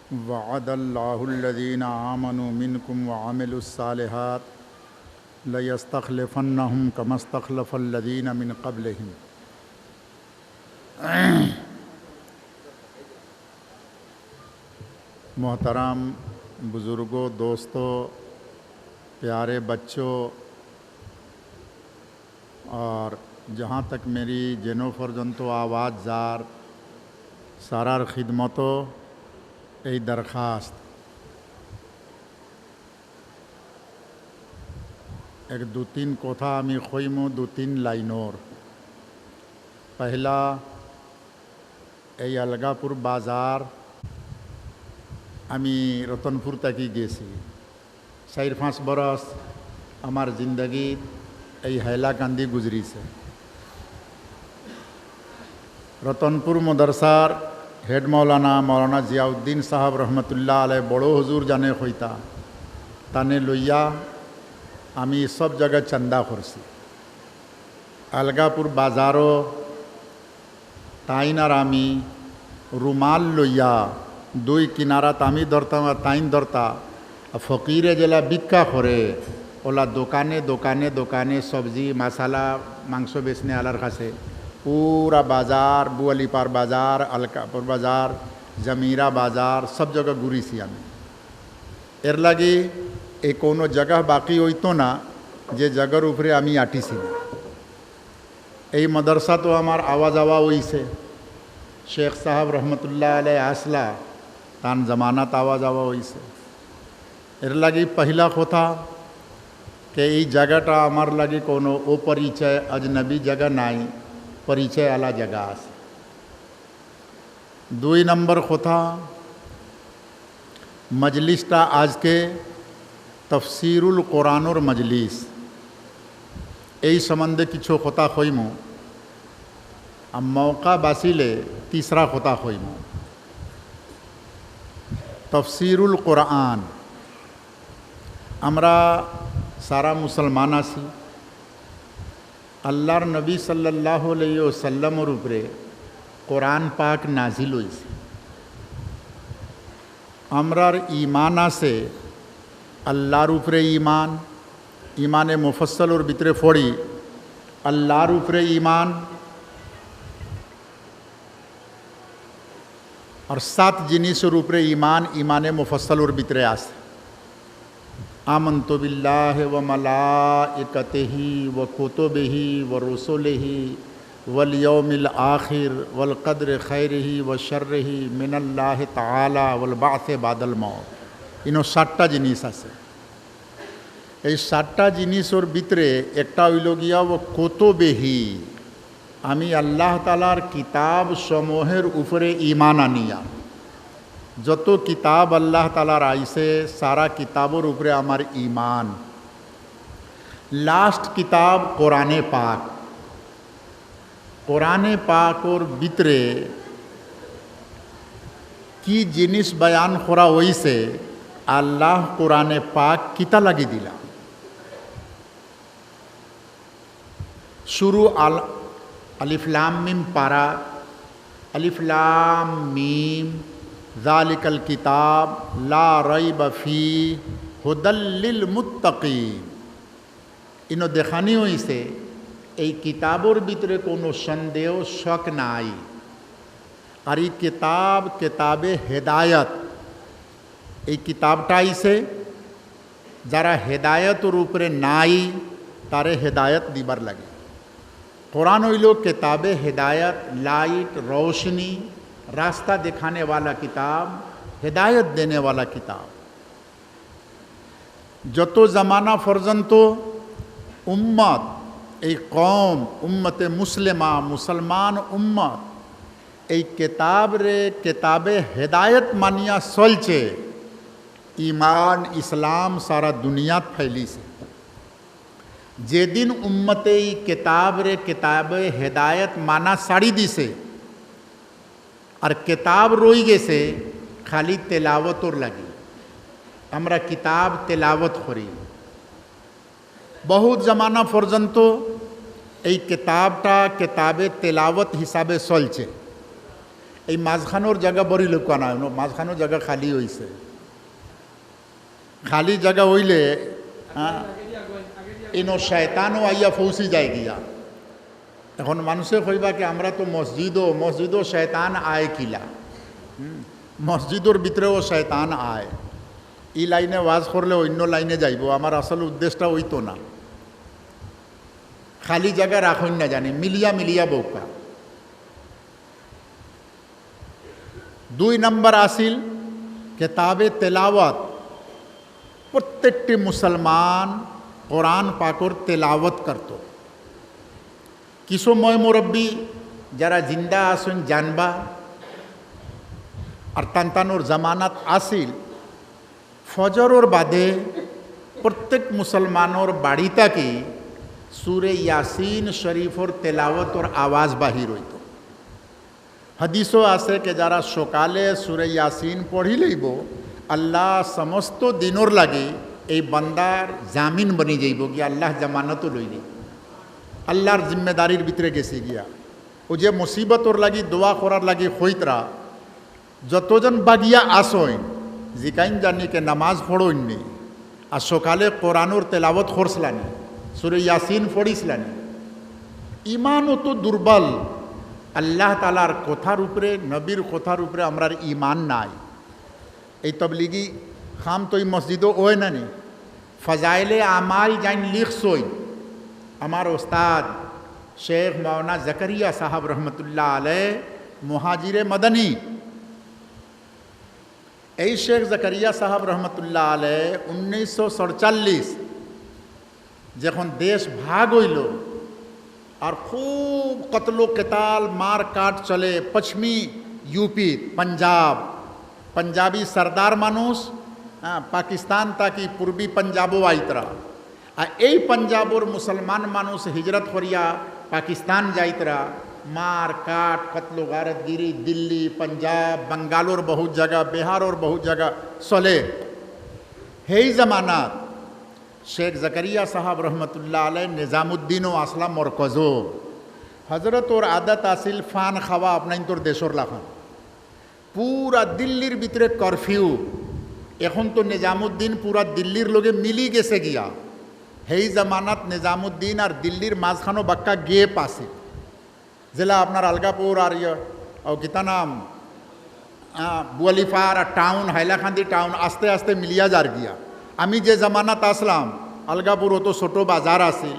वअदल्लाहुल्लज़ीना आमनू मिनकुम वअमिलुस्सालिहात लयस्तखलिफ़न्नहुम कमस्तखलफ़ल्लज़ीना मिन क़ब्लिहिम। मोहतरम बुज़ुर्गों, दोस्तों, प्यारे बच्चों और जहाँ तक मेरी जेनो फर्जंतो आवाज़ जार सारार खिदमतो এই दरखास्त एक दो तीन कोथा आमी खइमो दो तीन लाइनोर। पहला এই अलगापुर बाजार आमी रतनपुर तक गेছি। 4-5 बरस আমার जिंदगी এই হাইলাকান্দি गुजरीছে। रतनपुर मदरसार हेड मौलाना मौलाना जियाउद्दीन साहब रहमतुल्लाह अलैह बड़ो हुजूर जाने होता ताने लइया आमी सब जगह चंदा करसी। अलगापुर बाजारो ताइन और आमी रुमाल लइया दुई किनारा तामी धरता ताइन धरता फकीरे जेला बिक्का करे ओला दोकाने दोकाने दोकाने सब्जी मसाला मांस बेचने आलार काছে पूरा बाजार बुआलीपार बाजार अलकापुर बाजार जमीरा बाजार सब जगह घुरीसी आमी। एर लगी ए कोनो जगह बाकी हईतो ना जे जगहर उपरे आमी आटिसी ना। এই मदरसा तो आमार आवा जावा हईছে। शेख साहब रहमतुल्लाह अलैह आसला तान जमानात आवा जावा हईছে। एर लगी पहला কথা कि এই জায়গাটা আমার লাগে কোনো অপরিচয় अजनबी जगह नाई परिचय आला जगह আছে। 2 नम्बर কথা मजलिसटा आज के तफसीरुल कुरानर मजलिस এই सम्बन्धे किछु কথা কইমু। আর मौका बासिले तीसरा কথা কইমু। तफसीरुल कुरान আমরা सारा मुसलमान आसी। अल्लाहर नबी सल्लल्लाहु अलैहि वसल्लमर उपरे कुरान पाक नाजिल हইছে। আমরার ईमान आसे अल्लाहर उपरे ईमान ईमाने मुफस्सलर भितरे पड़ी अल्लाहर उपरे ईमान और 7 जिनिसर उपरे ईमान ईमाने मुफस्सलर भितरे आसे। आमन्तु बिल्लाहि व मलाइकतिही व कुतुबिही व रुसुलिही वल यौमिल आखिर वल क़द्र खैरिही व शर्रिही मिनल्लाहि ताआला वल बाअस बादल मौत। इनो 7टा जिनिस आछे। এই 7টা জিনিসের ভিতরে একটা হইল গিয়া ও কুতুবিহি আমি আল্লাহ তাআলার কিতাব সমূহের উপরে ঈমান আনিয়া। যত किताब अल्लाह तालार आइसे सारा किताबर उपरे आमार ईमान। लास्ट किताब कुराने पाक। कुराने पाक और भितरे की जिनिस बयान करा हईसे अल्लाह कुराने पाक किता लगी दिला। शुरू अलिफ लाम मीम पारा अलिफ लाम मीम ज़ालिकल किताब ला रैब फी हुदल लिल मुत्तकीन। इनो देखानी हईसे এই किताबर भितरे कोनो सन्देह शक नाई और ये किताब किताबे हेदायत। এই किताबटा आइसे যারা হেদায়তর উপরে নাই তারে হেদায়ত দিবার লাগে। कुरान हইল किताबे हेदायत लाइट रोशनी रास्ता दिखाने वाला किताब हिदायत देने वाला किताब। जतो जमाना पर्यन्त उम्मत এই कौम उम्मते मुसलिमा मुसलमान उम्मत এই किताब रे किताबे हिदायत मानिया चलছে ईमान इस्लाम सारा दुनिया फैली से। जेदिन उम्मते किताब रे किताबे हिदायत माना साड़ी दिसे और किताब रही गेছে खाली तेलावतर लगी। আমরা किताब तेलावत करी बहुत जमाना पर्यन्त এই किताबटा किताबे तेलावत हिसाबे चलছে। এই মাঝখানোর জায়গা বড়ি লোকা না, মাঝখানোর জায়গা খালি হইছে। খালি জায়গা হইলে হ্যাঁ ইনো শয়তানও আইয়া ফৌসি যায় গিয়া। এখন মানুষে কইবা কি আমরা তো মসজিদও শয়তান আয় কিলা, মসজিদের ভিতরেও শয়তান আয়। এই লাইনে ওয়াজ করলে অন্য লাইনে যাইব, আমার আসল উদ্দেশ্যটা হইতো না। খালি জায়গা রাখুন না জানি, মিলিয়া মিলিয়া বৌকা। 2 নম্বর আসিল কেতাবে তেলাওয়াত। প্রত্যেকটি মুসলমান কোরআন পাকর তেলাওয়াত করত। কিসময় মুরব্বী যারা জিন্দা আসুন জানবা, আর তান্তানোর জামানাত আসিল ফজরের বাদে প্রত্যেক মুসলমানোর বাড়ি থেকে সুরে ইয়াসিন শরীফর তেলাওয়াতর আওয়াজ বাহির হইত। হাদিসও আছে কে যারা সকালে সুরে ইয়াসিন পড়ি লইব, আল্লাহ সমস্ত দিনর লাগে এই বান্দার জামিন বনি যাইব গিয়া, আল্লাহ জামানতও লই নি। আল্লাহর জিম্মেদারির ভিতরে গেছে গিয়া। ও যে মুসিবতর লাগি দোয়া করার লাগি হইতরা যতজন বাগিয়া আসইন জিকাইন জানি কে নামাজ পড়ইনি আর সকালে কোরআনুর তেলাওয়াত করছলানি, সূরা ইয়াসিন পড়িছলানি, ইমানও তো দুর্বল। আল্লাহ তাআলার কথার উপরে, নবীর কথার উপরে আমরার ইমান নাই। এই তবলিগি খাম তো এই মসজিদও ওয় নানি ফজাইলে আমাল জাইন লিখছই। আমার ওস্তাদ শেখ মৌলানা জাকারিয়া সাহাব রহমতুল্লাহ আলাইহ মুহাজিরে মদনী। এই শেখ জাকারিয়া সাহাব রহমতুল্লাহ আলাইহ 1947 যখন দেশ ভাগ হইল আর খুব কতলো কেতাল মার কাট চলে পশ্চিমী ইউপি पंजाबी सरदार मानुष पाकिस्तान ताकि पूर्वी पंजाबो आइतरा আর এই पंजाबोर मुसलमान मानुष हिजरत करिया पाकिस्तान जाइतरा। मार काट कत्लो गारतगिरी दिल्ली पंजाब बंगालोर बहुत जगह बिहार और बहुत जगह चले। हे जमानात शेख जकरिया साहब रहमतुल्लाह अलैह निजामुद्दीनो आसला मरकजो हजरत और आदत आसिल फान खावा अपना तोर देशर लाखन पूरा दिल्लीर भितरे कर्फ्यू। এখন তো নিজামুদ্দিন পুরা দিল্লির লগে মিলি গেছে গিয়া। সেই জামানাত নিজামুদ্দিন আর দিল্লির মাঝখানো বাক্কা গেপ আছে, জেলা আপনার আলগাপুর আর গীতা নাম বুয়ালিফার আর টাউন হাইলাকান্দি টাউন আস্তে আস্তে মিলিয়া যার গিয়া। আমি যে জামানাত আসলাম আলগাপুর তো ছোট বাজার আছে,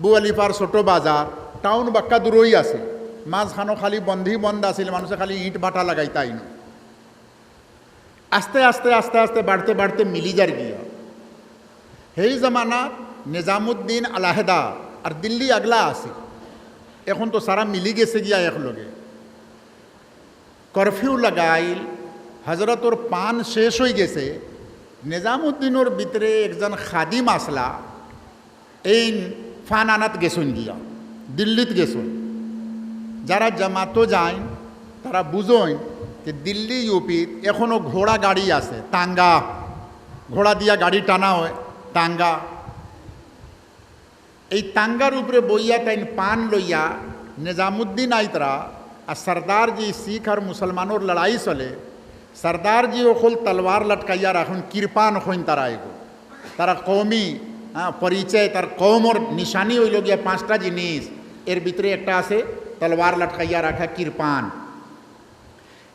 বুয়ালিফার ছোট বাজার, টাউন বাক্কা দূরই আছে, মাঝখানো খালি বন্ধ আছিল, মানুষে খালি ইট ভাটা লাগাই তাই না। আস্তে আস্তে আস্তে আস্তে বাড়তে বাড়তে মিলি যার গিয়া। সেই জামানাত নিজামুদ্দিন আলাহেদা আর দিল্লি আগলা আছে, এখন তো সারা মিলি গেছে গিয়া একলগে। করফিউ লাগাইল, হজরতর পান শেষ হয়ে গেছে। নিজামুদ্দিনের ভিতরে একজন খাদিম আসলা, এই ফান আনাত গেছুন গিয়া, দিল্লিত গেছুন। যারা জামাতো যায় তারা বুঝোয় যে দিল্লি ইউপিত এখনও ঘোড়া গাড়ি আছে, টাঙ্গা, ঘোড়া দিয়া গাড়ি টানা হয় টাঙ্গা। এই টাঙ্গার উপরে বইয়া তাইন পান লইয়া নিজামুদ্দিন আইতরা। আর সরদারজি শিখ আর মুসলমানোর লড়াই চলে, সরদারজি ওখল তলবার লটকাইয়া রাখুন, কৃপান হইন তারা এগো। তারা কৌমি পরিচয়, তার কৌমর নিশানি হইল গিয়া 5টা জিনিস, এর ভিতরে একটা আছে তলবার লটকাইয়া রাখা কৃপান।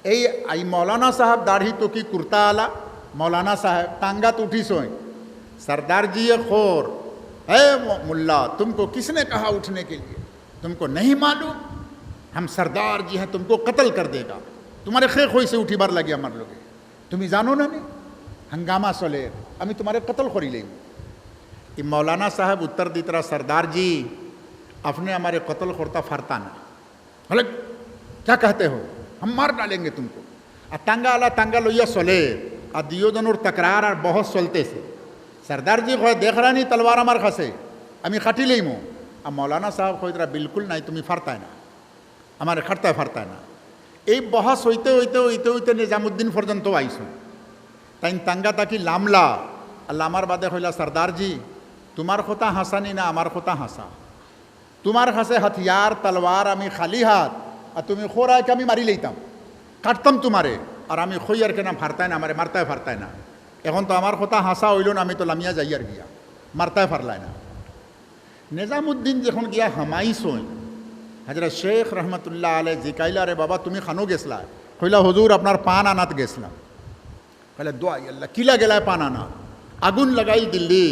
এই मौलाना साहब दाढ़ी तो की कुर्ता आला, मौलाना साहब टांगात उठी सोए। सरदार जी खोर, है मुल्ला तुमको किसने कहा उठने के लिए, तुमको नहीं मालूम हम सरदार जी हैं, तुमको कत्ल कर देगा, तुम्हारे खे खोई से उठी बार लगे अमर लोगे, तुम्हें जानो ना नहीं हंगामा चले, अमी तुम्हारे कत्ल करी ले। ये मौलाना साहब उत्तर दी तरह सरदार जी अपने हमारे कत्ल करता फरता ना, बोले क्या कहते हो, हम मार डालेंगे तुमको। आ तंगा आला तंगा लोहिया सोले आ दियो जनोर तकरार और बहुत चलते से। सरदार जी खोए देख रहा नहीं तलवार हमार खसे, अमी खटी ली मो। आ मौलाना साहब खोई तरह बिल्कुल नहीं, तुम्हें फरता है ना, हमारे खटता फरता है ना। এই বহস হইতে হইতে হইতে হইতে নিজামুদ্দিন পর্যন্ত আইসো। তাই তাঙ্গা তাকি লামলা আর লামার বাদে হইলা সরদারজি তোমার কথা হাসানি না আমার কথা হাসা, তোমার কাছে হাতিয়ার তলোয়ার, আমি খালি হাত, আর তুমি খোরাকে আমি মারি লইতাম, কাটতাম তোমারে, আর আমি খই আর কেনা ফারতায় না, আমারে মারতায় ফারতায় না। এখন তো আমার কথা হাসা হইল না, আমি তো লামিয়া যাই আর গিয়া, মারতায় ফারলায় না। নিজামুদ্দিন যখন গিয়া হামাইস হই, হজরত শেখ রহমতুল্লাহ আলাই জিকাইলা, রে বাবা তুমি খানো গেছলা? কইলা হুজুর আপনার পান আনাত গেছিলাম। কইলা দোয়াই আল্লাহ, কিলা গেলায় পান আনা? আগুন লাগাইল দিল্লি,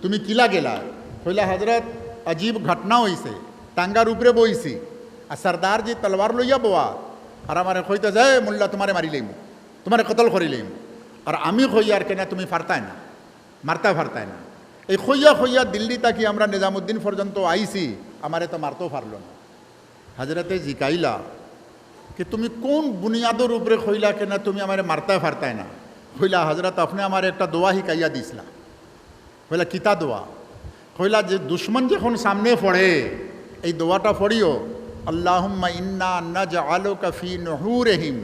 তুমি কিলা গেলা? কইলা হজরত अजीब घटना হইছে, টাঙ্গার উপরে বইছি, আর সরদার জি তলবার লইয়া বোয়া, আর আমার কইতে যায় মোল্লা তোমারে মারি লইম, তোমারে কতল করি লইম। আর আমি কইয়ার কেনা তুমি ফারতায় না, মারতা ফারতায় না। এই খইয়া খইয়া দিল্লি তাকি আমরা নিজামুদ্দিন পর্যন্ত আইছি, আমারে তো মারতেও পারল না। হজরতে জিকাইলা कि তুমি কোন বুনিয়াদের উপরে কইলা কেনা তুমি আমারে মারতায় ফারতায় না? কইলা হজরত আপনি আমার একটা দোয়া শিকাইয়া দিছিলা। কইলা কিতা দোয়া? কইলা যে দুশ্মন যখন সামনে পড়ে এই দোয়াটা পড়িও, আল্লাহুম্মা ইন্না নাজআলুকা ফি নুহুরিহিম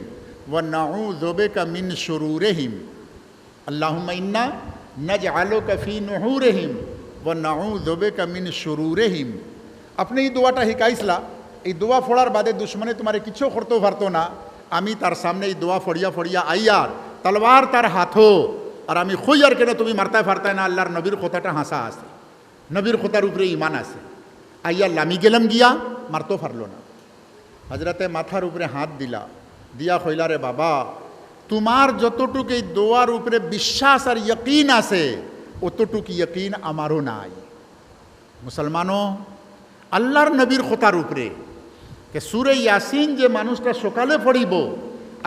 ওয়া নাউযু বিকা মিন শুরুরিহিম। আল্লাহুম্মা ইন্না নাজআলুকা ফি নুহুরিহিম ওয়া নাউযু বিকা মিন শুরুরিহিম। আপনি এই দোয়াটা শিকাইছিলা, এই দোয়া পড়ার বাদে দুশ্মনে তোমারে কিছু করতেও পারতো না। আমি তার সামনে এই দোয়া ফড়িয়া ফড়িয়া আইয়ার তলবার তার হাথো, আর আমি খইয়ার কেন তুমি মারতায় ফারতায় না? আল্লাহর নবীর কথাটা হাসা আছে, নবীর কথার উপরে ইমান আছে। আইয়া লামি গেলাম গিয়া, মারতেও পারলো না। হজরতে মাথার উপরে হাত দিলা, দিয়া কইলা রে বাবা তোমার যতটুকু এই দোয়ার উপরে বিশ্বাস আর ইয়কিন আছে, অতটুকু ইয়কিন আমারও নাই। মুসলমানও আল্লাহর নবীর কথার উপরে কে সূরা ইয়াসিন যে মানুষটা সকালে পড়িব,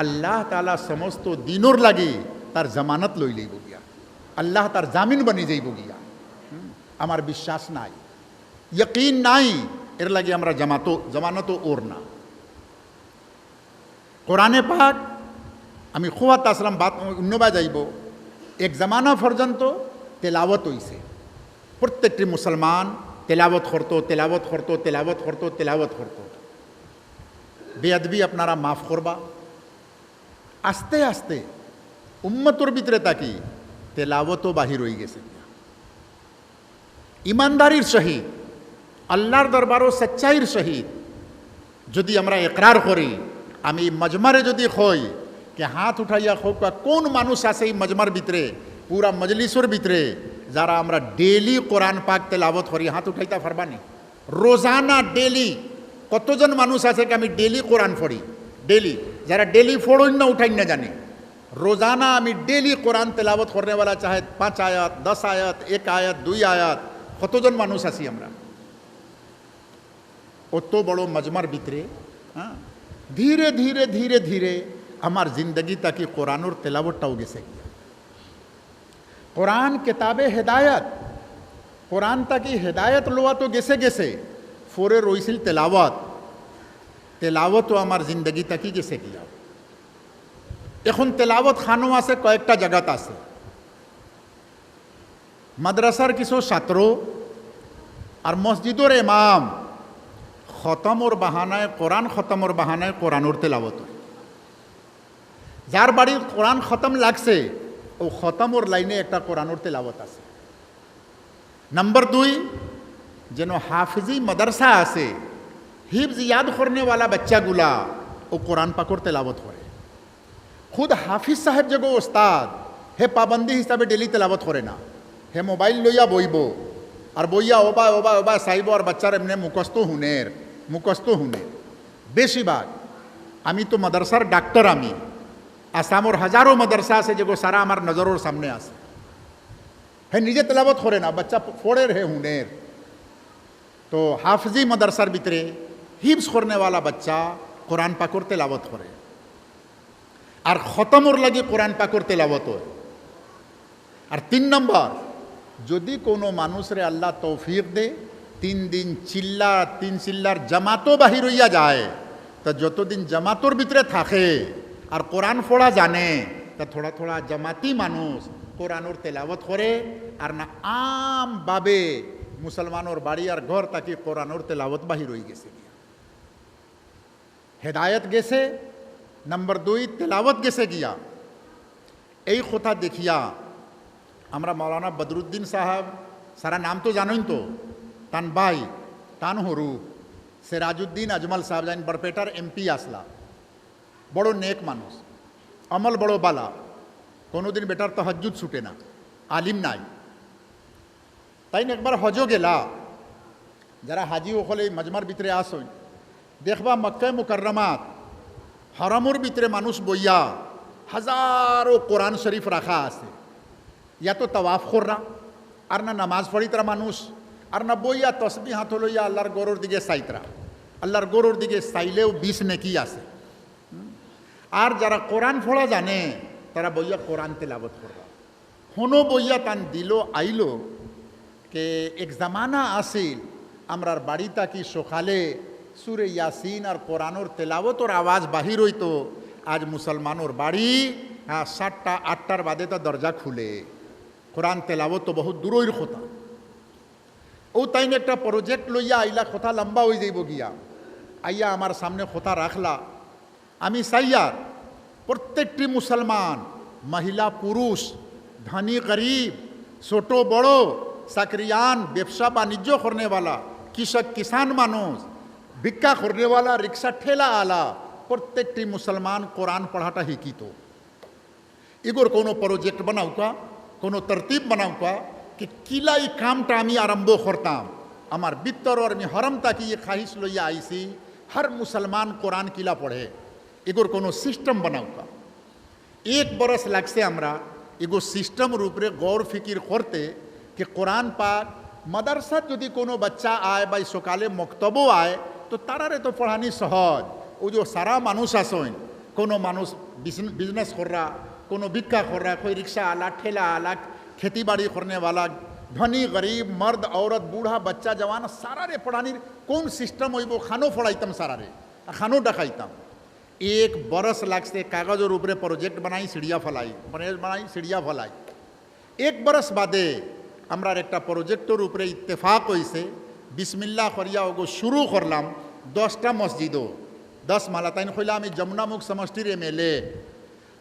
আল্লাহ তাআলা সমস্ত দিনর লাগি তার জামানত লই লইব গিয়া, আল্লাহ তার জামিন বনি যাইব গিয়া। আমার বিশ্বাস নাই, ইয়কিন নাই, এর লাগে আমরা জামানত ওর না। কোরআনে পাক আমি খোয়াত আসলাম বাত অন্যবা যাইব, এক জামানা পর্যন্ত তেলাওয়াত হইছে, প্রত্যেকটি মুসলমান তেলাওয়াত করতো, তেলাওয়াত করতো, তেলাওয়াত করতো, তেলাওয়াত করতো। বেয়াদবি আপনারা মাফ করবা। আস্তে আস্তে উম্মতর ভিতরে তাকি তেলাওয়াতও বাহির হয়ে গেছে। ইমানদারির সহিত আল্লাহর দরবারও সচ্চাইর সহিত যদি আমরা একরার করি, আমি মজমারে যদি হই কে হাত উঠাইয়া হোক, কোন মানুষ আছে এই মজমার ভিতরে, পুরা মজলিসের ভিতরে যারা আমরা ডেলি কোরআন পাক তেলাওয়াত করি, হাত উঠাইতে পারবানি? রোজানা ডেলি কতজন মানুষ আছে কি আমি ডেলি কোরআন পড়ি? ডেলি যারা ডেলি পড়েন না উঠাই না জানে, রোজানা আমি ডেলি কোরআন তেলাওয়াত করনেওয়ালা, চাহে 5 আয়াত, 10 আয়াত, 1 আয়াত, 2 আয়াত, কতজন মানুষ আছি আমরা? অত বড় মজমার ভিতরে হ্যাঁ, ধীরে ধীরে ধীরে ধীরে আমার জিন্দগি তাকি কোরআনের তেলাওয়াতটাও গেছে। কোরআন কিতাবে হেদায়ত, কোরআন তাকি হেদায়ত লোয়া তো গেছে গেছে, ফোরে রইছিল তেলাওয়াত, তেলাওয়াতও আমার জিন্দগি তাকি গেছে গিয়া। এখন তেলাওয়াত খানো আছে কয়েকটা জায়গাত আছে। মাদ্রাসার কিছু ছাত্র আর মসজিদের ইমাম খতমর বাহানায়, কোরআন খতমর বাহানায় কোরআনের তেলাওয়াত। যার বাড়ির কোরআন খতম লাগছে ও খতমর লাইনে একটা কোরআনের তেলাওয়াত আছে। নম্বর 2, যেন হাফিজি মাদ্রাসা আছে, হিফজ ইয়াদ করনেওয়ালা বাচ্চাগুলা ও কোরআন পাকর তেলাওয়াত করে। খুদ হাফিজ সাহেব যে ওস্তাদ, হে পাবন্দি হিসাবে ডেলি তেলাওয়াত করে না, হে মোবাইল লইয়া বইব, আর বইয়া ওবা ওবা ওবা চাইব, আর বাচ্চার এমনি মুখস্থ হুনের বেশিরভাগ। আমি তো মাদ্রাসার ডাক্তার, আমি আসামর হাজারো মাদ্রাসা আছে যেগো সারা আমার নজরের সামনে আছে, হে নিজে তেলাওয়াত করে না, বাচ্চা ফোড়ের হে হুনের। তো হাফজি মাদ্রাসার ভিতরে হিফজ করনেওয়ালা বাচ্চা কোরআন পাকর তেলাওয়াত করে, আর খতমর লাগে কোরআন পাকর তেলাওয়াত হয়। আর 3 নম্বর, যদি কোনো মানুষরে আল্লাহ তৌফিক দে 3 দিন তিন চিল্লার জামাতও বাহির হইয়া যায়, তা যতদিন জামাতর ভিতরে থাকে আর কোরআন পড়া জানে, তা থোড়া থোড়া জামাতি মানুষ কোরআনের তেলাওয়াত করে। আর না আমভাবে মুসলমানের বাড়ি আর ঘর তাকে কোরআনের তেলাওয়াত বাহির হয়ে গেছে, হেদায়ত গেছে। নম্বর 2, তেলাওয়াত গেছে গিয়া। এই কথা দেখিয়া আমরা মৌলানা বদরুদ্দিন সাহেব, সারা নাম তো জানেন তো, তান ভাই তান হরু সিরাজউদ্দিন আজমল সাহেব, জান বরপেটার MP আসলা, বড় নেক মানুষ, আমল বড় বালা, কোনোদিন বেটার তাহাজ্জুদ ছুটে না, আলিম নাই। তাই একবার হজও গেলা, যারা হাজি ওখলে মজমার ভিতরে আসই দেখবা মক্কা মুকাররমাত হরমর ভিতরে মানুষ বইয়া হাজারো কোরআন শরীফ রাখা আছে। ইয়া তো তওয়াফ কররা, আর না নামাজ পড়িতরা মানুষ, আর না বইয়া তসবি হাত লইয়া আল্লাহর গরুর দিকে চাইতরা। আল্লাহর গরুর দিকে চাইলেও 20 নেকি আছে। আর যারা কোরআন পড়া জানে তারা বইয়া কোরআন তেলাবত করবা। হনো বইয়া তান দিল আইলো কে এক জামানা আসিল আমরার বাড়ি তাকি সকালে সুরে ইয়াসিন আর কোরআনোর তেলাওয়াতর আওয়াজ বাহির হইতো। আজ মুসলমানোর বাড়ি 7টা 8টার বাদে তো দরজা খুলে, কোরআন তেলাওয়াত তো বহুত দূরের কথা। ও তাই একটা প্রজেক্ট লইয়া আইলা, কথা লম্বা হয়ে যাইব গিয়া, আইয়া আমার সামনে কথা রাখলা। আমি চাইয়ার প্রত্যেকটি মুসলমান, মহিলা পুরুষ, ধনী গরিব, ছোট বড়, চাকরিয়ান, ব্যবসা বাণিজ্য করনেওয়ালা, কৃষক কিষান মানুষ, ভিক্ষা করনেওয়ালা, রিক্সা ঠেলা আলা, প্রত্যেকটি মুসলমান কোরআন পড়াটা শিকিত। এগুলোর কোনো প্রজেক্ট বানাও কা, কোনো তরতিব বানাও কা कि किला এই কামটা আমি আরম্ভ করতাম। আমার ভিতর আমি হরম তাকি খাহিস লইয়া আইসি हर मुसलमान कुरान किला पढ़े। एगोर कोनो सिस्टम बनाऊ का 1 बरस लागसे हमरा एगो सिस्टम रूप रे गौर फिकिर करते कि कुरान पाक मदरसा यदि कोनो बच्चा आए बा सकाले मक्तबो आए तो तारा रे तो पढ़ानी सहज। वो जो सारा मानुष आसोन, कोनो मानुष बिजनेस कर रहा, कोनो भिक्का कर रहा, कोई रिक्शा आला, ठेला आला, खेती बाड़ी करने वाला, धनी गरीब, मर्द औरत, बूढ़ा बच्चा जवान, सारा रे पढ़ानी कौन सिस्टम हो वो खानो फड़ाईतम, सारा रे खानो डकाईतम। 1 बरस लागसे कागज और ऊपरे प्रोजेक्ट बनाई, सीढ़िया फलाई बनाई, सीढ़िया फलाई। 1 बरस बादे আমরা একটা প্রজেক্টর উপরে ইত্তেফাক হয়েছে, বিসমিল্লাহ করিয়া ওগো শুরু করলাম। 10টা মসজিদও 10 মালা তাইন কইলা আমি যমুনামুখ সমষ্টির এমএলএ।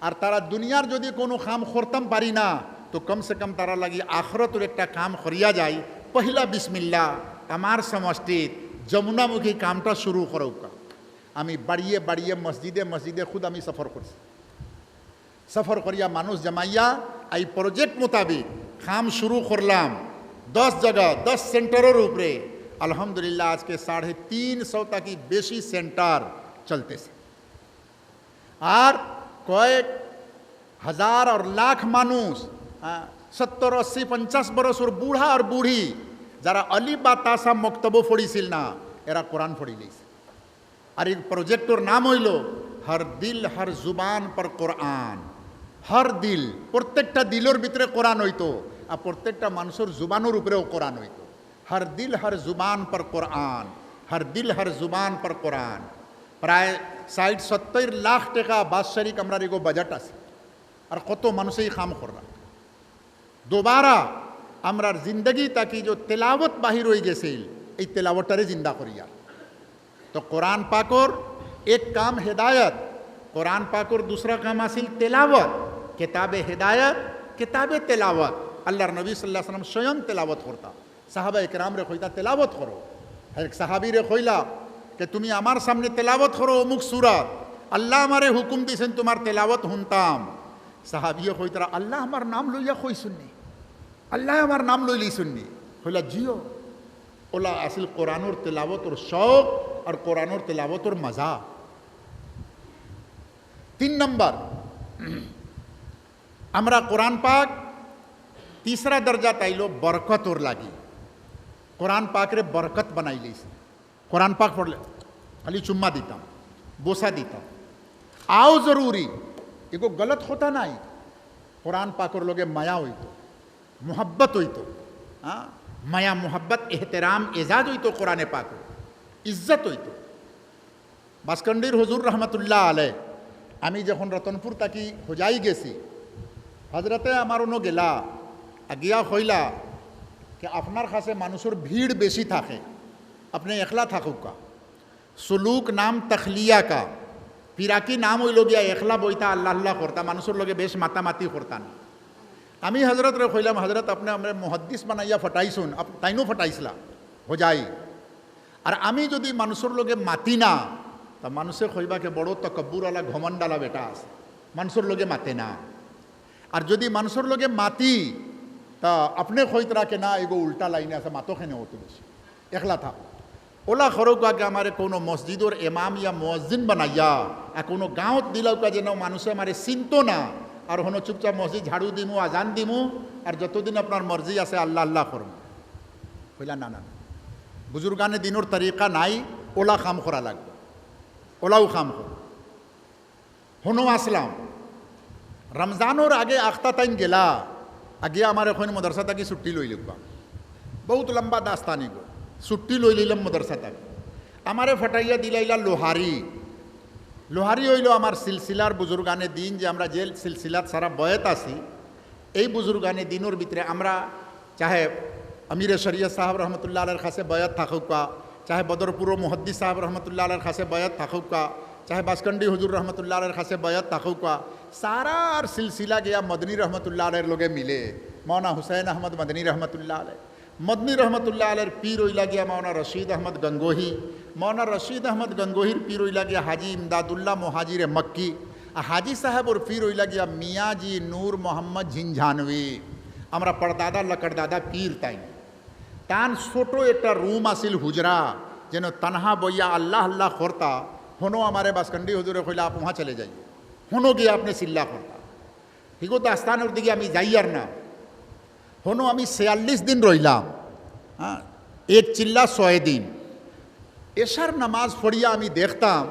আর তারা দুনিয়ার যদি কোনো কাম করতাম পারি না তো কমসে কম তারা লাগি আখরতের একটা কাম করিয়া যায়। পহিলা বিসমিল্লাহ আমার সমষ্টির যমুনামুখী কামটা শুরু করৌকা। আমি বাড়িয়ে বাড়িয়ে মসজিদে মসজিদে খুদ আমি সফর করছি। সফর করিয়া মানুষ জমাইয়া এই প্রজেক্ট মোতাবিক কাম শুরু করলাম। 10 জায়গা 10 সেন্টারের উপরে আলহামদুলিল্লাহ আজকে 350 তাকি বেশি সেন্টার চলতেছে। আর কয়েক হাজার আর লাখ মানুষ 70, 80, 50 বরসের বুড়া আর বুড়ি যারা অলি বা তাসা মক্তব্য পড়িছিল না এরা কোরআন পড়ি লইছে। আর এই প্রজেক্টর নাম হইল হর দিল হর জুবান পর কোরআন। হর দিল প্রত্যেকটা দিলের ভিতরে কোরআন হইতো, আর প্রত্যেকটা মানুষের জুবানের উপরেও কোরআন হইতো। হর দিল হর জুবান পর কোরআন, হর দিল হর জুবান পর কোরআন। প্রায় 60-70 লাখ টাকা বাৎসরিক আমরা এগো বাজেট আছে। আর কত মানুষই কাম করা। दोबारा আমরার জিন্দগি তাকি যে তেলাওয়াত বাহির হয়ে গেছিল এই তেলাওয়াতটারে জিন্দা করিয়া। তো কোরআন পাকর এক কাম হেদায়ত, কোরআন পাকর दूसरा काम আসিল তেলাওয়াত। কিতাবে হেদায়ত, কিতাবে তেলাওয়াত। আল্লাহর নবী সাল্লাল্লাহু আলাইহি ওয়াসাল্লাম স্বয়ং তেলাওয়াত করতা। সাহাবা ইকরাম রে কইতা তেলাওয়াত করো। এক সাহাবী রে কইলা कि তুমি আমার সামনে তেলাওয়াত করো অমুক সূরা, আল্লাহ আমারে হুকুম দিয়েছেন তোমার তেলাওয়াত শুনতাম। সাহাবিয়ে কইতা আল্লাহ আমার নাম লইয়া কই শুননি, আল্লাহ আমার নাম লইলি শুননি। কইলা জিও ওলা আসল কোরআনের তেলাওয়াতর শৌক আর কোরআনের তেলাওয়াতর মজা। 3 নম্বর আমরা কোরআন পাক तीसरा दर्जा ताइलो बरकत और लागी। कुरान पाक रे बरकत बनाई ली। कुरान पाक पढ़ ले खाली चुम्मा दीता, बोसा दीता, आओ जरूरी एगो गलत होता नहीं। कुरान पाक और लोगे माया हुई तो मोहब्बत हुई तो माया मोहब्बत एहतराम एजाज हुई तो कुरान पाक इज्जत हुई तो। बास्कंडीर हुजूर रहमतुल्लाह आलैह आमी जखन रतनपुर ताकि होजाई गेसी हजरते आमार उनो गेला গিয়া কইলা कि আপনার কাছে মানুষের ভিড় বেশি থাকে, আপনি একলা থাকুক কা। সুলুক নাম তখলিয়া কা, পিরাকি নাম হইল গিয়া একলা বইতা আল্লাহ আল্লাহ করতা, মানুষের লগে বেশ মাতামাতি করতান। আমি হজরত রে কইলাম হজরত আপনি আমরা মুহাদ্দিস বানাইয়া ফটাইছুন, তাইনো ফটাইছলা হো যাই। আর আমি যদি মানুষের লগে মাতি না তা মানুষে কইবাকে বড় তকব্বুরওয়ালা ঘমন্ডালা বেটা আছে, মানুষের লগে মাতে না। আর যদি মানুষের লগে মাতি তা আপনি কইতরা কে না এগো উল্টা লাইনে আছে, মাতো খেনে হতো বেশি একলা থাক। ওলা খরক আগে আমার কোনো মসজিদর এমাম ইয়া মুয়াজ্জিন বানাইয়া আর কোনো গাঁৱত দিলাও কা যেন মানুষে আমার চিনতো না, আর হনো চুপচাপ মসজিদ ঝাড়ু দিমু, আজান দিমু, আর যতদিন আপনার মর্জি আছে আল্লাহ আল্লাহ করম। কইলা না না, বুজুর্গানে দিনের তরিকা নাই, ওলা কাম করা লাগবে, ওলাও কাম কর। হনো আসলাম রমজানোর আগে আখতা টাইম গেলা, আগে আমার এখন মদরসা থাকি ছুটি লই লিখবা, বহুত লম্বা দাস্তানি গো, ছুটি লই লইলাম মদরসা থাকি। আমারে ফটাইয়া দিলাইলা লোহারি। লোহারি হইল আমার সিলসিলার বুজুর্গানে দিন, যে আমরা যে সিলসিলাত সারা বয়ত আছি, এই বুজুর্গানে দিনের ভিতরে আমরা চাহে আমিরে শরিয়ত সাহেব রহমতুল্লাহ আলের কাছে বয়াত থাকুকা, চাহে বদরপুর মুহাদ্দিস সাহেব রহমতুল্লাহ আলের কাছে বয়াত থাকুকা, চাহে বাসকন্ডি হুজুর রহমতুল্লাহ আলের কাছে বয়াত থাকুকা, সারার সিলসিলা গিয়া মদনী রহমতুল্লাহ আলের লগে মিলে। মৌনা হুসैन আহমদ মদনী রহমতুল্লাহ আলহ, মদনী রহমতুল্লাহ আলের পীর হইলা গিয়া মৌনা রশিদ আহমদ গঙ্গোহী, মৌনা রশিদ আহমদ গঙ্গোহীর পীর হইলা গিয়া হাজি ইমদাদুল্লাহ মুহাজির মক্কি, হাজি সাহেবর পীর হইলা গিয়া মিয়াজি নূর মোহাম্মদ ঝিনঝানভি। আমরা পরদাদা লকড়দাদা পীর তাই। তান ছোট একটা রুম আসিল হুজরা, যেন তনহা বইয়া আল্লাহ আল্লাহ করতা। হনো আমারে বাসকন্ডি হুজুরে কইলা आप वहाँ चले जाइए, হনো গিয়ে আপনি চিল্লা করতা। হিগো তো আস্থানের দিকে আমি যাই আর না। হনো আমি ৪৬ দিন রইলাম, হ্যাঁ, এক চিল্লা ৬ দিন। এশার নামাজ পড়িয়া আমি দেখতাম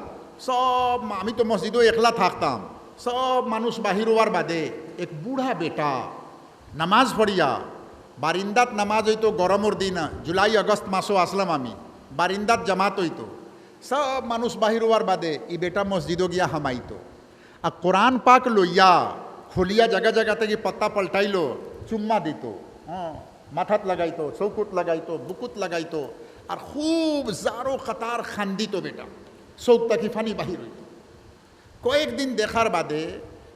সব, আমি তো মসজিদও একলা থাকতাম, সব মানুষ বাহির হওয়ার বাদে এক বুড়া বেটা নামাজ পড়িয়া বারিন্দাত নামাজ হইতো। গরমের দিন জুলাই আগস্ট মাসও আসলাম আমি, বারিন্দাত জামাত হইতো, সব মানুষ বাহির হওয়ার বাদে ই বেটা মসজিদও গিয়া হামাইতো। আর কোরআন পাক লইয়া খুলিয়া জায়গা জায়গা থেকে পত্তা পাল্টাইলো, চুম্মা দিত, হ্যাঁ, মাথাত লাগাইতো, চৌকুত লাগাইতো, বুকুত লাগাইতো, আর খুব জারো কাতার খান্দিত বেটা, চৌক তাকি ফানি বাহির হইত। কয়েকদিন দেখার বাদে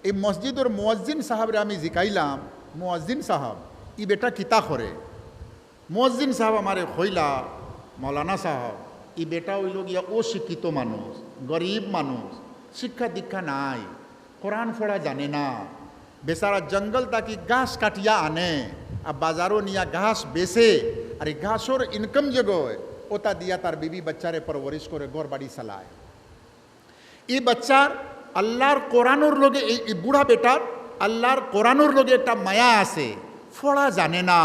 এই মসজিদের মুয়াজ্জিন সাহাবরে আমি জিকাইলাম, মুয়াজ্জিন সাহাব ই বেটা কিতা করে? মুয়াজ্জিন সাহাব আমারে কইলা, মৌলানা সাহাব ই বেটা হইল গিয়া অশিক্ষিত মানুষ, গরিব মানুষ, শিক্ষা দীক্ষা নাই, কোরআন পড়া জানে না, বেচারা জঙ্গল তাকি ঘাস কাটিয়া আনে আর বাজারও নিয়া ঘাস বেচে, আর এই ঘাসর ইনকাম যেগোয় ওটা দিয়া তার বিবি বাচ্চারে পরবরিশ করে ঘর বাড়ি চালায়। এই বাচ্চার আল্লাহর কোরআনোর লগে, এই বুড়া বেটার আল্লাহর কোরআনোর লগে একটা মায়া আছে, পড়া জানে না।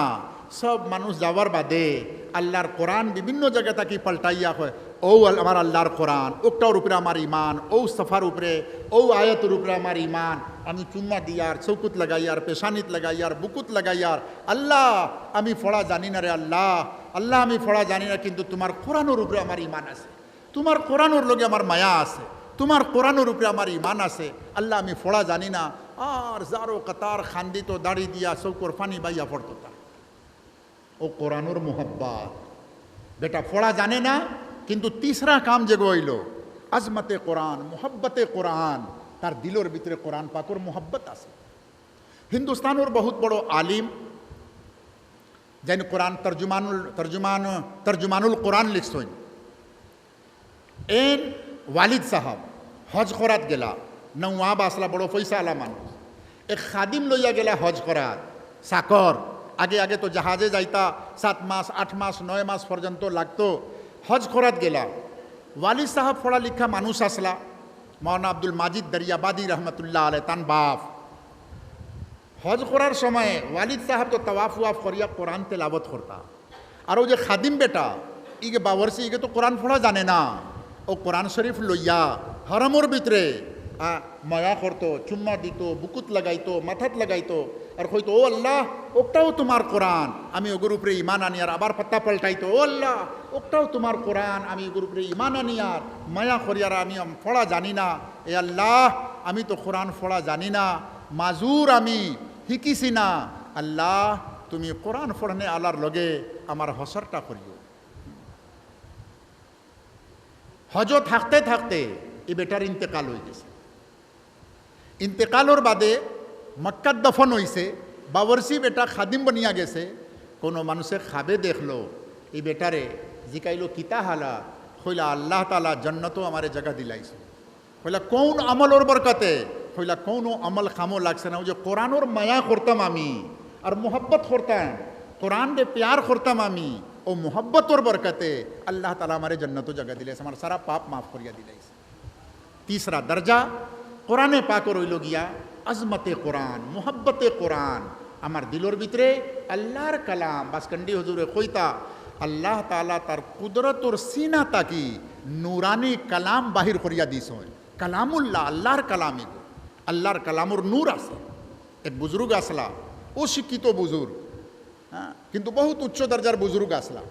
সব মানুষ যাওয়ার বাদে আল্লাহর কোরআন বিভিন্ন জায়গা তাকে পাল্টাইয়া হয়, ও আমার আল্লাহর কোরআন, ওটার উপরে আমার ইমান, ও সফার উপরে, ও আয়াতের উপরে আমার ইমান, আমি চুম্মা দিয়ার, চৌকুত লাগাইয়ার, পেশানিত লাগাইয়ার, বুকুত লাগাইয়ার, আল্লাহ আমি পড়া জানি না রে আল্লাহ, আল্লাহ আমি পড়া জানি না, কিন্তু তোমার কোরআনের উপরে আমার ইমান আছে, তোমার কোরআনের লগে আমার মায়া আছে, তোমার কোরআনের উপরে আমার ইমান আছে, আল্লাহ আমি পড়া জানি না। আর জারো কাতার খান্দিত, দাড়ি দিয়া চৌকর ফানি বাইয়া পড়তো। ও কোরআনুর মোহব্বত, বেটা পড়া জানে না, কিন্তু তিসরা কাম যে হইল আজমতে কোরআন, মোহব্বতে কোরআন, তার দিলর ভিতরে কোরআন পাকর মোহব্বত আছে। হিন্দুস্তানের বহুত বড় আলিম যেন কোরআন তর্জমানুল কোরআন লিখছেন, এন ওয়ালিদ সাহাব হজ করাত গেলা, নওয়াব আসলা, বড় পয়সা আলা মানুষ, এক খাদিম লইয়া গেলা হজ করাত, সাকর। আগে আগে তো জাহাজে যাইতা, 7 মাস 8 মাস 9 মাস পর্যন্ত লাগতো। হজ করাত গেলা, ওয়ালিদ সাহাব পড়া লিখা মানুষ আসলা, মৌলানা আব্দুল মাজিদ দরিয়াবাদী রহমতুল্লাহ আলহ তান বাপ। হজ করার সময় ওয়ালিদ সাহাব তো তওয়াফ ওয়াফ করিয়া কোরআন তেলাবত করতা, আর ও যে খাদিম বেটা ইগে বাবরসি, ইগে তো কোরআন পড়া জানে না, ও কোরআন শরীফ লইয়া হরমর ভিতরে মায়া করতো, চুম্মা দিত, বুকুত লাগাইতো, মাথাত লাগাইতো, আর হয়তো ও আল্লাহ ওটাও তোমার কোরআন, আমি ওগুর উপরে ইমান আনি, আর আবার পাত্তা পাল্টাইতো, ও আল্লাহ ওটাও তোমার কোরআন, আমি ওগুর উপরে ইমান আনি, আর মায়া করিয়ার আমি পড়া জানি না, এ আল্লাহ আমি তো কোরআন পড়া জানি না, মাজুর আমি শিকিছি না, আল্লাহ তুমি কোরআন পড়নে আল্লাহর লগে আমার হসরটা করিও। হজ থাকতে থাকতে এ বেটার ইন্তেকাল হয়ে গেছে। ইন্তেকালর বাদে মক্কাত দফন হইছে, বাবরসি বেটা খাদিম বনিয়া গেছে। কোনো মানুষে খাবে দেখলো এই বেটারে, জিকাইলো কিতা হালা, কইলা আল্লাহ তালা জন্নতও আমারে জায়গা দিলাইছে। কইলা কোন আমলর বরকতে? কইলা কোনো আমল খামো লাগছে না, ওই যে কোরআনোর মায়া করতাম আমি আর মোহব্বত করতাম, কোরআন রে প্যার করতাম আমি, ও মোহব্বতর বরকতে আল্লাহ তালা আমারে জন্নতও জায়গা দিলাইছে, আমার সারা পাপ মাফ করিয়া দিলাইছে। तीसरा दर्जा কোরআন পাকের হইল গিয়া আজমতে কোরআন, মোহব্বতে কোরআন। আমার দিলর ভিতরে আল্লাহর কালাম বাসকান্ডি হুজুরে কইতা আল্লাহ তাআলা তার কুদরতর সিনা তাকি নুরানি কালাম বাহির করিয়া দিস, কালামুল্লাহ আল্লাহর কালাম, এগো আল্লাহর কালামর নূর আছে। এক বুজুর্গ আসলা, ও শিক্ষিত বুজুর্গ, হ্যাঁ, কিন্তু বহুত উচ্চ দরজার বুজুর্গ আসলা।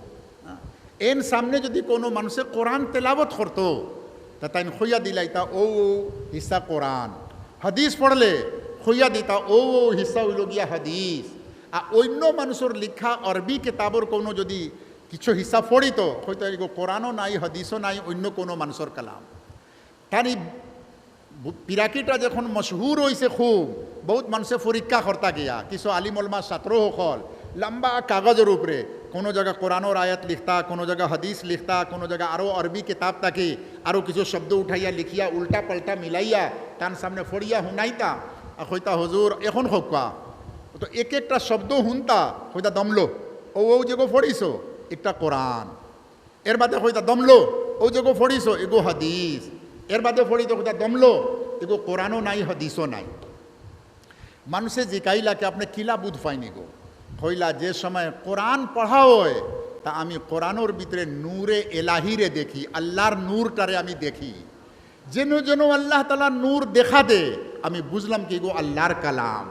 এন সামনে যদি কোনো মানুষে কোরআন তেলাবত করতো তা তাই খইয়া দিলাইতা ও হিসা কোরআন, হাদিস পড়লে খইয়া দিতা ও হিসা হইল গিয়া হাদিস। আর অন্য মানুষের লিখা আরবি কিতাবর কোনো যদি কিছু হিসা পড়িত হয়তো এগো কোরআনও নাই, হাদিসও নাই, অন্য কোনো মানুষের কালাম। তার পিরাকিটা যখন মশহুর হয়েছে খুব, বহুত মানুষে পরীক্ষা করতা গিয়া, কিছু আলিমলমা ছাত্র হল লম্বা কাগজের উপরে কোনো জায়গা কোরআনোর আয়াত লিখতা, কোনো জায়গা হাদিস লিখতা, কোনো জায়গা আরও আরবি কিতাব থাকে, আরও কিছু শব্দ উঠাইয়া লিখিয়া উল্টা পাল্টা মিলাইয়া তার সামনে ফড়িয়া শুনাইতা। আর হইতা হুজুর এখন হোকা তো এক একটা শব্দ শুনতা হইতা দমলো ও ও যেগো ফড়িছো একটা কোরআন, এর বাদে হইতা দমলো ও যেগো ফড়িছো এগো হাদিস, এর বাদে ফড়িত হইতা দমলো এগো কোরআনও নাই হাদিসও নাই। মানুষে জিকাইলাকে আপনি কিলা বুধ পাইনি গো, হইলা যে সময় কোরআন পড়া হয় তা আমি কোরআনোর ভিতরে নূরে এলাহিরে দেখি, আল্লাহর নূরটারে আমি দেখি, যেন যেন আল্লাহ তালা নূর দেখা দে, আমি বুঝলাম কি গো আল্লাহর কালাম।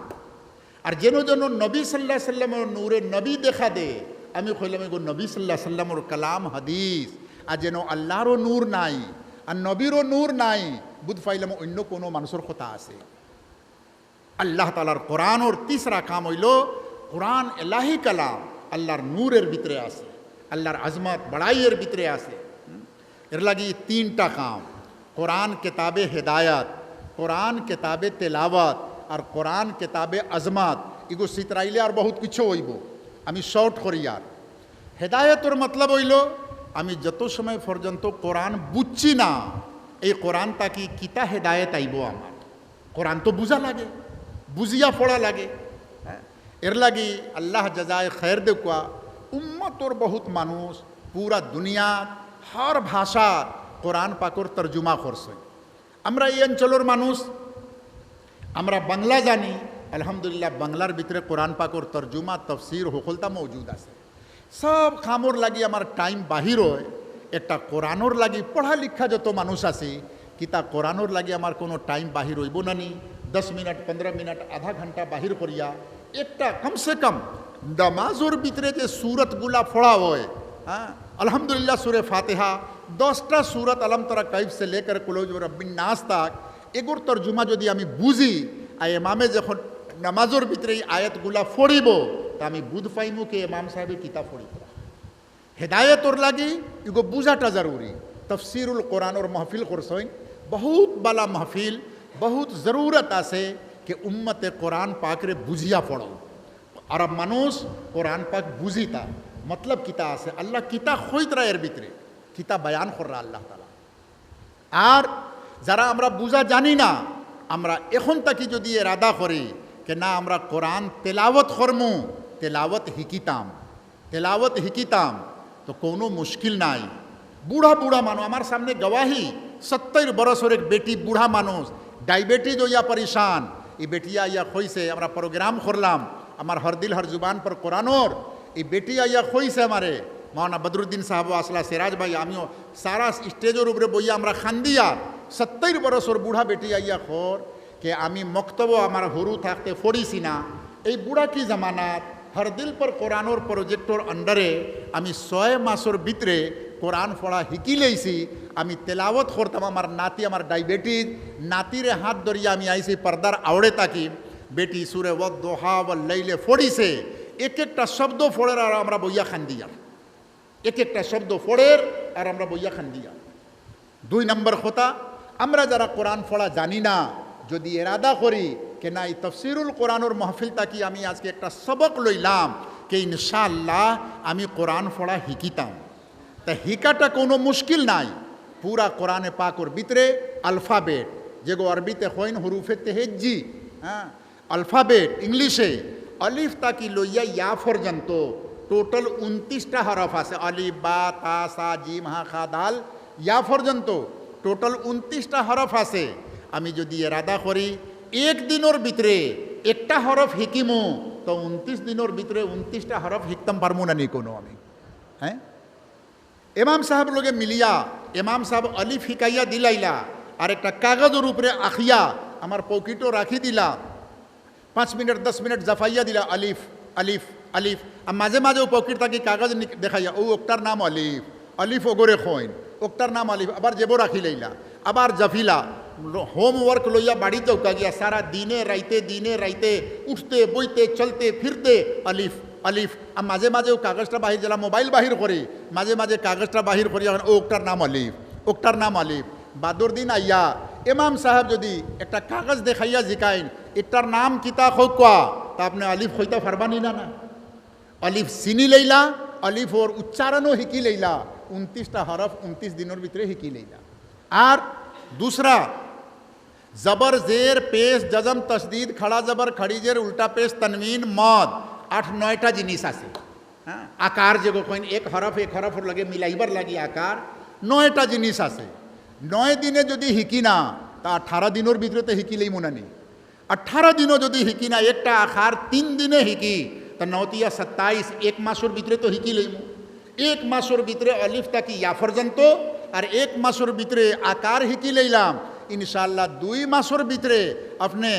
আর যেন যেন নবী সাল্লাহ সাল্লামের নূরে নবী দেখা দে, আমি কইলাম গো নবী সাল্লাহ সাল্লামর কালাম হাদিস। আর যেন আল্লাহরও নূর নাই আর নবীরও নূর নাই, বুধ পাইলাম অন্য কোনো মানুষের কথা আছে। আল্লাহ তালার কোরআনোর তিসরা কাম হইল কোরআন এলাহি কালাম আল্লাহর নূরের ভিতরে আছে, আল্লাহর আজমত বড়াইয়ের ভিতরে আছে। এর লাগি তিনটা কাম, কোরআন কিতাবে হেদায়ত, কোরআন কিতাবে তেলাওয়াত আর কোরআন কিতাবে আজমত, এগো সিতরাইলে আর বহুত কিছু হইব, আমি শর্ট করি। আর হেদায়তর মতলব হইল আমি যত সময় পর্যন্ত কোরআন বুঝছি না, এই কোরআনটা কি কিতা হেদায়ত আইব আমার, কোরআন তো বুঝা লাগে, বুঝিয়া পড়া লাগে। এর লাগি আল্লাহ জাজায় খের দেখুয়া উম্মতর বহুত মানুষ পুরা দুনিয়া হর ভাষা কোরআন পাকর তর্জুমা করছে। আমরা এই অঞ্চলের মানুষ, আমরা বাংলা জানি, আলহামদুলিল্লাহ বাংলার ভিতরে কোরআন পাকর তর্জুমা তফসির হকলতা মৌজুদ আছে। সব খামর লাগি আমার টাইম বাহির হয়, একটা কোরআনোর লাগি পড়া লিখা যত মানুষ আছে কিতা কোরআনোর লাগি আমার কোনো টাইম বাহির হইব না নি, 10 মিনিট 15 মিনিট আধা ঘন্টা বাহির করিয়া একটা কমসে কম নামাজের ভিতরে যে সুরতগুলা পড়া হয়, হ্যাঁ আলহামদুলিল্লাহ সুরে ফাতিহা 10টা সুরত আলম তরা কাইফ সে লেकर কুলৌজ রব্বিন নাস তাক, এগুর তর্জুমা যদি আমি বুঝি আর ইমামে যখন নামাজের ভিতরে এই আয়াতগুলা পড়িব তা আমি বুঝ পাইমু কে ইমাম সাহেবের কিতাব পড়িব। হেদায়তর লাগি এগো বুঝাটা জরুরি। তফসিরুল কোরআনোর মাহফিল করছেন, বহুত বালা মাহফিল, বহুত জরুরত আছে कि उम्मत कुरान पाक रे बुझिया पढ़ो। अरब मानुष कुरान पाक बुझिता मतलब किता আছে আল্লাহ কিতা খইতরা এর ভিতরে কিতা বয়ান কররা আল্লাহ তাআলা। আর যারা আমরা বুঝা জানি না, আমরা এখন তাকি যদি ইরাদা করি कि না আমরা কোরআন তেলাওয়াত করমু, তেলাওয়াত হিকিতাম তো কোনো মুশকিল নাই। বুড়া বুড়া মানুষ আমার সামনে গवाही 70 বছরের এক বেটি বুড়া মানুষ ডায়াবেটিস হইয়া পরেশান, এই বেটিয়া আইয়া কইছে আমরা প্রোগ্রাম করলাম আমার হর দিল হর জুবান पर কোরআনোর, এই বেটি আইয়া কইছে আমারে মৌলানা বদরুদ্দিন সাহেব আসলা সিরাজ ভাই আমিও সারা স্টেজের উপরে বইয়া আমরা খান্দিয়া 70 বছর বুড়া বেটি আইয়া খর কে আমি মক্তব আমার হরু থাকতে পড়িছি না। এই বুড়া কি জামানাত হর দিল पर কোরআনোর প্রজেক্টর আন্ডারে আমি 6 মাসের ভিতরে কোরআন পড়া শিকি লইছি, আমি তেলাওয়াত করতাম। আমার নাতি আমার ডায়াবেটিস, নাতিরে হাত ধরিয়া আমি আইছি পর্দার আওড়ে তাকি, বেটি সুরে ওয়াদ্দুহা ওয়াল লাইলে ফড়িছে, এক একটা শব্দ ফড়ের আর আমরা বইয়া খান্দিয়া, এক একটা শব্দ ফড়ের আর আমরা বইয়া খান্দিয়া। 2 নম্বর কথা, আমরা যারা কোরআন পড়া জানি না যদি ইরাদা করি कि না এই তফসিরুল কোরআনোর মাহফিল তাকি আমি আজকে একটা সবক লইলাম कि ইনশাআল্লাহ আমি কোরআন পড়া শিকিতাম, তা হিকাটা কোনো মুশকিল নাই। পুরা কোরআনে পাকর ভিতরে আলফাবেট যেগো আরবিতে হইন হুরুফে তেহেজ্জি, হ্যাঁ আলফাবেট ইংলিশে আলিফ তাকি লইয়া ইয়া পর্যন্ত টোটাল 29টা হরফ আছে। আলিফ বা তা সা জিম হা খা দাল ইয়া পর্যন্ত টোটাল 29টা হরফ আছে। আমি যদি এরাদা করি একদিনের ভিতরে একটা হরফ হিকিমু তো 29 দিনের ভিতরে 29টা হরফ হিকতাম পারবো না নি কোনো আমি। হ্যাঁ ইমাম সাহেব লোকে মিলিয়া ইমাম সাহেব আলিফ হিকাইয়া দিলাইলা আর একটা কাগজের উপরে আখিয়া আমার পকেটও রাখি দিলা, 5 মিনিট 10 মিনিট জাফাইয়া দিলা আলিফ আলিফ আলিফ, আর মাঝে মাঝে ও পকেট থাকি কাগজ দেখাইয়া ও ওকটার নাম আলিফ আলিফ ওগরে খইন ওকটার নাম আলিফ, আবার যেবো রাখি লইলা আবার জাফিলা। হোমওয়ার্ক লইয়া বাড়িতে উকা গিয়া সারা দিনে রাইতে উঠতে বইতে চলতে ফিরতে আলিফ আলিফ। আর মাঝে মাঝে ও কাগজটা বাহির দিলাম, মোবাইল বাহির করি মাঝে মাঝে কাগজটা বাহির করি ও ওকটার নাম আলিফ ওকটার নাম আলিফ। বাদর দিন আইয়া ইমাম সাহেব যদি একটা কাগজ দেখাইয়া জিকাইন এটার নাম কিতা খোকা তা আপনি আলিফ হইতে পারবানি না না। আলিফ চিনি লইলা আলিফ ওর উচ্চারণও হিকি লইলা, 29টা হরফ 29 দিনের ভিতরে হিকি লইলা। আর दूसरा जबर जेर पेश जजम तशदीद खड़ा जबर खड़ी जेर उल्टा पेश तनवीन मद 8-9टा जिनिस আছে। হ্যাঁ আকার যেগো কইন এক হরফ লাগে মিলাইবার লাগি আকার 9টা জিনিস আছে। 9 দিনে যদি হিকি না তা 18 দিনের ভিতরে তো হিকিলেই মনে নেই। 18 দিনও যদি হিকি না একটা আকার 3 দিনে হিকি তা 9 27 এক মাসের ভিতরে তো হিকিলেই মু। এক মাসের ভিতরে আলিফ তাকি ইয়া পর্যন্ত আর এক মাসের ভিতরে আকার হিকি লইলাম ইনশাআল্লাহ 2 মাসের ভিতরে আপনি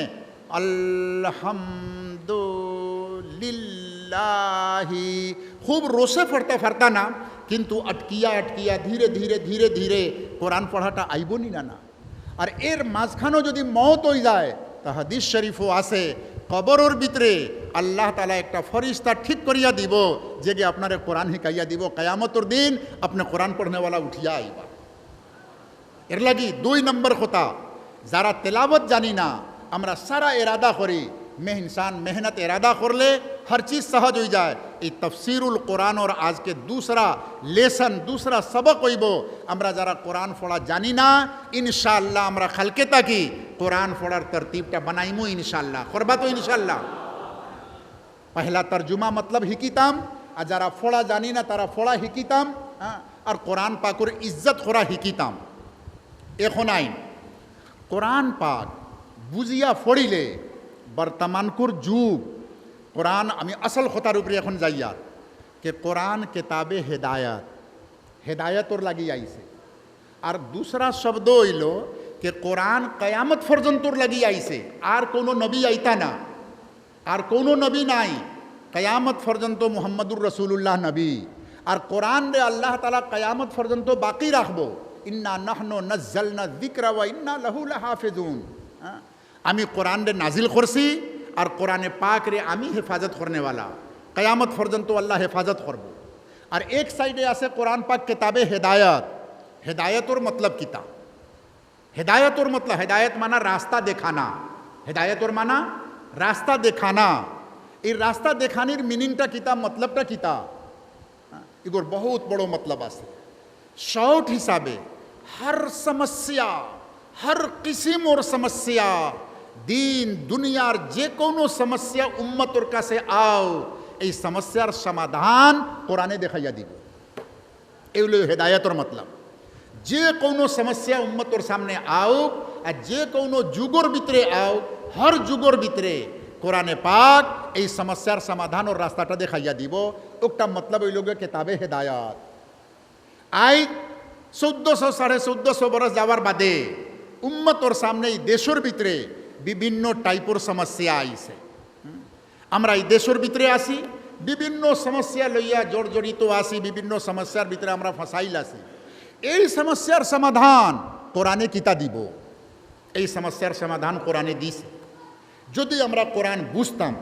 আলহামদুলিল্লাহি খুব রোসে পড়তা না কিন্তু আটকিয়া ধীরে ধীরে কোরআন পড়াটা আইবনি না। আর এর মাঝখানেও যদি মওত হয়ে যায় তা হাদিস শরীফও আছে কবরের ভিতরে আল্লাহ তাআলা একটা ফরিস্তা ঠিক করিয়া দিব যে আপনারে কোরআন হিকাইয়া দিব, কিয়ামতের দিন আপনি কোরআন পড়নেওয়ালা উঠিয়া আইবা। এর লাগি 2 নম্বর কথা যারা তেলাওয়াত জানি না আমরা সারা এরাদা করি ইনসান মেহনত এরাদা করলে हर चीज़ सहज हो जाए। এই তফসিরুল কোরআন और आज के दूसरा लेसन दूसरा सबक হইব আমরা যারা কোরআন পড়া জানি না ইনশাআল্লাহ আমরা খালকে তাকি কোরআন পড়ার তরতিবটা বানাইমু ইনশাআল্লাহ করবা তো ইনশাআল্লাহ। পহলা তর্জমা मतलब হিকিতাম আর যারা পড়া জানি না তারা পড়া হিকিতাম, হ্যাঁ আর কোরআন পাকের ইজ্জত করা হিকিতাম। এখন আইন কোরআন পাক বুঝিয়া পড়িলে বর্তমানকুর যুগ কোরআন আমি আসল কথার উপরে এখন যাইয়া कि कुरान किताबे हेदायत और लगी आईसे। और दूसरा शब्द हইল कि कुरान कयामत पर्यंत लगी आईसे। और कोनो नबी आईता ना और कोनो नबी नाई कयामत पर्यंत मुहम्मदुर रसूलुल्लाह नबी। और कुरान रे अल्लाह ताला कयामत पर्यंत बाकी राखबो इन्ना नहनु नज्जलना जिक्र व इन्ना लहु लहाफिजुन। आमी कुरान रे नाजिल करसी और कुरान पाक रे आमी हेफाजत करने वाला कयामत पर्यंत अल्लाह हेफाजत करबो। और एक साइडे आसे कुरान पाक किताबे हेदायतर मतलब किताब हेदायतर मतलब हेदायत माना रास्ता देखाना, हेदायतर माना रास्ता देखाना। ये रास्ता देखानिर मिनिंगटा किताब मतलबटा किताब एगोर बहुत बड़ो मतलब आसे। शॉर्ट हिसाबे हर समस्या हर किस्म और समस्या दिन दुनियार जे कोनो समस्या उम्मतर काছে आओ এই সমস্যার সমাধান কোরআনে দেখাইয়া দিব। এগুলো হেদায়েতের मतलब। যে কোনো সমস্যা উম্মতের সামনে আও আর যে কোনো যুগের ভিতরে আও হর যুগের ভিতরে কোরআনে পাক এই সমস্যার সমাধান ও রাস্তাটা দেখাইয়া দিব। একটা मतलब হইল কিতাবে হেদায়েত। আই 1400-1450 বছর যাওয়ার বাদে উম্মতের সামনে এই দেশের ভিতরে বিভিন্ন টাইপের সমস্যা আইছে। আমরা এই দেশের ভিতরে আসি বিভিন্ন সমস্যা লইয়া জর্জরিত আসি, বিভিন্ন সমস্যার ভিতরে আমরা ফাঁসাইল আসি। এই সমস্যার সমাধান কোরআনে কিতা দিব, এই সমস্যার সমাধান কোরআনে দিছে। যদি আমরা কোরআন বুঝতাম,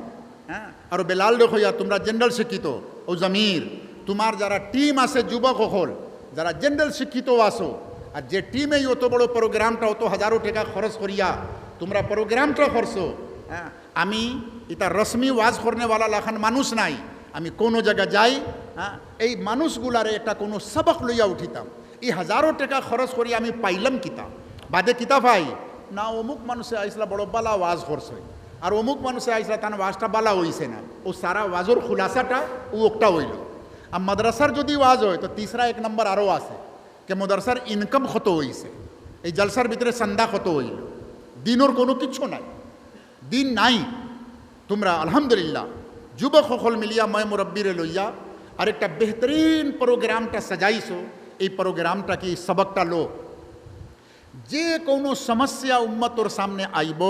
হ্যাঁ আর বেলাল দেখইয়া তোমরা জেনারেল শিক্ষিত ও জমির তোমার যারা টিম আছে যুবক হল যারা জেনারেল শিক্ষিত আসো আর যে টিমে অত বড় প্রোগ্রামটা অত হাজারো টাকা খরচ করিয়া তোমরা প্রোগ্রামটা করছো, হ্যাঁ আমি এটা রসমি ওয়াজ করনে वाला লাখান মানুষ নাই। আমি কোনো জায়গা যাই হ্যাঁ এই মানুষগুলারে একটা কোনো সবক লইয়া উঠিতাম, এই হাজারো টাকা খরচ করি আমি পাইলাম কিতা, বাদে কিতা ভাই না অমুক মানুষে আইসলা বড় বালা ওয়াজ করছে, আর অমুক মানুষে আইসলা তার ওয়াজটা বালা হইছে না, ও সারা ওয়াজর খুলাসাটা ও একটা হইল। আর মাদ্রাসার যদি ওয়াজ হয় তো তিসরা এক নম্বর আরও আছে কে মাদ্রাসার ইনকাম কত হইছে, এই জলসার ভিতরে সন্ধ্যা কত হইল, দিনর কোনো কিছু নাই, দিন নাই। তোমরা আলহামদুলিল্লাহ যুবক সকল মিলিয়া মই মুরব্বীরে লইয়া আর একটা বেহতরিন প্রোগ্রামটা সাজাইছো, এই প্রোগ্রামটা কি সবকটা লো, যে কোনো সমস্যা উম্মতর সামনে আইব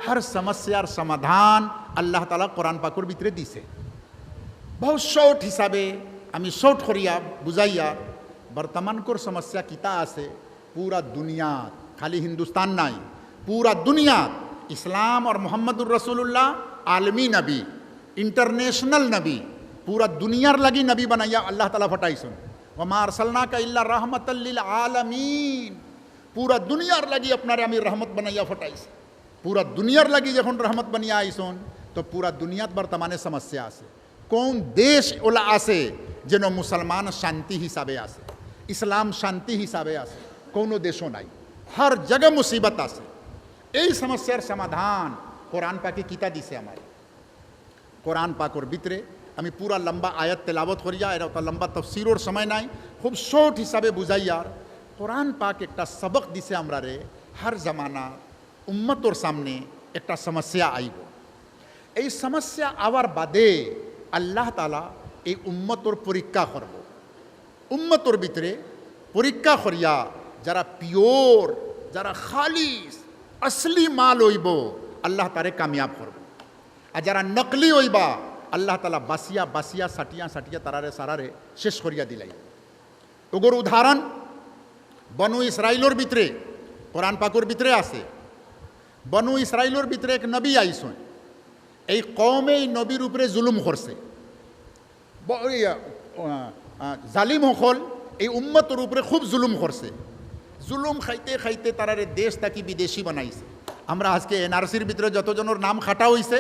হর সমস্যার সমাধান আল্লাহ তাআলা কোরআন পাকের ভিতরে দিছে। बहुत शॉर्ट हिसाबे आमी शॉर्ट करिया बुझाइया बर्तमानकर समस्या किता आसे पूरा दुनिया, खाली हिंदुस्तान नाई पूरा दुनिया इस्लाम और मोहम्मदुर रसूलुल्लाह आलमी नबी, इंटरनेशनल नबी, पूरा दुनियार लगी नबी बनाइया अल्लाह ताला फटाई सुन वमा अरसलनाका इल्ला रहमतल लिल आलमीन, पूरा दुनियार लगी अपनारे आमी रहमत बनाइया फटाइस, पूरा दुनियार लगी जखन रहमत बनिया आइसुन तो पूरा दुनियात बर्तमाने समस्या आसे। कौन देश ओला आसे जेन मुसलमान शांति हिसाबे आसे, इस्लाम शांति हिसाबे आसे, कोनो देशों नाई, हर जगह मुसीबत आसे। এই সমস্যার সমাধান কোরআন পাকে কিতা দিছে আমার, কোরআন পাকর ভিতরে আমি পুরা লম্বা আয়াত তেলাওয়াত করিয়া, এর তো লম্বা তফসিরর সময় নাই, খুব শর্ট হিসাবে বুঝাইয়ার কোরআন পাক একটা সবক দিছে আমরা রে, হর জামানা উম্মতর সামনে একটা সমস্যা আইব, এই সমস্যা আওয়ার বাদে আল্লাহ তালা এই উম্মতর পরীক্ষা করব, উম্মতর ভিতরে পরীক্ষা করিয়া যারা পিওর, যারা খালিস असली माल হইব আল্লাহ তারে কামিয়াব করব, আর যারা নকলি হইবা আল্লাহ তালা বাসিয়া বাসিয়া সাটিয়া সাটিয়া তারারে সারারে শেষ করিয়া দিলাই। ওগর উদাহরণ বনু ইসরাইলর ভিতরে কোরআন পাকের ভিতরে আছে, বনু ইসরাইলর ভিতরে এক নবী আইসন, এই কওমে এই নবীর উপরে জুলুম করছে, জালিম হল এই উম্মতর উপরে খুব জুলুম করছে, জুলুম খাইতে খাইতে তারারে দেশ তাকি বিদেশি বানাইছে। আমরা আজকে এনআরসির ভিতরে যতজনের নাম খাটা হইছে,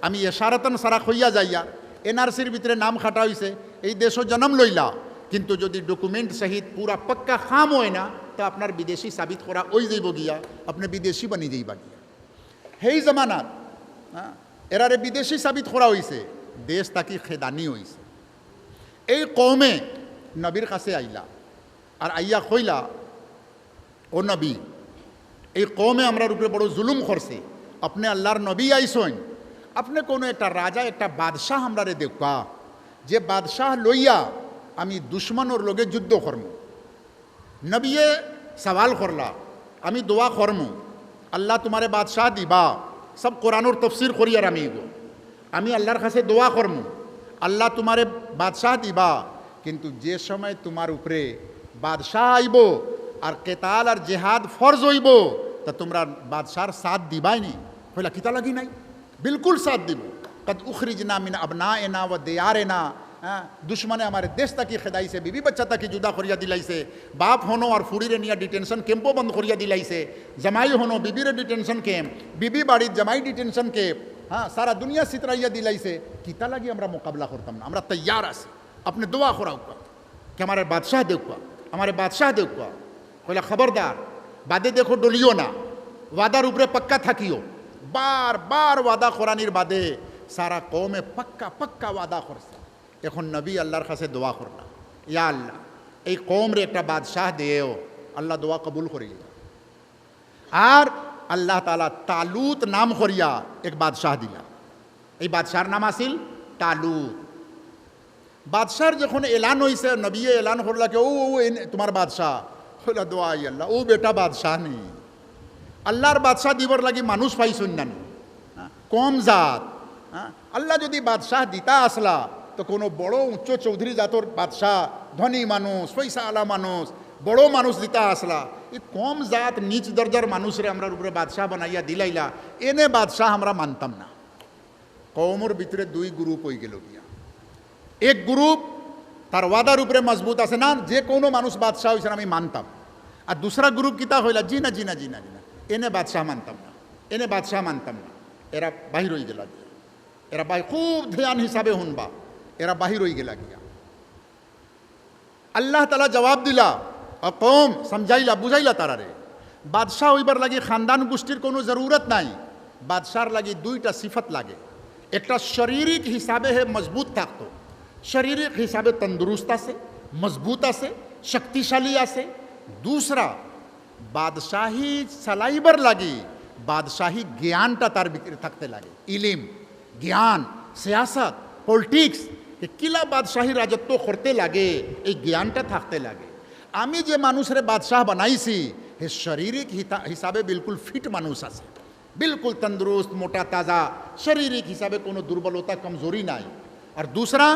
আমি এশারাতন সারা হইয়া যাইয়া এনআরসির ভিতরে নাম খাটা হইছে, এই দেশও জন্ম লইলা, কিন্তু যদি ডকুমেন্ট সহিত পুরা পক্কা খাম হয় না তো আপনার বিদেশি সাবিত করা ওই যাইব গিয়া, আপনি বিদেশি বানি যাইবা গিয়া। সেই জমানাত এরারে বিদেশি সাবিত করা হইছে, দেশ তাকি খেদানি হইছে। এই কওমে নবীর কাছে আইলা আর আইয়া কইলা, ও নবী এই কওমে আমরার উপরে বড় জুলুম করছে, আপনি আল্লাহর নবী আইসেন, আপনি কোনো একটা রাজা একটা বাদশাহ আমরারে দেখা, যে বাদশাহ লইয়া আমি দুশ্মনর লগে যুদ্ধ করম। নবীয়ে সওয়াল করলা, আমি দোয়া করম আল্লাহ তোমারে বাদশাহ দিবা, সব কোরআনোর তফসির করি আর আমি আল্লাহর কাছে দোয়া করম আল্লাহ তোমারে বাদশাহ দিবা, কিন্তু যে সময় তোমার উপরে বাদশাহ আইব আর কেতাল আর জেহাদ ফরজ হইব তা তোমরা বাদশার সাথ দিবাই নি। কইলা কিতা লাগি নাই, বিলকুল সাথ দিব। কদ উখরিজনা মিন আবনাএনা ওয়া দিয়ারেনা, দুশ্মনে আমার দেশ তাকি খেদাইছে, বিবি বাচ্চা তাকি জুদা করিয়া দিলাইছে, বাপ হনো আর ফুড়িরে নিয়া ডিটেনশন ক্যাম্পও বন্ধ করিয়া দিলাইছে, জামাই হনো বিবিরে ডিটেনশন ক্যাম্প, বিবি বাড়ির জামাই ডিটেনশন ক্যাম্প, সারা দুনিয়া সিতরাইয়া দিলাইছে, কিতা লাগি আমরা মোকাবলা করতাম না, আমরা তৈয়ার আছি, আপনি দোয়া করাও কে আমার বাদশাহ দেখবা, আমার বাদশাহ দেখবা। কইলা খবরদার বাদে দেখো ডলিও না, ওয়াদার উপরে পাক্কা থাকিও। বার বার ওয়াদা কোরআনির বাদে সারা কওমে পাক্কা পাক্কা ওয়াদা করছে। এখন নবী আল্লাহর কাছে দোয়া করলা, ইয়া আল্লাহ এই কওমরে একটা বাদশাহ দেও, আল্লাহ দোয়া কবুল করিল। আর আল্লাহ তাআলা তালুত নাম করিয়া এক বাদশাহ দিলা, এই বাদশার নাম আসিল তালুত। বাদশার যখন এলান হয়েছে, নবী এলান করলা কে ও তোমার বাদশাহ, হইলা দোয়া আল্লাহ ও বেটা বাদশাহ নেই, আল্লাহর বাদশাহ দিবর লাগি মানুষ পাইছেন না, কম জাত। আল্লাহ যদি বাদশাহ দিতা আসলা তো কোনো বড় উচ্চ চৌধুরী জাতর বাদশাহ, ধনী মানুষ, পয়সা আলা মানুষ, বড় মানুষ দিতা আসলা, এই কম জাত নিচ দরজার মানুষরে আমরা উপরে বাদশাহ বানাইয়া দিলাইলা, এনে বাদশাহ আমরা মানতাম না। কওমের ভিতরে দুই গ্রুপ হয়ে গেল গিয়া, এক গ্রুপ তার ওয়াদার উপরে মজবুত আছে না, যে কোনো মানুষ বাদশাহ হয়েছে আমি মানতাম, আর দুসরা গ্রুপ কিতা হইলা জি না জি না জি না জি না, এনে বাদশাহ মানতাম না, এনে বাদশাহ মানতাম না। এরা বাহির হয়ে গেলা গিয়া, এরা খুব ধ্যান হিসাবে শুনবা, এরা বাহির হয়ে গেলা গিয়া। আল্লাহ তালা জবাব দিলা কম সমঝাইলা বুঝাইলা তারারে বাদশাহ হইবার লাগি খানদান গোষ্ঠীর কোনো জরুরত নাই। বাদশার লাগি দুইটা সিফত লাগে। একটা শারীরিক হিসাবে হে মজবুত থাকতো, শারীরিক হিসাবে তন্দুরুস্ত আছে, মজবুত আছে, শক্তিশালী আছে। দুসরা বাদশাহী চালাইবার লাগি বাদশাহী জ্ঞানটা তার ভিতরে থাকতে লাগে। ইলিম, জ্ঞান, সিয়াসত, পলিটিক্স, কিলা বাদশাহী রাজত্ব করতে লাগে এই জ্ঞানটা থাকতে লাগে। আমি যে মানুষের বাদশাহ বানাইছি হে শারীরিক হিসাবে বিলকুল ফিট মানুষ আছে, বিলকুল তন্দুরুস্ত, মোটা তাজা, শারীরিক হিসাবে কোনো দুর্বলতা কমজোরি নাই। আর দুসরা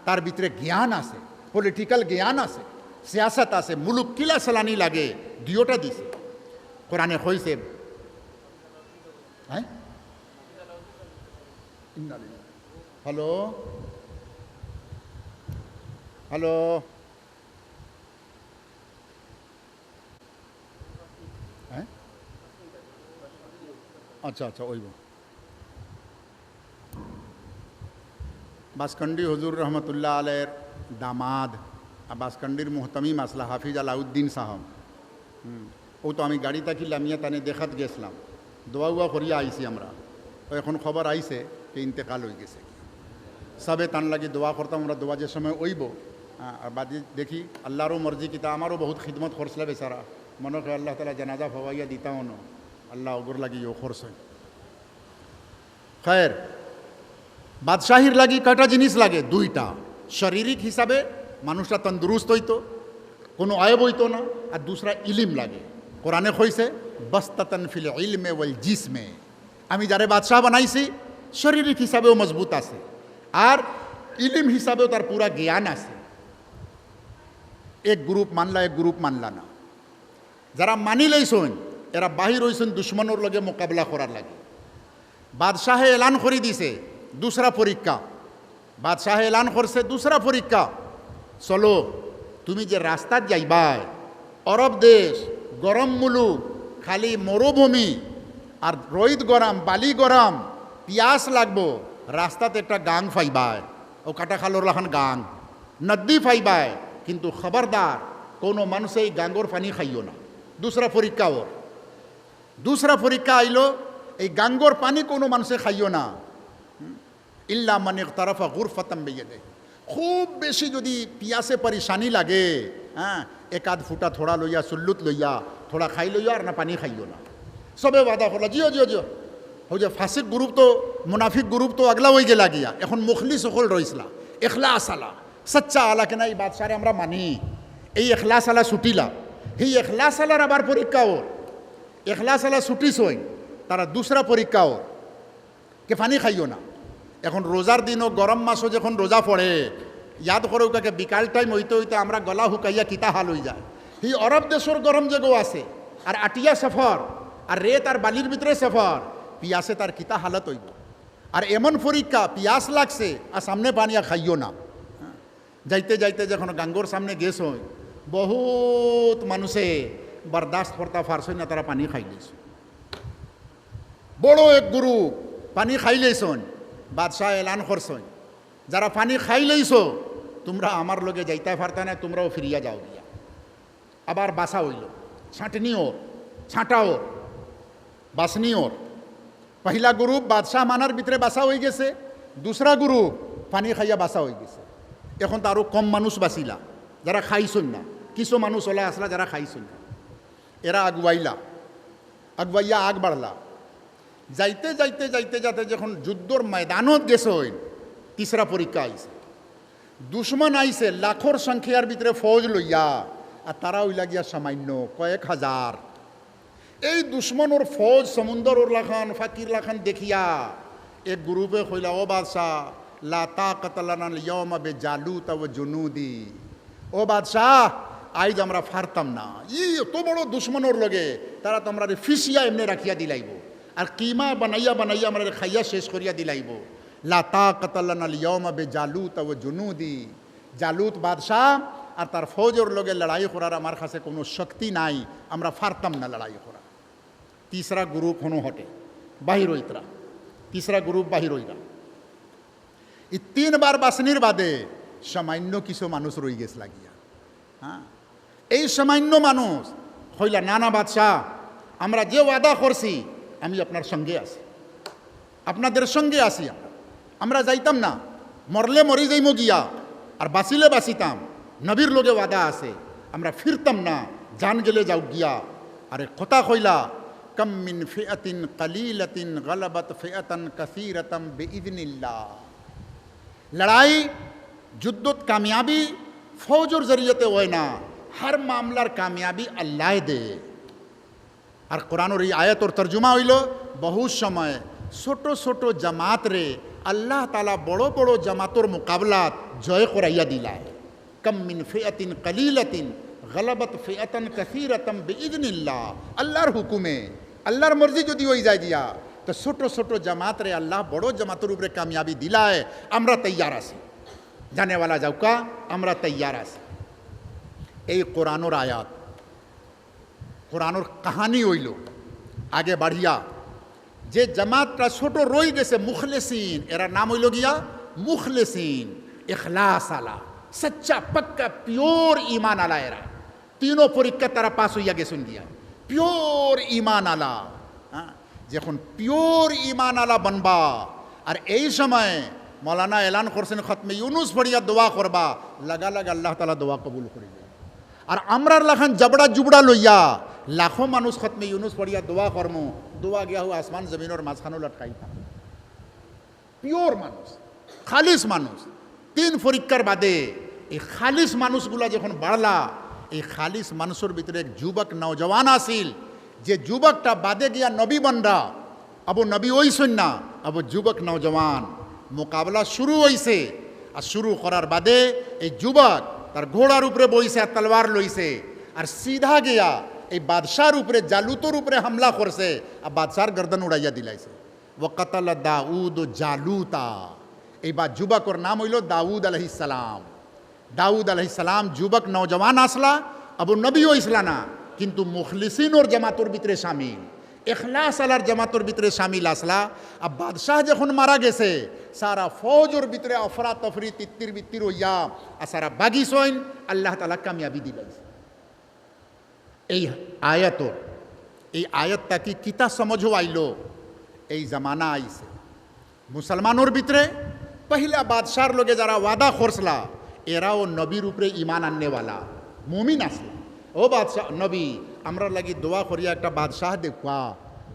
তার ভিতরে জ্ঞান আছে, পলিটিক্যাল জ্ঞান আছে, সিয়াসত আছে, মুলুক কিলা চালানি লাগে দুইটা দিছে। কোরআনে হয়েছে হ্যাঁ হ্যালো হ্যালো হ্যাঁ আচ্ছা আচ্ছা ওইব বাসকান্ডি হুজুর রহমতুল্লাহ আলের দামাদ বাসকান্ডির মোহতামিম আসলা হাফিজ আলাউদ্দিন সাহব। ও তো আমি গাড়ি তাকি লামিয়া তানে দেখাত গেছিলাম, দোয়া উয়া করিয়া আইছি আমরা। তো এখন খবর আইছে যে ইন্তেকাল হয়ে গেছে। সবে তান লাগি দোয়া করতাম আমরা, দোয়া যে সময় ওইব আর বাদি দেখি আল্লাহরও মর্জি কিতা। আমারও বহুত খিদমত করছিল বেচারা, মনে হয় আল্লাহ তালা জানাজা ফবাইয়া দিতাও ন, আল্লাহ ওগর লাগি ও খরচ হয়। খয়ের বাদশাহীর লাগি কয়টা জিনিস লাগে? দুইটা। শারীরিক হিসাবে মানুষটা তন্দুরুস্ত হইতো, কোনো আয়ব হইতো না। আর দুসরা ইলিম লাগে। কোরআনে কইছে বাস্তাতান ফিল ইলমে ওয়াল জিসমে, আমি যারে বাদশাহ বানাইছি শারীরিক হিসাবেও মজবুত আছে আর ইলিম হিসাবেও তার পুরা জ্ঞান আছে। এক গ্রুপ মানলা, এক গ্রুপ মানলা না। যারা মানি লইছেন এরা বাহির হইছেন দুশ্মনের লগে মোকাবিলা করার লাগে। বাদশাহে এলান করে দিছে দুসরা পরীক্ষা, বাদশাহে এলান করছে দুসরা পরীক্ষা, চলো তুমি যে রাস্তাত যাইবাই, আরব দেশ, গরম মুলুক, খালি মরুভূমি আর রোদ গরম, বালি গরম, পিয়াস লাগবো, রাস্তাতে একটা গাং ফাইবায়, ও কাটা খালোর লাখান গাং, নদী ফাইবায়, কিন্তু খবরদার কোনো মানুষ এই গাঙ্গর পানি খাইও না। দুসরা পরীক্ষা ওর, দুসরা পরীক্ষা আইলো এই গাঙ্গর পানি কোনো মানুষে খাইও না। ইল্লা মানে তারফা গুরফাতাম বেয়ে দেয়। খুব বেশি যদি পিয়াসে পরেশানি লাগে, হ্যাঁ, একাধ ফুটা থোড়া লইয়া, সুল্লুত লইয়া, থোড়া খাই লইয়া আর না পানি খাইও না। সবে বাদা করলা জিও জিও জিও হো যে ফাসিক গ্রুপ তো, মুনাফিক গ্রুপ তো আগলা হয়ে গেলা গিয়া। এখন মুখলিস সকল রইসলা, এখলাস আলা, সচ্চা আলা কেনা এই বাদশারে আমরা মানি, এই এখলাস আলা ছুটিলা। এই এখলাস আলার আবার পরীক্ষা ওর, এখলাস আলা ছুটিস হই, তারা দুসরা পরীক্ষা ওর কে পানি খাইও না। এখন রোজার দিনও গরম মাসও যখন রোজা পড়ে, ইয়াদ করো কাকে বিকাল টাইম হইতে হইতে আমরা গলা হুকাইয়া কিতা হাল হয়ে যায়। এই আরব দেশের গরম যেগো আছে আর আটিয়া সফর আর রেত আর বালির ভিতরে সফর, পিয়াসে তার কিতা হালত হইব। আর এমন পরীক্ষা পিয়াস লাগছে আর সামনে পানিয়া খাইও না। যাইতে যাইতে যখন গাঙ্গোর সামনে গেছ হয়, বহুত মানুষে বরদাস্ত করতা পারছই না, তারা পানি খাইলেছ। বড় এক গ্রুপ পানি খাইলেছন, বাদশাহ এলান করছেন যারা পানি খাই লইছো তোমরা আমার লগে যাইতে পারতা না, তোমরাও ফিরিয়া যাও গিয়া। আবার বাসা হইল, ছাঁটনি ওর, ছাঁটা ওর, বাসনি ওর। পহিলা গ্রুপ বাদশাহ মানার ভিতরে বাসা হয়ে গেছে, দুসরা গ্রুপ পানি খাইয়া বাসা হয়ে গেছে। এখন তো আরও কম মানুষ বাঁচিলা যারা খাইছন না, কিছু মানুষ ওলা আসলা যারা খাইছন না। এরা আগুয়াইলা, আগুয়াইয়া আগ বাড়লা। যাইতে যাইতে যাইতে যাতে যখন যুদ্ধর ময়দানত গেছে হইল, তিসরা পরীক্ষা আইছে। দুশ্মন আইছে লাখর সংখ্যার ভিতরে ফৌজ লইয়া, আর তারা ওইলা গিয়া সামান্য কয়েক হাজার। এই দুশ্মনের ফৌজ সমুন্দর ওর লাখান ফাকির লাখান দেখিয়া এক গ্রুপে কইলা, ও বাদশাহ লা তাকাত লানা আল ইয়াওমা বিজালুত ওয়া জুনুদি। ও বাদশাহ আইজ আমরা ফারতাম না, ই এত বড় দুশ্মনের লগে তারা তো আমরা ফিসিয়া এমনি রাখিয়া দিলাইব আর কিমা বানাইয়া বানাইয়া আমরা খাইয়া শেষ করিয়া দিলাইব। লা তাকাত লানা আল ইয়াওমা বিজালুত ওয়া জুনুদি। জালুত বাদশাহ আর তার ফৌজের লগে লড়াই করার আমার কাছে কোনো শক্তি নাই, আমরা ফারতাম না লড়াই করা। তিসরা গ্রুপ হনো হটে বাহির হইতরা, তিসরা গ্রুপ বাহির হইরা। এই তিনবার বাসনির বাদে সামান্য কিছু মানুষ রই গেছে লাগিয়া। হ্যাঁ, এই সামান্য মানুষ হইলা নানা বাদশাহ, আমরা যে ওয়াদা করছি আমি আপনার সঙ্গে আছি, আপনাদের সঙ্গে আছি, আমরা যাইতাম না, মরলে মরি যাইমো গিয়া, আর বাঁচিলে বাঁচিতাম, নবীর লোকে ওয়াদা আছে, আমরা ফিরতাম না, জান গেলে যাও গিয়া। আরে কথা কইলা, কম মিন ফিআতিন কালিলাতিন গালাবাত ফিআতান কাসীরাতাম বিইذনিল্লাহ। লড়াই যুদ্ধত কামিয়াবি ফৌজর জরিয়তে হয় না, হর মামলার কামিয়াবি আল্লাহ দে। আর কোরআনের এই আয়াতর তর্জমা হইল, বহু সময় ছোট ছোট জামাত রে আল্লাহ তালা বড় বড় জামাতর মোকাবলাত জয় করাইয়া দিলায়। কম মিন ফিআতিন কালিলাতিন গালাবাত ফিআতান কাসীরাতাম বিইذনিল্লাহ। আল্লাহর হুকুমে, আল্লাহর মর্জি যদি হয়ে যায় দিয়া, তো ছোট ছোট জামাত রে আল্লাহ বড় জামাতের উপরে কামিয়াবি দিলায়। আমরা তৈয়ার আছি, জানেওয়ালা যাওকা, আমরা তৈয়ার আছি। এই কোরআনের আয়াত, কোরআনের কাহানি হইল। আগে বাড়িয়া যে জামাতটা ছোট রই গেছে মুখলেসিন, এরা নাম হইল গিয়া মুখলেসিন, ইখলাস আলা, সচ্চা পাক্কা পিওর ইমান আলা। এরা তিনও পরীক্ষা তারা পাস হইয়া গেছেন গিয়া, পিওর ইমান আলা। হ্যাঁ, যখন পিওর ইমান আলা বনবা, আর এই সময় মৌলানা এলান করছেন খতমে ইউনুস পড়িয়া দোয়া করবা, লাগা লাগা আল্লাহ তালা দোয়া কবুল করি। আর আমরার লাখান জবড়া জুবড়া লইয়া লাখো মানুষ খতমে ইউনুস পড়িয়া দোয়া কর্ম, দোয়া গিয়া হো আসমান জমিনের মাঝখানো লটকাই থাকে। পিওর মানুষ, খালিস মানুষ। তিন পরীক্ষার বাদে এই খালিস মানুষগুলা যখন বাড়লা, এই খালিস মানুষের ভিতরে এক যুবক নওজওয়ান আসিল, যে যুবকটা বাদে গিয়া নবী বনরা, আবু নবী হইছেন না, আবু যুবক নওজওয়ান। মোকাবলা শুরু হইছে, আর শুরু করার বাদে এই যুবক তার ঘোড়ার উপরে বইছে, আর তলোয়ার লইছে, আর সিধা গিয়া এই বাদশার উপরে, জালুতর উপরে হামলা করছে, আর বাদশার গর্দন উড়াইয়া দিলাইছে। ওয়াকাতাল দাউদ জালুতা। এইবার যুবকর নাম হইল দাউদ আলাইহিস সালাম। দাউদ আলাইহিস সালাম যুবক নওজওয়ান আসলা, আবু নবী হইসলা না, কিন্তু মুখলিসিন ওর জামাতর ভিতরে শামিল, ইখলাস আলার জামাতর ভিতরে শামিল আসলা। আর বাদশাহ যখন মারা গেছে, সারা ফৌজর ভিতরে অফরা তফরি তিত্তির বিত্তির হইয়া, আর সারা বাগিস হইন, আল্লাহ তালা কামিয়াবি দিলাইছে। এই আয়াতর, এই আয়াতটা কি কিতা সমঝো আইল, এই জামানা আইছে মুসলমানোর ভিতরে পহিলা বাদশার লোকে যারা ওয়াদা করসলা, এরাও নবীর উপরে ইমান আননেওয়ালা মুমিন আসলা। ও বাদশাহ নবী, আমরা লাগি দোয়া করিয়া একটা বাদশাহ দেখবা,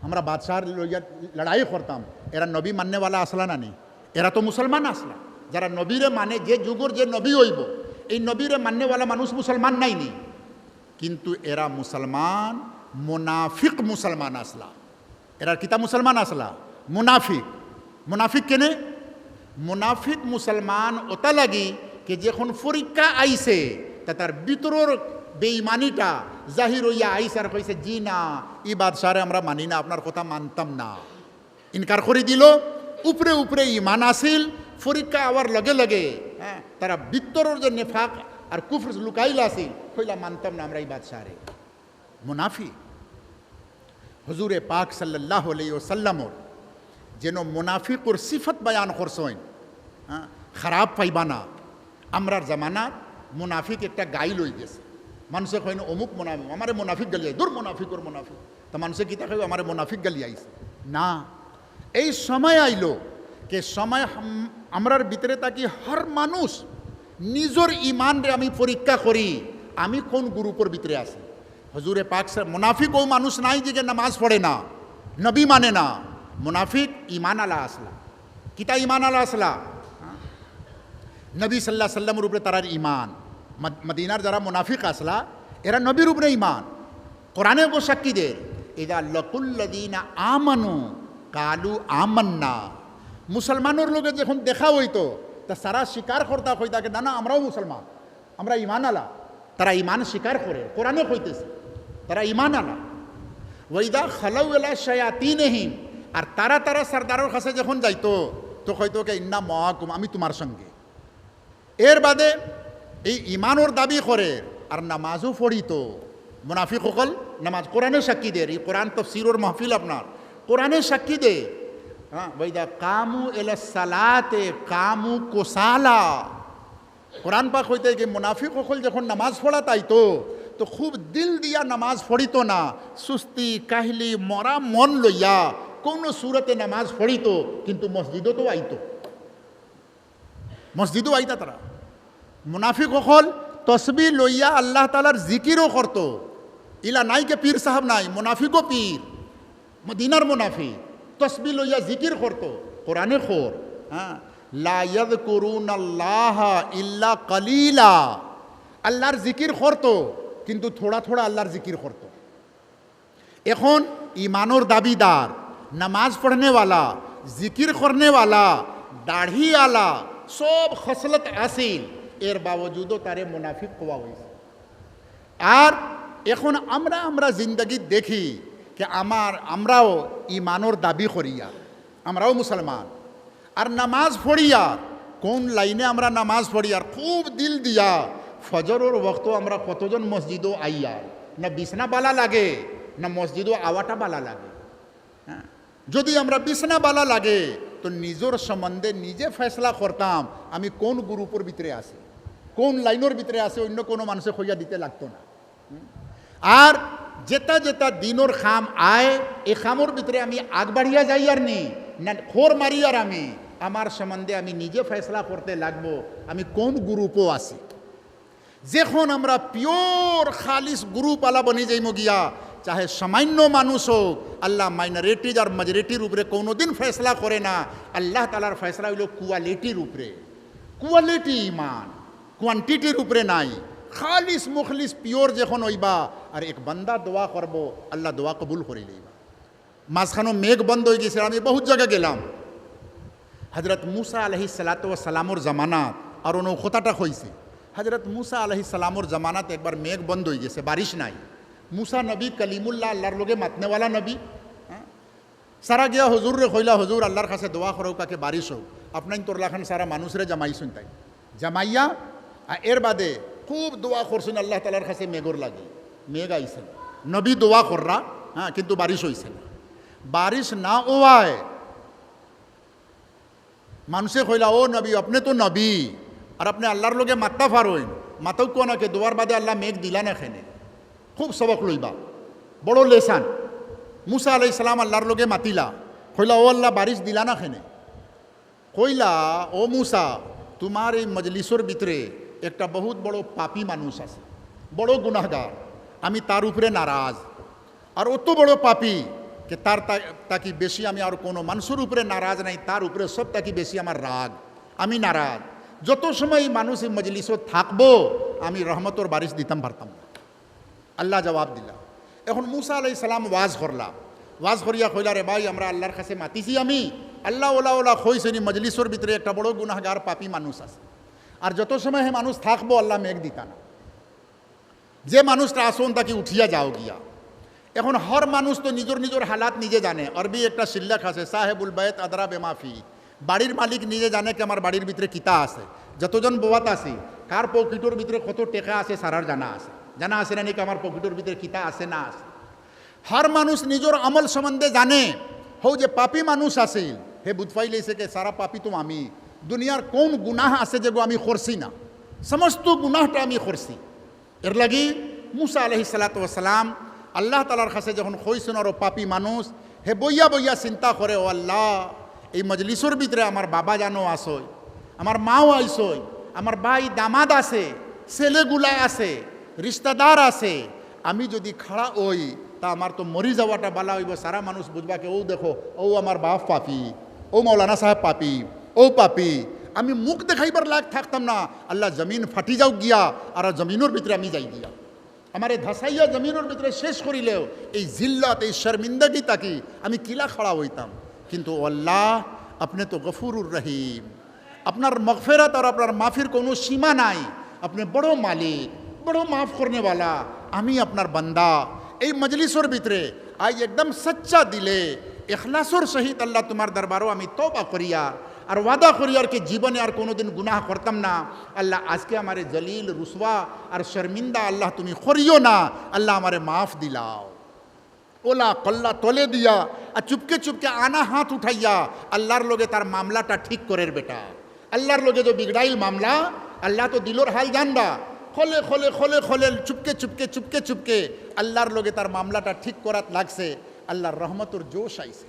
আমরা বাদশাহ লইয়া লড়াই করতাম। এরা নবী মাননেওয়ালা আসলা না নি? এরা তো মুসলমান আসলা। যারা নবীরে মানে, যে যুগর যে নবী হইব, এই নবীরে মাননেওয়ালা মানুষ মুসলমান নাই নি, কিন্তু এরা মুসলমান, মুনাফিক মুসলমান আসলা। এরা কিতা মুসলমান আসলা? মুনাফিক। মুনাফিক কেনে? মুনাফিক মুসলমান ওটা লাগি যে যখন পরীক্ষা আইছে, তা তার ভিতরের বেঈমানিটা জাহির হইয়া আইসে, আর কইছে জি না, ই বাদশারে আমরা মানি না, আপনার কথা মানতাম না, ইনকার করে দিল। উপরে উপরে ইমান আসিল, পরীক্ষা আওয়ার লগে লগে হ্যাঁ তারা ভিতরের যে নেফাক আর কুফর লুকাইল আসিল, কইলা মানতাম না আমরা এই বাদশারে। মুনাফিক। হুজুরে পাক সাল্লাল্লাহু আলাইহি ওয়াসাল্লামর যেন মুনাফিকর সিফত বয়ান করছেন, হ্যাঁ খারাপ পাইবা না। আমরার জামানাত মুনাফিক একটা গাই লই গেছে, মানুষে কয় না অমুক মুনাফিক, আমারে মুনাফিক গালি, দূর মুনাফিকর মুনাফিক। তা মানুষে কিতা কয় আমারে মুনাফিক গালি আইছে না। এই সময় আইলো কে সময় আমরার ভিতরে তাকি হর মানুষ নিজের ইমান রে আমি পরীক্ষা করি, আমি কোন গ্রুপের ভিতরে আছি। হুজুরে পাক মুনাফিক ও মানুষ নাই যে নামাজ পড়ে না, নবী মানে না। মুনাফিক ইমান আলা আসলা। কিতা ইমান আলা আসলা? নবী সাল্লাল্লাহু আলাইহি সাল্লামের উপরে তারার ইমান। মদিনার যারা মুনাফিক আসলা, এরা নবীর উপরে ইমান। কোরআনে ও সাক্ষী দে, ইদা লাকুল্লাযিনা আমানু কালু আমান্না। মুসলমানের লোকে যখন দেখা হইতো, তা সারা স্বীকার করতা কইতাকে না না আমরাও মুসলমান, আমরা ইমান আলা। তারা ইমান স্বীকার করে, কোরআনে কইতেছে তারা ইমান আলা। ওয়াইদা খালাউ ইলা শায়াতিনহিম, আর তারা তারা সরদারের কাছে যখন যাইতো, তো কইতো কে ইন্না মাআকুম, আমি তোমার সঙ্গে। এর বাদে এই ইমানোর দাবি করে আর নামাজও পড়িত। মুনাফিক সকল নামাজ, কোরআনে সাক্ষী দে। এই কোরআন তাফসীরের মাহফিল আপনার, কোরআনে সাক্ষী দে। হ্যাঁ ওয়াইদা কামু ইলা সালাতে কামু কুসালা, কোরআন পাক হইতে কি মুনাফিক সকল যখন নামাজ পড়া তাইতো তো খুব দিল দিয়া নামাজ পড়িত না, সুস্তি কাহিলি মরা মন লইয়া কোন সুরতে নামাজ পড়িত, কিন্তু মসজিদও তো আইতো, মসজিদও আইতা তারা। মুনাফিক সকল তসবি লইয়া আল্লাহ তালার জিকিরও করতো। ইলা নাই কে পীর সাহেব নাই, মুনাফিকও পীর, মদিনার মুনাফিক তসবি লইয়া জিকির করতো, কোরআনে খোর। হ্যাঁ, লা ইয়াযকুরুনাল্লাহ ইল্লা কালিলা, আল্লাহর জিকির করতো কিন্তু থোড়া থোড়া আল্লাহর জিকির করতো। এখন ইমানোর দাবিদার, নামাজ পড়নেওয়ালা, জিকির করনেওয়ালা, দাড়ি আলা সব খসলত আসিল, এর বাবজুদও তারে মুনাফিক হওয়া হয়েছে। আর এখন আমরা জিন্দগি দেখি যে আমরাও ইমানোর দাবি করিয়া, আমরাও মুসলমান, আর নামাজ পড়িয়া কোন লাইনে আমরা নামাজ পড়িয়ার খুব দিল দিয়া ফজরের ওক্ত আমরা কতজন মসজিদও আইয়া, না বিছনা বালা লাগে না মসজিদও আওয়াটা বালা লাগে। হ্যাঁ, যদি আমরা বিছনা বালা লাগে তো নিজের সম্বন্ধে নিজে ফেসলা করতাম আমি কোন গ্রুপের ভিতরে আছি, কোন লাইনের ভিতরে আছে, অন্য কোনো মানুষে খইয়া দিতে লাগতো না। আর যেটা যেটা দিনের খাম আয়, এই খামর ভিতরে আমি আগ বাড়িয়া যাই আর নি না খোর মারি, আর আমি আমার সম্বন্ধে আমি নিজে ফেসলা করতে লাগবো আমি কোন গ্রুপও আছি। যখন আমরা পিওর খালিস গ্রুপ আলা বনি যাইম গিয়া, চাহে সামান্য মানুষ হোক, আল্লাহ মাইনরিটিজ আর মেজরিটির উপরে কোনোদিন ফেসলা করে না। আল্লাহ তালার ফেসলা হইল কোয়ালিটির উপরে, কোয়ালিটি ইমান, কোয়ান্টিটির উপরে নাই। খালিস মুখলিস পিওর যখন হইবা আর এক বান্দা দোয়া করব, আল্লাহ দোয়া কবুল করে লইবা। মাঝখানো মেঘ বন্ধ হয়ে গেছে, আমি বহুত জায়গা গেলাম। হজরত মুসা আলাইহিস সালাতু ওয়াস সালামর জামানাত আর অন্য কথাটা হয়েছে। হজরত মুসা আলাইহিস সালামর জামানাত একবার মেঘ বন্ধ হয়ে গেছে, বারিশ নাই। মুসা নবী কলিমুল্লাহ, আল্লাহর লোকে মাতনেওয়ালা নবী। সারা গিয়া হজুর রে কইলা, হজুর আল্লাহর কাছে দোয়া করো কাকে বারিশ হোক। আপনার তোরলাখান সারা মানুষরে জামাইছেন, তাই জামাইয়া এর বাদে খুব দোয়া করছেন আল্লাহ তালার কাছে মেঘর লাগে, মেঘ আইছেন, নবী দোয়া কররা। হ্যাঁ, কিন্তু বারিশ হয়েছে না। বারিশ না ওয়ায় মানুষে কইলা, ও নবী আপনি তো নবী আর আপনি আল্লাহর লোকে মাত্তা ফারইন, মাতাও কোয়া নাকি দোয়ার বাদে আল্লাহ মেঘ দিলা না খেনে। খুব সবক লইবা, বড় লেসান। মুসা আলাইহিস সালাম আল্লাহর লোকে মাতিলা, কইলা ও আল্লাহ বারিশ দিলা না খেনে। কইলা, ও মুসা তোমার এই মজলিসের ভিতরে একটা বহুত বড় পাপী মানুষ আছে, বড় গুনাহগার, আমি তার উপরে নারাজ। আর অত বড় পাপী যে তার তাকি বেশি আমি আর কোনো মানুষের উপরে নারাজ নাই, তার উপরে সব তাকি বেশি আমার রাগ, আমি নারাজ। যত সময় মানুষ এই মজলিসত থাকবো আমি রহমতর বারিশ দিতাম পারতাম না। আল্লাহ জবাব দিলা। এখন মুসা আলাইহিস সালাম ওয়াজ করলা, ওয়াজ করিয়া কইলা, রে ভাই আমরা আল্লাহর কাছে মাতিছি, আমি আল্লাহ ওলা ওলা কইছেনি মজলিসের ভিতরে একটা বড় গুনাহগার পাপী মানুষ আছে, আর যত সময় হে মানুষ থাকবো আল্লাহ মেঘ দিতা না। যে মানুষটা আসুন তাকে উঠিয়া যাও গিয়া। এখন হর মানুষ তো নিজের নিজের হালাত নিজে জানে। আরবি একটা শিল্লাক আছে, সাহেবুল বাইত আদরা বেমাফি, বাড়ির মালিক নিজে জানে কি আমার বাড়ির ভিতরে কিতা আছে। যতজন বোয়াত আছে কার পকেটের ভিতরে কত টেকা আছে সারার জানা আছে, জানা আছে না নাকি আমার পকেটের ভিতরে কিতা আছে না আছে। হর মানুষ নিজের আমল সম্বন্ধে জানে। হো যে পাপী মানুষ আছে হে বুঝপাই লেছে কে সারা পাপী তো আমি, দুনিয়ার কোন গুনাহ আছে যেগো আমি করছি না, সমস্ত গুনাহটা আমি করছি। এর লাগি মুসা আলাইহিস সালাতু ওয়াস সালাম আল্লাহ তালার কাছে যখন কইছেন আর পাপী মানুষ, হে বইয়া বইয়া চিন্তা করে, ও আল্লাহ এই মজলিসের ভিতরে আমার বাবা জানো আসই, আমার মাও আইসই, আমার ভাই দামাদ আছে, ছেলেগুলা আছে, রিশতাদার আছে, আমি যদি খাড়া ওই তা আমার তো মরি যাওয়াটা বালা হইব। সারা মানুষ বুঝবাকে ও দেখো ও আমার বাপ পাপী, ও মৌলানা সাহেব পাপী, ও পাপী, আমি মুখ দেখাইবার লাগ থাকতাম না। আল্লাহ জমিন ফাটি যাও গিয়া আর জমিনের ভিতরে আমি যাই গিয়া, আমার এই ধসাইয়া জমিনের ভিতরে শেষ করিলেও এই জিল্লাত এই শর্মিন্দগি তাকি আমি কিলা খাড়া হইতাম। কিন্তু আল্লাহ আপনি তো গফুরুর রহিম, আপনার মগফিরাত আর আপনার মাফির কোনো সীমা নাই, আপনি বড় মালিক, বড় মাফ করনেওয়ালা। আমি আপনার বান্দা এই মজলিসের ভিতরে আজ একদম সচ্চা দিলে এখলাসর সহিত আল্লাহ তোমার দরবারও আমি তওবা করিয়া আর ওয়াদা করিয়ার কি জীবনে আর কোনোদিন গুনাহ করতাম না। আল্লাহ আজকে আমারে জলিল রুসওয়া আর শর্মিন্দা আল্লাহ তুমি করিও না, আল্লাহ আমারে মাফ দিলাও। ওলা কল্লা তলে দিয়া আর চুপকে চুপকে আনা হাত উঠাইয়া আল্লাহর লোকে তার মামলাটা ঠিক করের বেটা। আল্লাহর লোকে যে বিগড়াইল মামলা আল্লাহ তো দিলর হাল জানবা। খোলে খোলে খোলে খোলে চুপকে চুপকে চুপকে চুপকে আল্লাহর লগে তার মামলাটা ঠিক করাত লাগছে। আল্লাহর রহমতর জোশ আইছে।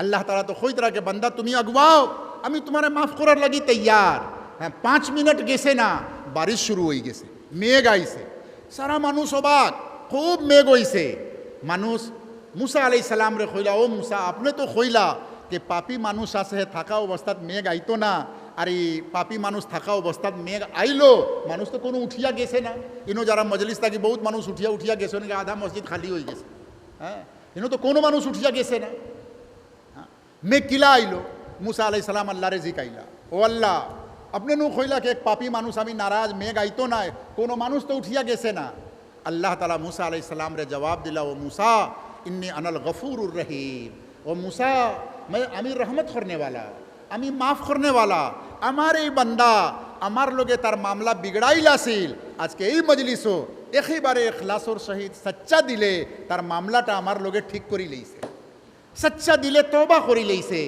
আল্লাহ তাআলা তো কইত রাখে, বান্দা তুমি আগুয়াও, আমি তোমারে মাফ করার লাগি তৈয়ার। হ্যাঁ, 5 মিনিট গেছে না, বারিশ শুরু হয়ে গেছে, মেঘ আইছে, সারা মানুষ অবাক, খুব মেঘ হইছে। মানুষ মুসা আলাইহিস সালাম রে কইলা, ও মুসা, আপনি তো কইলা যে পাপি মানুষ আছে থাকা অবস্থাত মেঘ আইতো না, আর এই পাপি মানুষ থাকা অবস্থাত মেঘ আইলো, মানুষ তো কোনো উঠিয়া গেছে না। ইনো যারা মজলিস থাকি বহুত মানুষ উঠিয়া উঠিয়া গেছে, নাকি আধা মসজিদ খালি হয়ে গেছে। হ্যাঁ, ইনো তো কোনো মানুষ উঠিয়া গেছে না। মেঘ কিলা আইলো? মুসা আলাইহিস সালাম আল্লাহরে জিকাইলা, ও আল্লাহ, আপনি নু কইলা কে এক পাপি মানুষ আমি নারাজ, মেঘ আইতো না, কোনো মানুষ তো উঠিয়া গেছে না। আল্লাহ তাআলা মুসা আলাইহিস সালাম রে জবাব দিলা, ও মুসা, ইন্নী আনাল গফুরুর রহিম। ও মুসা, আমি রহমত করনে वाला, আমি মাফ করনে वाला। আমার এই বান্দা আমার লগে তার মামলা বিগড়াইলাছিল, আজকে এই মজলিসও একেবারে ইখলাসর সহিত সচ্চা দিলে তার মামলাটা আমার লগে ঠিক করি লইছে, সচ্চা দিলে তওবা করি লইছে।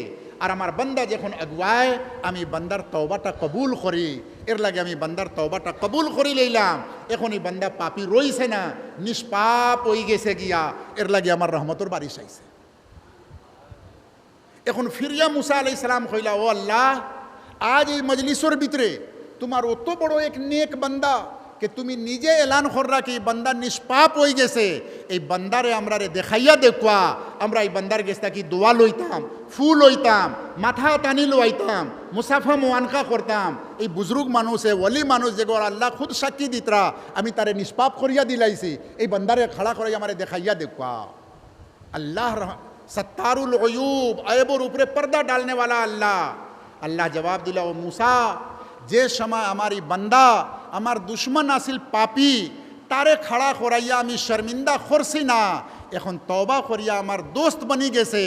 আর আমার বান্দা যখন আগুয়ায়, আমি বান্দার তওবাটা কবুল করি, এর লাগে আমি বান্দার তওবাটা কবুল করি লইলাম। এখন এই বান্দা পাপি রইছে না, নিষ্পাপ হয়ে গেছে গিয়া, এর লাগে আমার রহমতর বারিশ আইছে। এখন ফিরিয়া মুসা আলাইহিস সালাম কইলা, ও আল্লাহ, আজ এই মজলিসের ভিতরে তোমার অত বড় এক নেক বান্দা কে তুমি নিজে এলান কররা কি বান্দা নিষ্পাপ হয়ে গেছে, এই বান্দারে আমরা রে দেখাইয়া দেখুয়া, আমরা এই বান্দার গেছটা কি দোয়া লইতাম, ফুল লইতাম, মাথা টানি লইতাম, মুসাফা মোয়ানকা করতাম। এই বুজরুগ মানুষে ওলি মানুষ যেগো আল্লাহ খুদ সাক্ষী দিতরা, আমি তারে নিষ্পাপ করিয়া দিলাইছি, এই বান্দারে খাড়া করে আমারে দেখাইয়া দেখুয়া। আল্লাহ সত্তারুল উয়ুব, আয়বর উপরে পর্দা ডালনে वाला আল্লাহ। আল্লাহ জবাব দিলা, ও মুসা, যে সময় আমার এই বান্দা আমার দুশ্মন আসিল পাপি, তারে খাড়া করাইয়া আমি শর্মিন্দা করছি না, এখন তওবা করিয়া আমার দোস্ত বনি গেছে,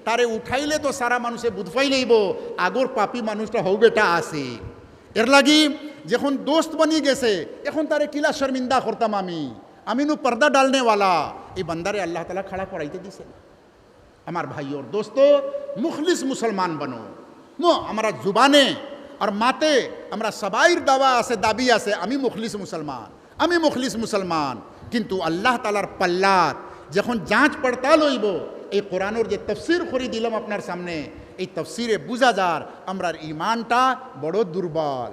তারে উঠাইলে তো সারা মানুষে বুঝফাই লইব আগর পাপি মানুষটা হোক বেটা আছে। এর লাগি যখন দোস্ত বনি গেছে, এখন তারে কিলা শর্মিন্দা করতাম আমি নু পর্দা ডালনে वाला। এই বান্দারে আল্লাহ তাআলা খাড়া করাইতে দিছে না। আমার ভাই और दोस्तों, मुखलिस मुसलमान बनो। हमारा जुबाने और माते हमारा सबाइर दावा आसे दाबी आसे আমি मुखलिस मुसलमान, আমি मुखलिस मुसलमान। কিন্তু আল্লাহ তাআলার পাল্লাত যখন যাঁচ পড়তাল হইব, এই কোরআনের যে তফসির করে দিলাম আপনার সামনে, এই তফসিরে বুঝা যার আমরার ইমানটা বড় দুর্বল,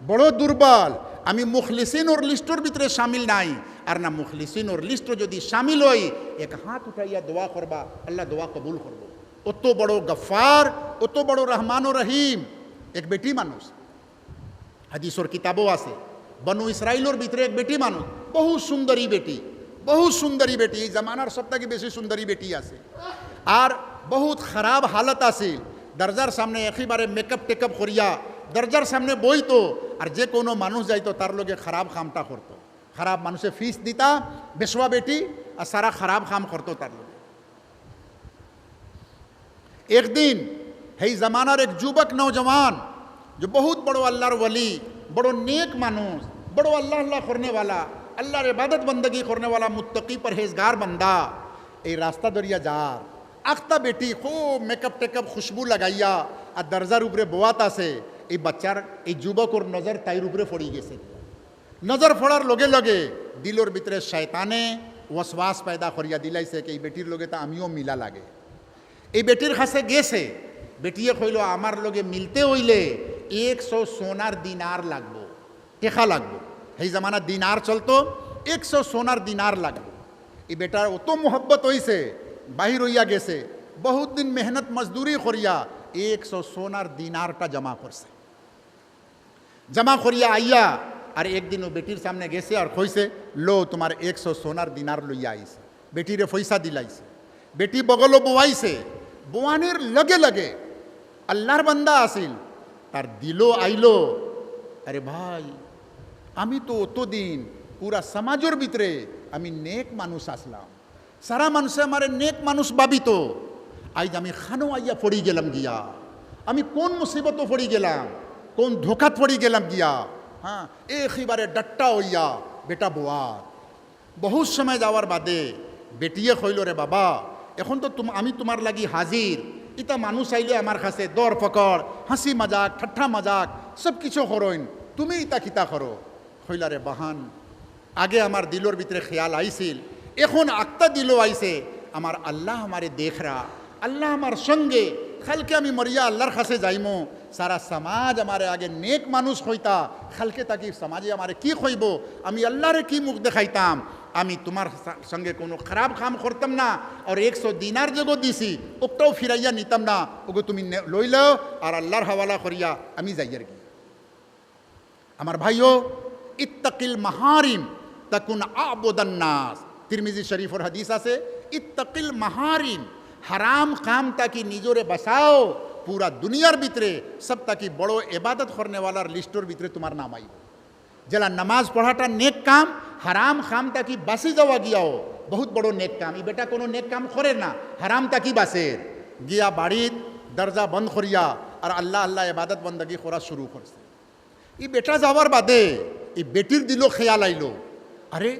বড় দুর্বল। আমি মুখলিসিনোর লিস্টোর ভিতরে শামিল নাই, আর না মুখলিসিনোর লিস্ট যদি শামিল হই, এক হাত উঠাইয়া দোয়া করবা, আল্লাহ দোয়া কবুল করব। অত বড় গফার, অত বড় রহমান ও রহিম। এক বেটি মানুষ, হাদিসর কিতাবও আছে, বনু ইসরাইলের ভিতরে এক বেটি মানুষ, বহু সুন্দরী বেটি, বহু সুন্দরী বেটি, এই জামানার সবথেকে বেশি সুন্দরী বেটি আছে। আর বহুত খারাপ হালত আছিল, দরজার সামনে একেবারে মেকআপ টেকআপ করিয়া দরজার সামনে বইতো, আর যে কোনো মানুষ যাইতো তার লগে খারাপ কামটা করতো, খারাপ মানুষে ফিস দিতা, বেশওয়া বেটি, আর সারা খারাপ কাম করতো তার লগে। एक दिन है जमानार एक जुबक नौजवान जो बहुत बड़ो अल्लाहर वली, बड़ो नेक मानुस, बड़ो अल्लाह अल्लाह करने वाला, अल्लाहर इबादत बंदगी करने वाला मुत्तकी परहेजगार बंदा, ये रास्ता दरिया जार আখতা বেটি খুব মেকআপ টেকআপ খুশবু লাগাইয়া আর দরজার উপরে বোয়াত আছে। এই বাচ্চার এই যুবকর নজর তাইর উপরে পড়ি গেছে। নজর পড়ার লগে লগে দিলর ভিতরে শয়তানে ওয়াসওয়াস পয়দা করিয়া দিলাইছে কি এই বেটির লগে তা আমিও মিলা লাগে। এই বেটির কাছে গেছে, বেটিয়ে কইল আমার লগে মিলতে হইলে 100 সোনার দিনার লাগবো, টেকা লাগবো। সেই জামানা দিনার চলতো, 100 সোনার দিনার লাগবে। এই বেটার অত মোহব্বত হইছে, বাহির হইয়া গেছে, বহুত দিন মেহনত মজদুরি করিয়া 100 সোনার দিনারটা জমা করছে। জমা করিয়া আইয়া আর একদিন ও বেটির সামনে গেছে আর কইছে, লো তোমার 100 সোনার দিনার লইয়া আইছে। বেটিরে পয়সা দিলাইছে, বেটি বগল বোয়াইছে। বোয়ানের লগে লগে আল্লাহর বান্দা আসিল, তার দিলো আইলো, আরে ভাই আমি তো অতদিন পুরা সমাজের ভিতরে আমি নেক মানুষ আসলাম, সারা মানুষে আমার নেক মানুষ ভাবিত, আজ আমি খানো আইয়া পড়ি গেলাম গিয়া, আমি কোন মুসিবত পড়ি গেলাম, কোন ধোকাত পড়ি গেলাম গিয়া। হ্যাঁ, একেবারে ডাট্টা হইয়া বেটা বোয়ার। বহুত সময় যাওয়ার বাদে বেটিয়ে কইল, রে বাবা এখন তো আমি তোমার লাগি হাজির, ইতা মানুষ আইলে আমার কাছে দর ফকর, হাসি মজাক ঠাট্টা মজাক সব কিছু করইন, তুমি ইতা কিতা করো? হইলারে বাহান, আগে আমার দিলর ভিতরে খেয়াল আইছিল, এখন আক্তা দিল আইছে আমার আল্লাহ আমারে দেখরা, আল্লাহ আমার সঙ্গে, খালকে আমি মরিয়া আল্লাহর কাছে যাইমো, সারা সমাজ আমারে আগে নেক মানুষ হইতা, খালকে তাকি সমাজে আমারে কি হইব, আমি আল্লাহরে কি মুখ দেখাইতাম, আমি তোমার সঙ্গে কোনো খারাপ কাম করতাম না, আর 100 দিনার যেগো দিছি ওটাও ফিরাইয়া নিতাম না, ওগো তুমি লইলেও আর আল্লাহর হাওয়ালা করিয়া আমি যাইয়ার কি। আমার ভাইও, ইত্তাকিল মাহারিম তাকুন আবুদান নাস, তিরমিজি শরীফর হাদিস আছে, ইত্তাকিল মাহারিম, হারাম কাম তাকি নিজরে বাঁচাও, পুরা দুনিয়ার ভিতরে সব তাকি বড় ইবাদত করনে ওয়ালার লিস্টর ভিতরে তোমার নাম আইব। যেলা নামাজ পড়াটা নেক কাম, হারাম কাম তাকি বাঁচি যাওয়া গিয়াও বহুত বড় নেক কাম। ই বেটা কোনো নেক কাম করে না, হারাম তাকি বাঁচের গিয়া বাড়িত দরজা বন্ধ করিয়া আর আল্লাহ আল্লাহ ইবাদত বন্দগি করা শুরু করছে। ই বেটা যাওয়ার বাদে এই বেটির দিল খেয়াল আইলো, আরে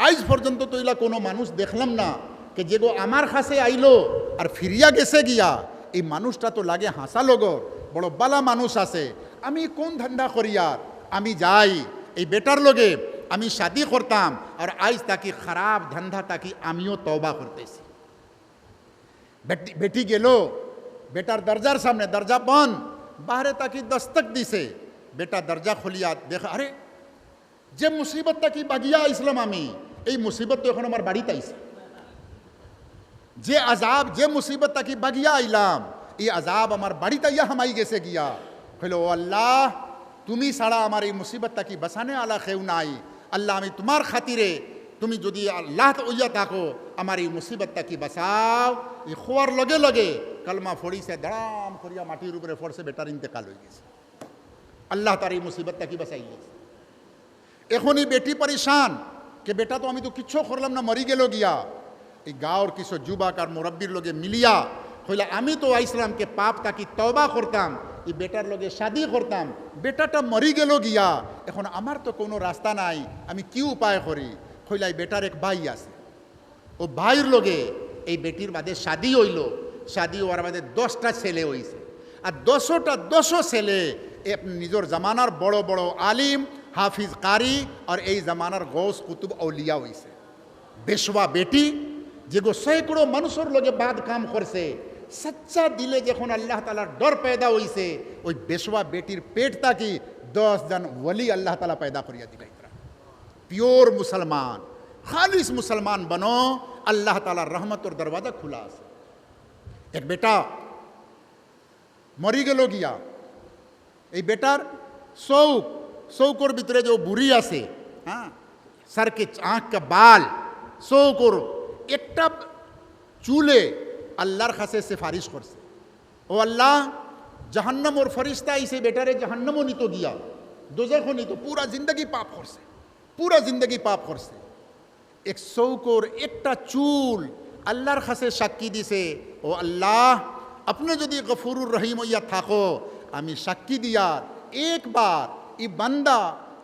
আজ পর্যন্ত তো এলা কোনো মানুষ দেখলাম না কে যেগো আমার কাছে আইলো আর ফিরিয়া গেছে গিয়া, এই মানুষটা তো লাগে হাসা লগর, বড় বালা মানুষ আছে, আমি কোন ধান্দা করিয়ার আমি যাই এই বেটার লগে আমি শাদি করতাম, আর আজ তাকি খারাপ ধান্দা তাকি আমিও তওবা করতেছি। বেটি গেল বেটার দরজার সামনে, দরজা বন্ধ, বাহারে তাকি দস্তক দিছে, বেটা দরজা খুলিয়া দেখা, আরে যে মুসিবত তাকি বাগিয়া আইসলাম আমি, এই মুসিবত তো এখন আমার বাড়িতে আইছে, যে আজাব যে মুসিবত তাকি বাগিয়া আইলাম এই আজাব আমার বাড়িতে ইয়া হামাই গেছে গিয়া। হইল ও আল্লাহ, তুমি ছাড়া আমার এই মুসিবত তাকি বাঁচানে আলা কেউ নাই, আল্লাহ আমি তোমার খাতিরে, তুমি যদি আল্লাহ ওইয়া থাকো আমার এই মুসিবত তাকি বাঁচাও। এই খোয়ার লগে লগে কালমা ফড়িছে, দাম করিয়া মাটির উপরে ফড়ছে, বেটার ইন্তেকাল হয়ে গেছে। আল্লাহ তার এই মুসিবত তাকি বাঁচাই গেছে। এখন এই বেটি পরেশান কে বেটা তো আমি তো কিচ্ছু করলাম না, মরি গেল গিয়া। এই গাঁওর কিছু যুবক আর মুরব্বীর লগে মিলিয়া হইলে আমি তো ইসলামকে পাপ তাকি তওবা করতাম, এই বেটার লগে শাদি করতাম, বেটাটা মরি গেল গিয়া, এখন আমার তো কোনো রাস্তা নাই, আমি কি উপায় করি? হইলাই বেটার এক ভাই আছে, ও ভাইয়ের লগে এই বেটির বাদে শাদি হইল, শাদি হওয়ার বাদে 10টা ছেলে হইছে, আর 10 ছেলে নিজের জামানার বড় বড় আলিম হাফিজ কারি আর এই জামানার গৌস কুতুব আউলিয়া হইছে। বেশওয়া বেটি যেগো সৈকড়ো মানুষের লগে বাদ কাম করছে, সচ্চা দিলে যখন আল্লাহ তালার ডর पैदा হইছে, ওই বেশওয়া বেটির পেট তাকি 10 জন ওলি আল্লাহ তালা पैदा করিয়া দিলাই। পিওর মুসলমান, খালিস মুসলমান বনো, আল্লাহ তালার রহমতর দরওয়াজা খোলা আছে। এক বেটা মরি গেল গিয়া, এই বেটার চৌকর ভিতরে যে বুড়ি আছে, হ্যাঁ, सर के आँख का बाल शौकर একটা চুলে আল্লাহর কাছে সিফারিশ করছে, ও আল্লাহ জাহান্নাম ওর ফরিস্তা এসে বেটারে জাহান্নামও নিত গিয়া, দোজখও নিত, পুরা জিন্দগি পাপ করছে, পুরা জিন্দগি পাপ করছে। এক শৌকর একটা চুল আল্লাহর কাছে সাক্ষী দিছে, ও আল্লাহ আপনি যদি গফুরুর রহিম হইয়া থাকো, আমি সাক্ষী দিয়ার একবার ই বান্দা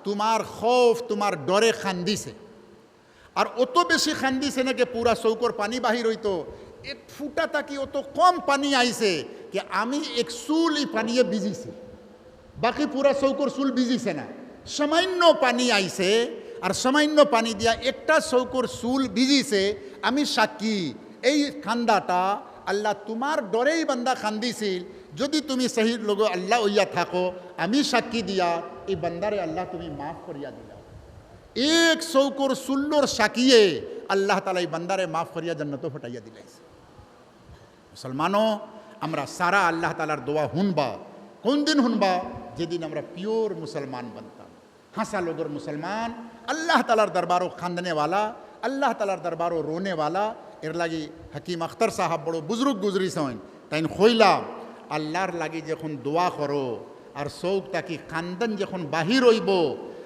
তোমার খৌফ তোমার ডরে খান্দিছে, আর অত বেশি খান্দিছে না যে পুরা চৌকর পানি বাহির হইতো, এক ফুটা তাকি অত কম পানি আইছে যে আমি এক চুল এই পানিয়ে ভিজিছি, বাকি পুরা চৌকর চুল ভিজিছে না, সামান্য পানি আইছে, আর সামান্য পানি দিয়া একটা চৌকর চুল ভিজিছে। আমি সাক্ষী এই খান্দাটা আল্লাহ তোমার ডরেই বান্দা খান্দিছিল, যদি তুমি সহি লোক আল্লাহ হইয়া থাকো, আমি সাক্ষী দিয়া এই বান্দারে আল্লাহ তুমি মাফ করিয়া দিলা। এক চৌকর চুল্লোর সাকিয়ে আল্লাহ তালা এই বান্দারে মাফ করিয়া জান্নাতও ফটাইয়া দিলাইছে। মুসলমানও আমরা সারা আল্লাহ তালার দোয়া হুনবা, কোন দিন হুনবা? যেদিন আমরা পিওর মুসলমান বানতাম, হাসা লোগর মুসলমান, আল্লাহ তালার দরবারও খান্দনেওয়ালা, আল্লাহ তালার দরবারও রোনেওয়ালা। এর লাগি হাকিম আখতার সাহাব বড় বুজরুগ গুজরিছেন, তাইন খইলা আল্লাহর লাগি যখন দোয়া করো আর চৌক তাকি কান্দন যখন বাহির হইব,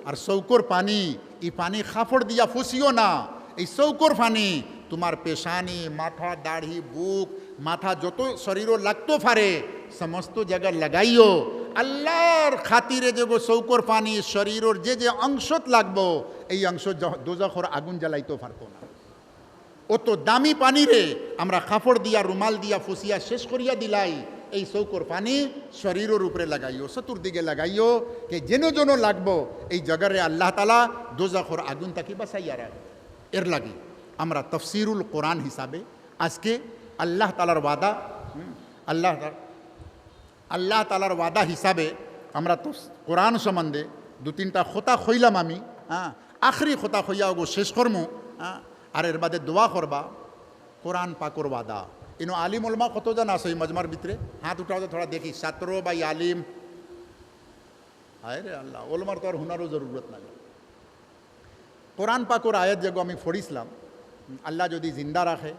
আর চৌকর পানি, এই পানি খাফড় দিয়া ফুসিও না, এই চৌকর পানি তোমার পেশানি, মাথা, দাড়ি, বুক, মাথা যত শরীরও লাগতো পারে সমস্ত জায়গা লাগাইও। আল্লাহর খাতিরে যে চৌকর পানি শরীরের যে যে অংশত লাগবো, এই অংশ দোজখর আগুন জ্বালাইতেও পারতো না। অত দামি পানি রে আমরা কাপড় দিয়া রুমাল দিয়া ফুসিয়া শেষ করিয়া দিলাই, এই চৌকোর পানি শরীরের উপরে লাগাইও, চতুর্দিকে লাগাইও, কে যেন যেন লাগবো এই জায়গারে আল্লাহ তালা দোজাখর আগুন তাকি বাঁচাইয়া রাখে। এর লাগে আমরা তফসিরুল কোরআন হিসাবে আজকে আল্লাহ তালার ওয়াদা, আল্লাহ তালার ওয়াদা হিসাবে আমরা তো কোরআন সম্বন্ধে দু তিনটা খোতা খইলাম আমি। আখরি খোতা খইয়া ওগো শেষ করমু। আর এর বাদে দোয়া করবা কোরআন পাকর ওয়াদা। ইনো আলিম ওলমা কতজন আছে এই মজমার ভিতরে? হাত উঠাও তো থোড়া দেখি, ছাত্র বা আলিম। হায় রে আল্লাহ, ওলমার তো আর হুনারও জরুরত নাই। কোরআন পাকর আয়াত যেগো আমি পড়িছিলাম, আল্লাহ যদি জিন্দা রাখে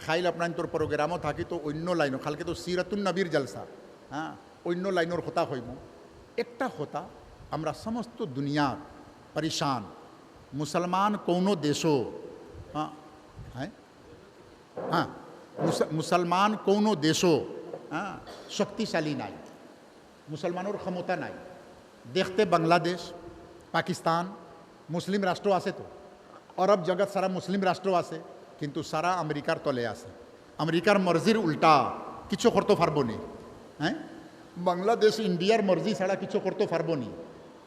খাইল আপনার তোর প্রোগ্রামও থাকি তো অন্য লাইনও, কালকে তো সিরাতুন নবীর জলসা, অন্য লাইনের হতা হইব। একটা হতা আমরা সমস্ত দুনিয়ার পরিশান মুসলমান কোনো দেশও মুসলমান কোনো দেশও শক্তিশালী নাই, মুসলমানের ক্ষমতা নাই। দেখতে বাংলাদেশ, পাকিস্তান মুসলিম রাষ্ট্র আছে, তো আরব জগৎ সারা মুসলিম রাষ্ট্র আছে, কিন্তু সারা আমেরিকার তলে আছে। আমেরিকার মর্জির উল্টা কিছু করতে পারবো নি। বাংলাদেশ ইন্ডিয়ার মর্জি ছাড়া কিছু করতে পারবো নি।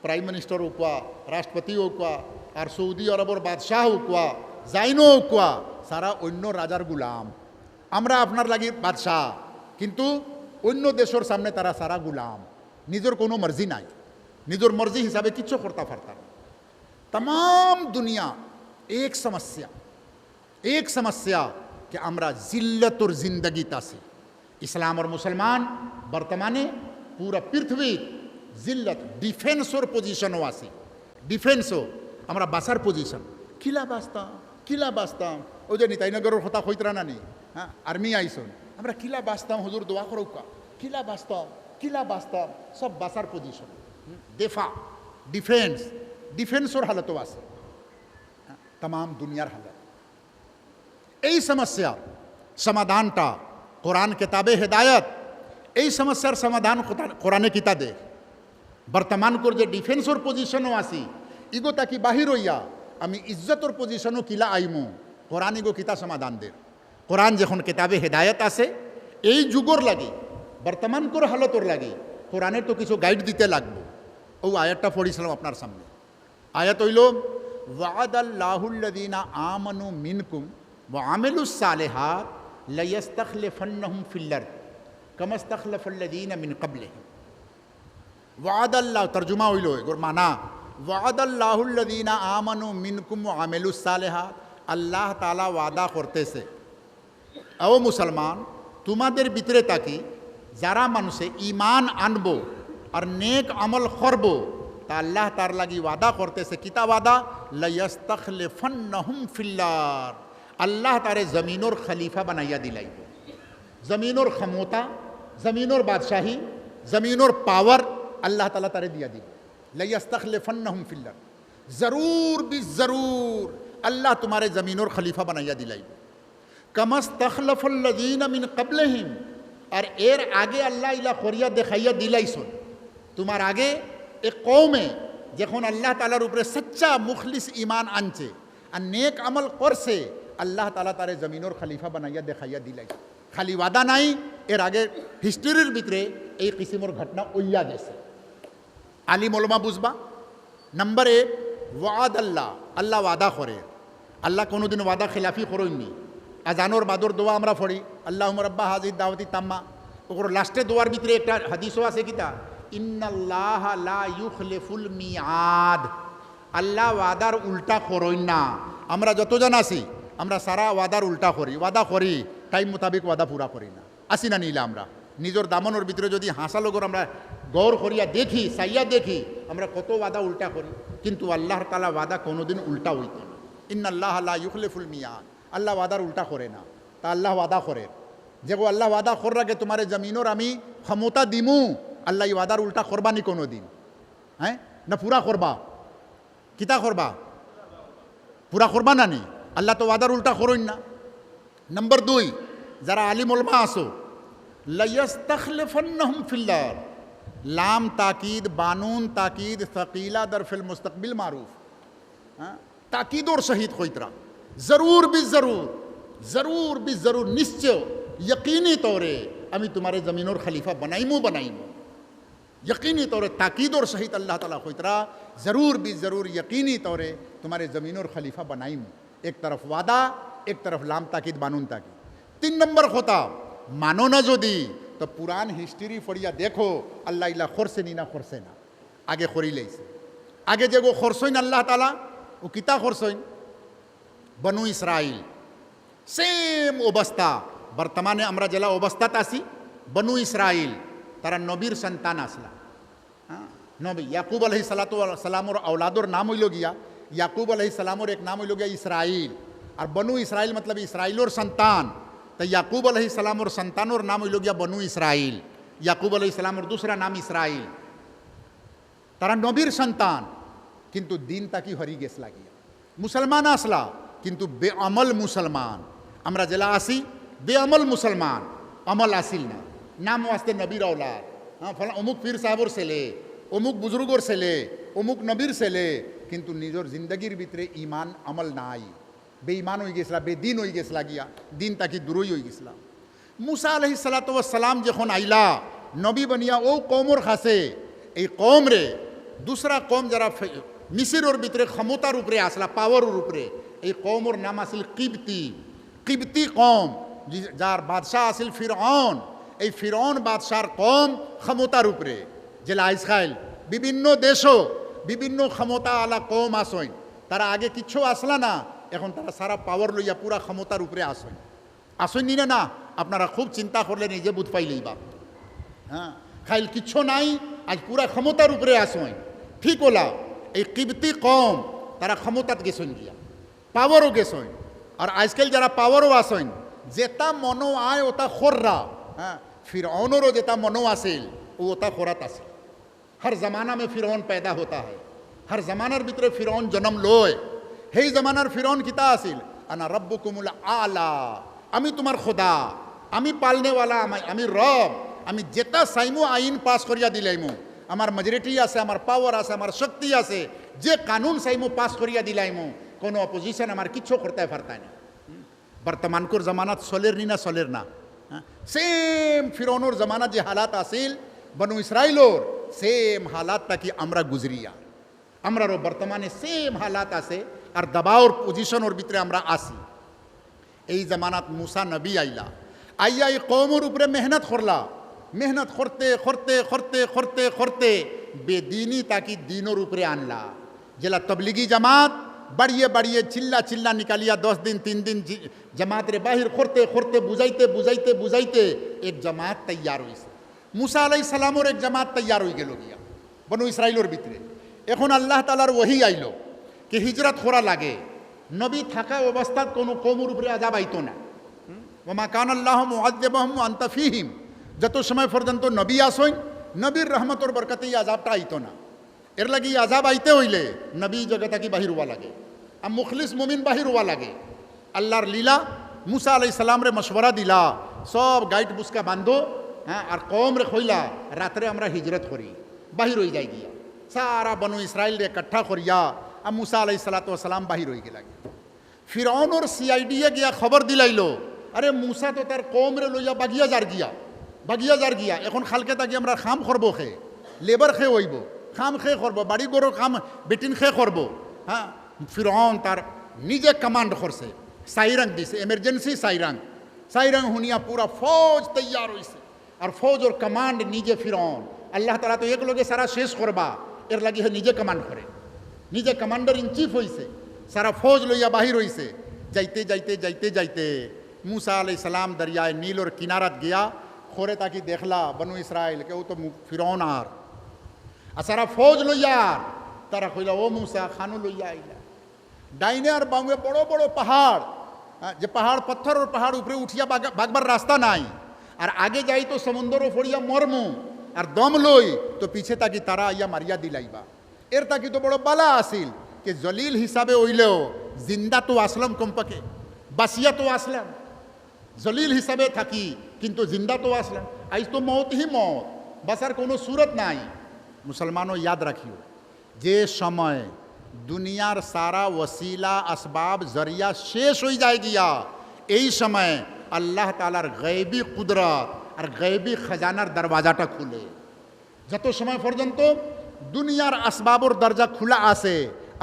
প্রাইম মিনিস্টার হোকা, রাষ্ট্রপতি হোকা, আর সৌদি আরবের বাদশাহ হোকা, জাইনো হোকা, সারা অন্য রাজার গুলাম। আমরা আপনার লাগি বাদশাহ, কিন্তু অন্য দেশের সামনে তারা সারা গুলাম। নিজের কোনো মর্জি নাই, নিজের মর্জি হিসাবে কিছু করতে পারতাম। तमाम दुनिया एक समस्या कि আমরা जिल्लत और जिंदगी तासे इस्लाम और मुसलमान बर्तमाने पूरा पृथ्वी जिल्लत डिफेंस और पोजिशन आसे डिफेंस আমরা বাসার পজিশন কিলা বাস্তাম ও যে নিতাইনগরের হতা হইতরা না নি আর্মি আইসন আমরা কিলা বাস্তাম হুজুর দোয়া করুকা কিলা বাস্তাম সব বাসার পজিশন দেফা ডিফেন্সর হালতও আছে तमाम দুনিয়ার হালত। এই সমস্যার সমাধানটা কোরআন কিতাবে হেদায়ত, এই সমস্যার সমাধান কোরআনে কিতাবে। বর্তমান কর যে ডিফেন্সর পজিশনও আছি ইগো তাকি বাহির হইয়া আমি ইজ্জতর পজিশনও কিলা আইমু, কোরআন ইগো কিতা সমাধান দের। কোরআন যখন কিতাবে হেদায়ত আছে এই যুগর লাগে, বর্তমান কর হালতর লাগে, কোরআনের তো কিছু গাইড দিতে লাগবে। ও আয়াতটা পড়িছিলাম আপনার সামনে। আয়াত হইল ওয়াদাল্লাহুল্লাযীনা আমানু মিনকুম ওয়া আমিলুস সালিহাত লায়াস্তাখলিফান্নাহুম ফিল আরদ কামা ইস্তাখলাফাল্লাযীনা মিন ক্বাবলিহিম। ওয়াদাল্লাহ তরজমা হইল এর মানা ওয়াদাল্লাহুল্লাযীনা আমানু মিনকুম ওয়া আমিলুস সালিহাত, আল্লাহ তাআলা ওয়াদা করতেছে ও মুসলমান তোমাদের ভিতরে তাকি যারা মানুষে ঈমান আনবো আর নেক আমল করবো তা আল্লাহ তার লাগি ওয়াদা করতেছে কিতা ওয়াদা লায়াস্তাখলিফান্নাহুম ফিল আরদ, আল্লাহ তারে জমিনের খলিফা বানাইয়া দিলাইব। জমিনের ক্ষমতা, জমিনের বাদশাহী, জমিনের পাওয়ার আল্লাহ তাআলা তারে দিয়া দিব। লায়াস্তাখলিফান্নাহুম ফিল আরদ, জরুর বিজরুর আল্লাহ তোমারে জমিনের খলিফা বানাইয়া দিলাইব। কামাস্তাখলাফাল্লাযীনা মিন ক্বাবলিহিম, আর এর আগে আল্লাহ ইলা করিয়া দেখাইয়া দিলাইছন। তোমার আগে এক কৌমে যখন আল্লাহ তালার উপরে সচ্চা মুখলিস ইমান আনছে আর নেক আমল করছে আল্লাহ তালা তারে জমিনের খলিফা বানাইয়া দেখাইয়া দিলাই। খালি ওয়াদা নাই, এর আগে হিস্ট্রির ভিতরে এই কিসিমর ঘটনা ওইয়া গেছে। আলিম ওলমা বুঝবা। নম্বর এক ওয়াদ আল্লাহ ওয়াদা করে। আল্লাহ কোনোদিন ওয়াদা খিলাফি করেননি। আজানোর বাদর দোয়া আমরা পড়ি আল্লাহুম্মা রাব্বা হাযিহি দাওয়াতি তাম্মা, ওর লাস্টে দোয়ার ভিতরে একটা হাদিসও আছে কিতা ইন্নাল্লাহ লা ইউখলিফুল মিআদ, আল্লাহ ওয়াদার উল্টা করেন না। আমরা যতজন আছি আমরা সারা ওয়াদার উল্টা করি, ওয়াদা করি টাইম মোতাবেক ওয়াদা পুরা করি না। আসি না নিলা আমরা নিজের দামনের ভিতরে যদি হাসা লগর আমরা গৌর করিয়া দেখি চাইয়া দেখি আমরা কত ওয়াদা উল্টা করি, কিন্তু আল্লাহর তাআলা ওয়াদা কোনোদিন উল্টা হইত না। ইন্নাল্লাহ লা ইউখলিফুল মিআদ, আল্লাহ ওয়াদার উল্টা করে না। তা আল্লাহ ওয়াদা করে যে আল্লাহ ওয়াদা কর রাখে তোমার জমিনের আমি ক্ষমতা দিমু, আল্লাহ এই ওয়াদার উল্টা করবা নি কোনো দিন? না পুরা করবা? কিতা করবা? পুরা করবা না নি? আল্লাহ তো ওয়াদার উল্টা করইন না। নম্বর দুই, যারা আলিম উলমা আসো লায়াস্তাখলিফান্নাহুম ফিল আরদ, লাম তাকিদ বানুন তাকিদ সকিলা দরফিল মুস্তাকবিল মারুফ, তাকিদর সহিত কইতরা জরুর বি জরুর নিশ্চয় यकीनी तौरे আমি তোমারে জমিনোর খলিফা बनाइमो यकीनी तौर ताकीद और सहित अल्लाह ताला खुतरा ज़रूर भी ज़रूर यकीनी तौर तुम्हारे ज़मीन और खलीफा बनाइमो। एक तरफ वादा, एक तरफ लाम ताकीद बानुन ताकीद। 3 नंबर होता मानो ना जो दी तो पुरान हिस्ट्री फड़िया देखो अल्लाह इला खोरसे नी ना खोरसे ना आगे खोरी ले आगे जेगो खोरसोइन अल्लाह ताला वो किता खोरसोइन बनु इसराइल सेम अवस्था बर्तमाने আমরা জেলা অবস্থাত আছি বনু ইসরাইল তারা নবীর সন্তান আসলা নবী याकूब अलैहिस्सलाम और औलादोर नाम হইল গিয়া याकूब अलैहिस्सलाम और एक नाम হইল গিয়া ইসরাইল और बनु इसराइल मतलब इसराइल और संतान तो याकूब अलैहिस्सलाम और संतान और नाम হইল গিয়া बनु इसराइल याकूब अलैहिस्सलाम और दूसरा नाम इसराइल তারা নবীর সন্তান কিন্তু দিন তাকি হরি গেছলা গিয়া মুসলমান আসলা কিন্তু বেআমল মুসলমান আমরা জেলা আসি बेअमल मुसलमान अमल हासिल ना नाम वास्ते नबीर औलाद हाँ फला अमुक पीर साहबर से ले अमुक बुजुर्गोर से ले अमुक नबीर से ले किंतु निजोर जिंदगीर भितरे ईमान अमल ना आई बेईमान हो गेसला बेदीन हो गेसला गया दिन ताकि दुरोई हो गेसला मूसा अलैहिस्सलातु वस्सलाम जखन आइला नबी बनिया ओ कौमर खासे ए कौम रे दूसरा कौम जरा मिसिर और भितरे क्षमतार उपरे आसला पावर उपरे ए कौमर नाम आसिल किब्ती कौम যার বাদশাহ আসিল ফিরআউন এই ফিরআউন বাদশার কম ক্ষমতার উপরে জেলা ইসরায়েল বিভিন্ন দেশও বিভিন্ন ক্ষমতা আলা কম আসইন তারা আগে কিচ্ছু আসলা না এখন তারা সারা পাওয়ার লইয়া পুরা ক্ষমতার উপরে আসইন নি না আপনারা খুব চিন্তা করলে নিজে বুঝ পাইলেই বা হ্যাঁ খাইল কিচ্ছু নাই আজ পুরা ক্ষমতার উপরে আসইন ঠিক হলা এই কিবতি কম তারা ক্ষমতাত গেছইন গিয়া পাওয়ারও গেছইন আর আজকাল যারা পাওয়ারও আসইন जेता मनो आए ओता खोर्रा हाँ फिरौनों जेता मनो आसिल वो ओता खोरात आसिल हर ज़माना में फिरौन पैदा होता है हर ज़मानार भितरे फिरौन जन्म लोय हे ज़मानार फिरौन किता आसिल अना रब्बुकुमुल आला आमी तुम्हार खुदा आमी पालने वाला आमी रब आमी जेता साइमो आईन पास करिया दिलाइमो आमार मेजरिटी आसे आमार पावर आसे आमार शक्ति आसे जे कानून साइमो पास करिया दिलाइमो कोनो अपोजिशन आमार किच्छो करते फारता नहीं बर्तमानकोर जमानात सलेर नी ना सलेर ना सेम फिरौनोर जमानात जे हालात आसिल बनु इसराइलोर सेम हालात ताकि আমরা गुजरिया আমরারও বর্তমানে সেম হালাত আছে আর দবাওর পজিশন ওর ভিতরে আমরা আসি এই জামানাত মুসা নবী আইলা আইয়া এই কওমের উপরে মেহনত করলা মেহনত করতে করতে করতে করতে করতে বেদিনী তাকি দিনের উপরে আনলা জেলা তবলিগি জামাত बढ़िए बढ़िए चिल्ला चिल्ला निकालिया 10 दिन 3 दिन जमात रे बाहर खोरते खोरते बुझाइते बुझाइते बुझाइते एक जमात तैयार हुई मूसा अलैहिस्सलाम और एक जमात तैयार हो गेलो गया बनु इसराइलोर भितरे এখন আল্লাহ তাআলার ওহী আইলো कि हिजरत खोरा लागे नबी थाका अवस्था कोनो कौमेर उपरे आजाब आइतो ना वमा कान अल्लाहु मुअद्दिबहुम व अंत फीहिम যত समय पर्यন্ত नबी আসইন नबीर रहमत और बरकत এই আযাবটা আইতো না এর লাগি আযাব আইতে হইলে নবী জগতা কি বাহির হওয়া লাগে আর মুখলিস মুমিন বাহির হওয়া লাগে আল্লাহর লীলা मूसा अलैहिस्सलाम रे मशवरा दिला सब गाइड बुसका बांधो हाँ और कौम रे खोइला रात्रे हमरा हिजरत करी बाहिर हो जाए गया सारा बनु इसराइल रे इकट्ठा करिया अब मूसा अलैहिस्सलातु वस्सलाम बाहिर हो गया फिरौन और सीआईडी गया खबर दिलाइलो अरे मूसा तो तार कौम रे लइया बागिया जार गया এখন খালকে তাকি আমরা খাম করব খে লেবার খে হইব খাম খে করব বাড়ি গরো খাম বেটিন খে করব হ্যাঁ ফিরআউন তার নিজে কমান্ড করছে সাইরাং দিছে এমার্জেন্সি সাইরাং হুনিয়া পুরা ফৌজ তৈয়ার হইছে আর ফৌজ और কমান্ড নিজে ফিরআউন আল্লাহ তাআলা তো এক লগে সারা শেষ করবা এর লাগি হে নিজে কমান্ড করে নিজে কমান্ডার ইন চিফ হইছে সারা ফৌজ লইয়া বাহির হইছে যাইতে যাইতে যাইতে যাইতে मूसा अलैहिस्सलाम दरियाए नील और किनारत गया खोरे ताकि देखला बनु इसराइल के वो तो फिरौन आर सारा फौज लइया तारा कइला ओ मूसा खानो लइया आइला डाइने और बांगे बड़ो बड़ो पहाड़ जे पहाड़ पत्थर और पहाड़ ऊपरे उठिया बागबार रास्ता नाई और आगे जाई तो समुंदर फोड़िया मरमु और दम लई तो पीछे ताकि तारा आइया मारिया दिलाइबा एर ताकि तो बड़ो बाला आसिल कि जलील हिसाबे ओइलेओ जिंदा तो आसलम कमपके बासिया तो आसलम जलील हिसाबे थाकी किंतु जिंदा तो आसलम आज तो मौत ही मौत बसार कोनो सूरत नाई मुसलमानों याद रखियो जे समय दुनियार सारा वसीला असबाब जरिया शेष हो जाएगी यही समय अल्लाह तालार गैबी कुदरत আর গায়বী খাজানার দরওয়াজাটা খুলে। যত সময় পর্যন্ত দুনিয়ার আসবাবর দরজা খোলা আছে,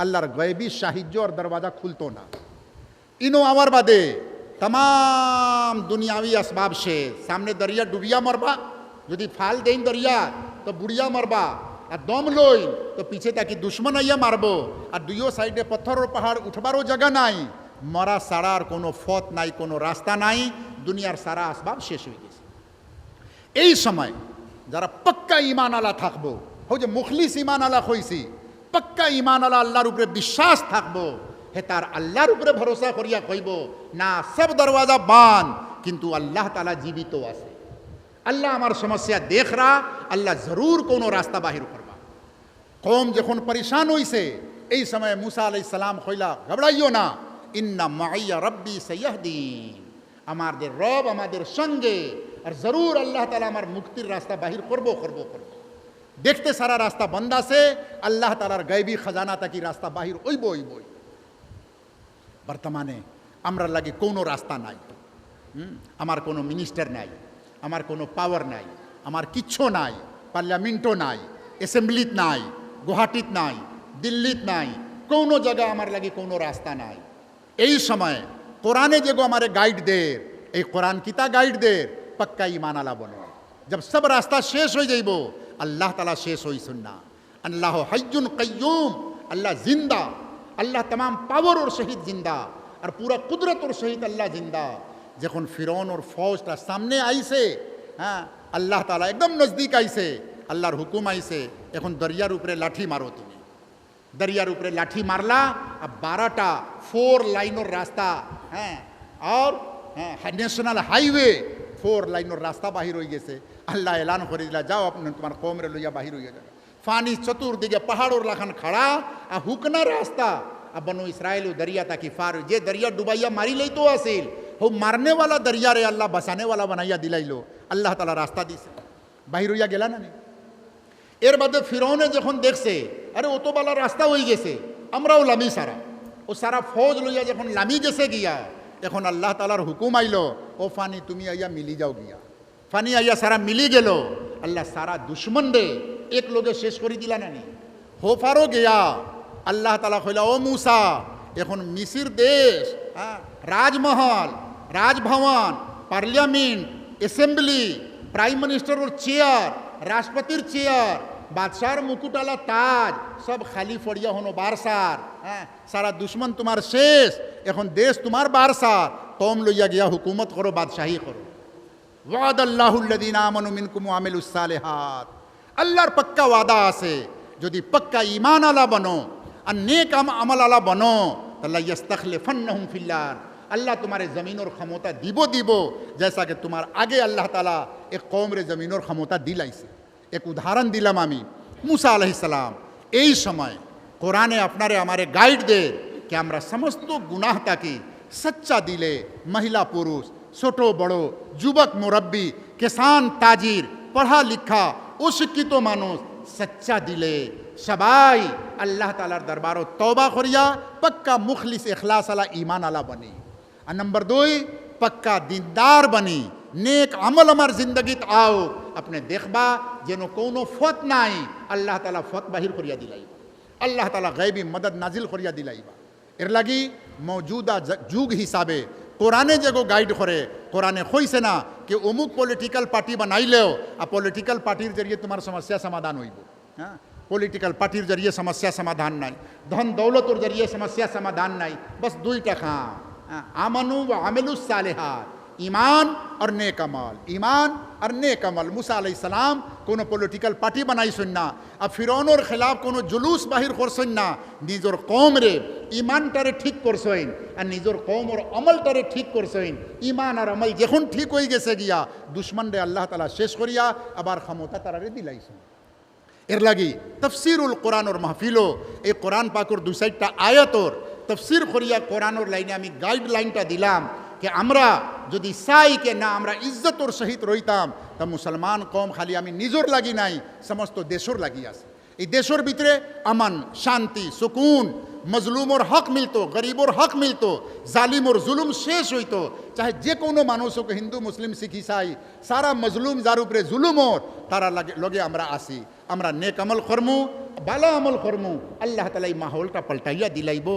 আল্লাহর গায়বী সাহায্য আর দরওয়াজা খুলতো না। ইনো আমার বাদে तमाम दुनियावी असबाब से सामने दरिया डुबिया मरबा, यदि फाल दें दरिया तो बुढ़िया मरबा, और दम लोई तो पीछे ताकि दुश्मन आइया मारबो, और दुइयो साइडे पत्थर और पहाड़ उठबारो जगह नाई, मरा सारा और कोनो फत नाई, कोनो रास्ता नाई, दुनियार सारा असबाब शेष हो गए। এই সময় যারা পাক্কা ঈমান আলা থাকবো, হো যে মুখলিস ঈমান আলা হইছি, পাক্কা ঈমান আলা আল্লাহর উপরে বিশ্বাস থাকবো, হে তার আল্লাহর উপরে ভরসা করিয়া কইব না সব দরওয়াজা বান, কিন্তু আল্লাহ তাআলা জীবিত আছে, আল্লাহ আমার সমস্যা দেখ রা, আল্লাহ জরুর কোনো রাস্তা বাহির করবা। কওম যখন পরেশান হইছে, এই সময় মুসা আলাইহিস সালাম কইলা ঘবড়াইও না, ইন্না মাইয়া রব্বি সাইয়াহদিন, আমাদের রব আমাদের সঙ্গে, আর জরুর আল্লাহ তাআলা আমার মুক্তির রাস্তা বাহির করবো করবো করবো। দেখতে সারা রাস্তা বন্ধ আছে, আল্লাহ তাআলার গায়বী খাজানা তাকি রাস্তা বাহির হইবো হইবই। বর্তমানে আমরা লাগে কোনো রাস্তা নাই, আমার কোনো মিনিস্টার নাই, আমার কোনো পাওয়ার নাই, আমার কিচ্ছু নাই, পার্লামেন্টও নাই, অ্যাসেম্বলিত নাই, গুয়াহাটিত নাই, দিল্লিত নাই, কোনো জায়গা আমার লাগে কোনো রাস্তা নাই। এই সময় কোরআনে যেগো আমারে গাইড দের, এই কোরআন কিতা গাইড দের, पक्का ईमान आला बनो। जब सब रास्ता शेष हो जाइबो, अल्लाह ताला शेष होई सुनना। अल्लाह हय्युन कय्यूम, अल्लाह जिंदा, अल्लाह तमाम पावर और सहित जिंदा, और पूरा कुदरत और सहित अल्लाह जिंदा। जखन फिरौन और फौजटा सामने आइसे, हाँ अल्लाह ताला एकदम नजदीक आइसे, अल्लाहर हुकुम आइसे, এখন দরিয়ার উপরে লাঠি মারো তুমি। দরিয়ার উপরে লাঠি মারলা, अब 12টা 4 লাইনের রাস্তা, হ্যাঁ আর হ্যাঁ ন্যাশনাল হাইওয়ে 4 লাইনের রাস্তা বাহির হয়ে গেছে। আল্লাহ এলান করে দিলা, যাও আপনি তোমার কমরে লইয়া বাহির হইয়া যাবে। ফানি চতুর্দিকে পাহাড়ের লাখান খাড়া, আর হুকনা রাস্তা, আর বনু ইসরায়েল দরিয়া তাকি ফার, যে দরিয়া ডুবাইয়া মারি লইতো আসিল, হো মারনে वाला দরিয়া রে আল্লাহ বাঁচানে वाला বানাইয়া দিলাইলো। আল্লাহ তাআলা রাস্তা দিছে, বাহির হইয়া গেলা না। এর বাদে ফিরৌনে যখন দেখছে আরে অত বালা রাস্তা হয়ে গেছে, আমরাও লামি সারা, ও সারা ফৌজ লইয়া যখন লামি গেছে গিয়া, এখন আল্লাহ তাআলার হুকুম আইলো, ও ফানি তুমি আইয়া মিলি যাও গিয়া। ফানি আইয়া সারা মিলি গেল, আল্লাহ সারা দুশ্মন রে এক লোকে শেষ করে দিলা নানি। হো ফারো গিয়া, আল্লাহ তাআলা কইলা ও মুসা, এখন মিসির দেশ, হ্যাঁ রাজমহল, রাজভবন, পার্লামেন্ট, অ্যাসেম্বলি, প্রাইম মিনিস্টারের চেয়ার, রাষ্ট্রপতির চেয়ার, বাদশার মুকুটালা তাজ সব খালি ফড়িয়া হনো বারসার, হ্যাঁ সারা দুশ্মন তোমার শেষ, এখন দেশ তোমার বারসার, কম লইয়া গিয়া হুকুমত করো, বাদশাহী করো। ওয়াদাল্লাহুল্লাযীনা আমানু মিনকুম ওয়া আমিলুস সালিহাত, আল্লাহর পাক্কা ওয়াদা আছে, যদি পাক্কা ঈমান আলা বনো আর নেক আমল আলা বনো, তাহলে ইস্তাখলিফান্নাহুম ফিল আরদ, अल्लाह तुम्हारे ज़मीन और क्षमता दिबो जैसा कि तुम्हारे आगे अल्लाह ताला एक कौम रे ज़मीन और क्षमता दिलाइसे। एक उदाहरण दिलाम आमी, मूसा अलैहिस सलाम এই সময় কোরআনে আপনারে আমারে গাইড দে कि আমরা সমস্ত গুনাহ তাকি সচ্চা দিলে, মহিলা পুরুষ, ছোট বড়, যুবক মুরব্বী, কিসান তাজির, পড়া লিখা অশিক্ষিত মানুষ, সচ্চা দিলে সবাই আল্লাহ তাআলার দরবারও তওবা করিয়া পাক্কা মুখলিস ইখলাস আলা ঈমান আলা বনি। আর নম্বর 2 পাক্কা দিনদার বনি, নেক আমল আমার জিন্দগিত আও, আপনি দেখবা যেন কোনো ফত নাই, আল্লাহ তাআলা ফত বাহির করিয়া দিলাইবা, আল্লাহ তাআলা গায়বী মদদ নাজিল করিয়া দিলাইবা। এর লাগি মৌজুদা যুগ হিসাবে কোরআনে যেগো গাইড করে, কোরআনে কইছে না कि অমুক পলিটিক্যাল পার্টি বানাইলেও আর পলিটিক্যাল পার্টির জরিয়ে তোমার সমস্যা সমাধান হইব। হ্যাঁ পলিটিক্যাল পার্টির জরিয়ে সমস্যা সমাধান নাই, ধন দৌলতর জরিয়ে সমস্যা সমাধান নাই, बस 2টা কাম, আমানু ওয়া আমিলুস সালিহাত, ईमान और नेक अमल, ईमान और नेक अमल। मूसा अलैहिस सलाम कोनो पॉलिटिकल पार्टी बनाई सुनना, अब फिरौनर खिलाफ कोनो जुलूस बाहिर करছেন না, নিজের কওম রে ঈমানটারে ঠিক করছেন আর নিজের কওম আর আমলটারে ঠিক করছেন। ঈমান আর আমল যখন ঠিক হয়ে গেছে গিয়া, দুশমন রে আল্লাহ তাআলা শেষ করিয়া আবার ক্ষমতা তারারে দিলাইছেন। এর লাগি তাফসীরুল কোরআনের মাহফিলও এই কোরআন পাকের 2-4টা আয়াতর তাফসীর করিয়া কোরআনের লাইনে আমি গাইডলাইনটা দিলাম कि আমরা যদি চাই কে না আমরা ইজ্জতর সহিত রইতাম, তা মুসলমান কম খালি আমি নিজর লাগি নাই, সমস্ত দেশর লাগি আছে। এই দেশের ভিতরে আমান, শান্তি, সুকুন, মজলুমর হক মিলত, গরিবর হক মিলত, জালিমর জুলুম শেষ হইত। চাহে যে কোনো মানুষ হোক, হিন্দু মুসলিম শিখ ইসাই, সারা মজলুম যার উপরে জুলুমর তারা লগে আমরা আসি, আমরা নেক আমল করমু, ভালো আমল করমু, আল্লাহ তালা এই মাহলটা পাল্টাইয়া দিলাইব।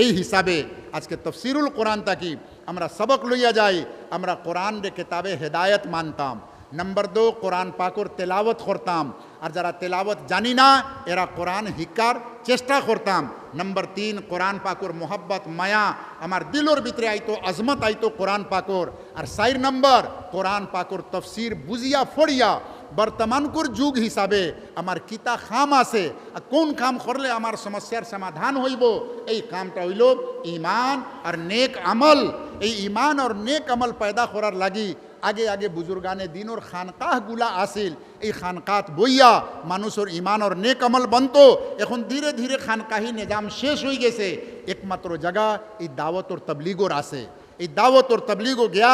এই হিসাবে আজকে তফসিরুল কোরআন তাকি আমরা সবক লইয়া যাই। আমরা কোরআন রে কিতাবে হেদায়ত মানতাম। नंबर 2 কোরআন পাকর তেলাওয়াত করতাম, আর যারা তেলাওয়াত জানি না এরা কোরআন হিকার চেষ্টা করতাম। नंबर 3 কোরআন পাকর মোহাব্বত মায়া আমার দিলর ভিতরে আইতো, আজমত আইতো কোরআন পাকর। আর 4 নম্বর কোরআন পাকর তফসির বুঝিয়া ফড়িয়া বর্তমানকুর যুগ হিসাবে আমার কিতা খাম আছে, কোন কাম করলে আমার সমস্যার সমাধান হইব, এই কামটা হইল ইমান আর নেক আমল। এই ইমান আর নেক আমল পয়দা করার লাগি আগে আগে বুজুর্গানে দিনর খানকাহগুলা আসিল। এই খানকাত বইয়া মানুষের ইমান আর নেক আমল বনতো। এখন ধীরে ধীরে খানকাহি নিজাম শেষ হয়ে গেছে। একমাত্র জায়গা এই দাওয়াত আর তবলিগর আছে। এই দাওয়াত আর তবলিগও গিয়া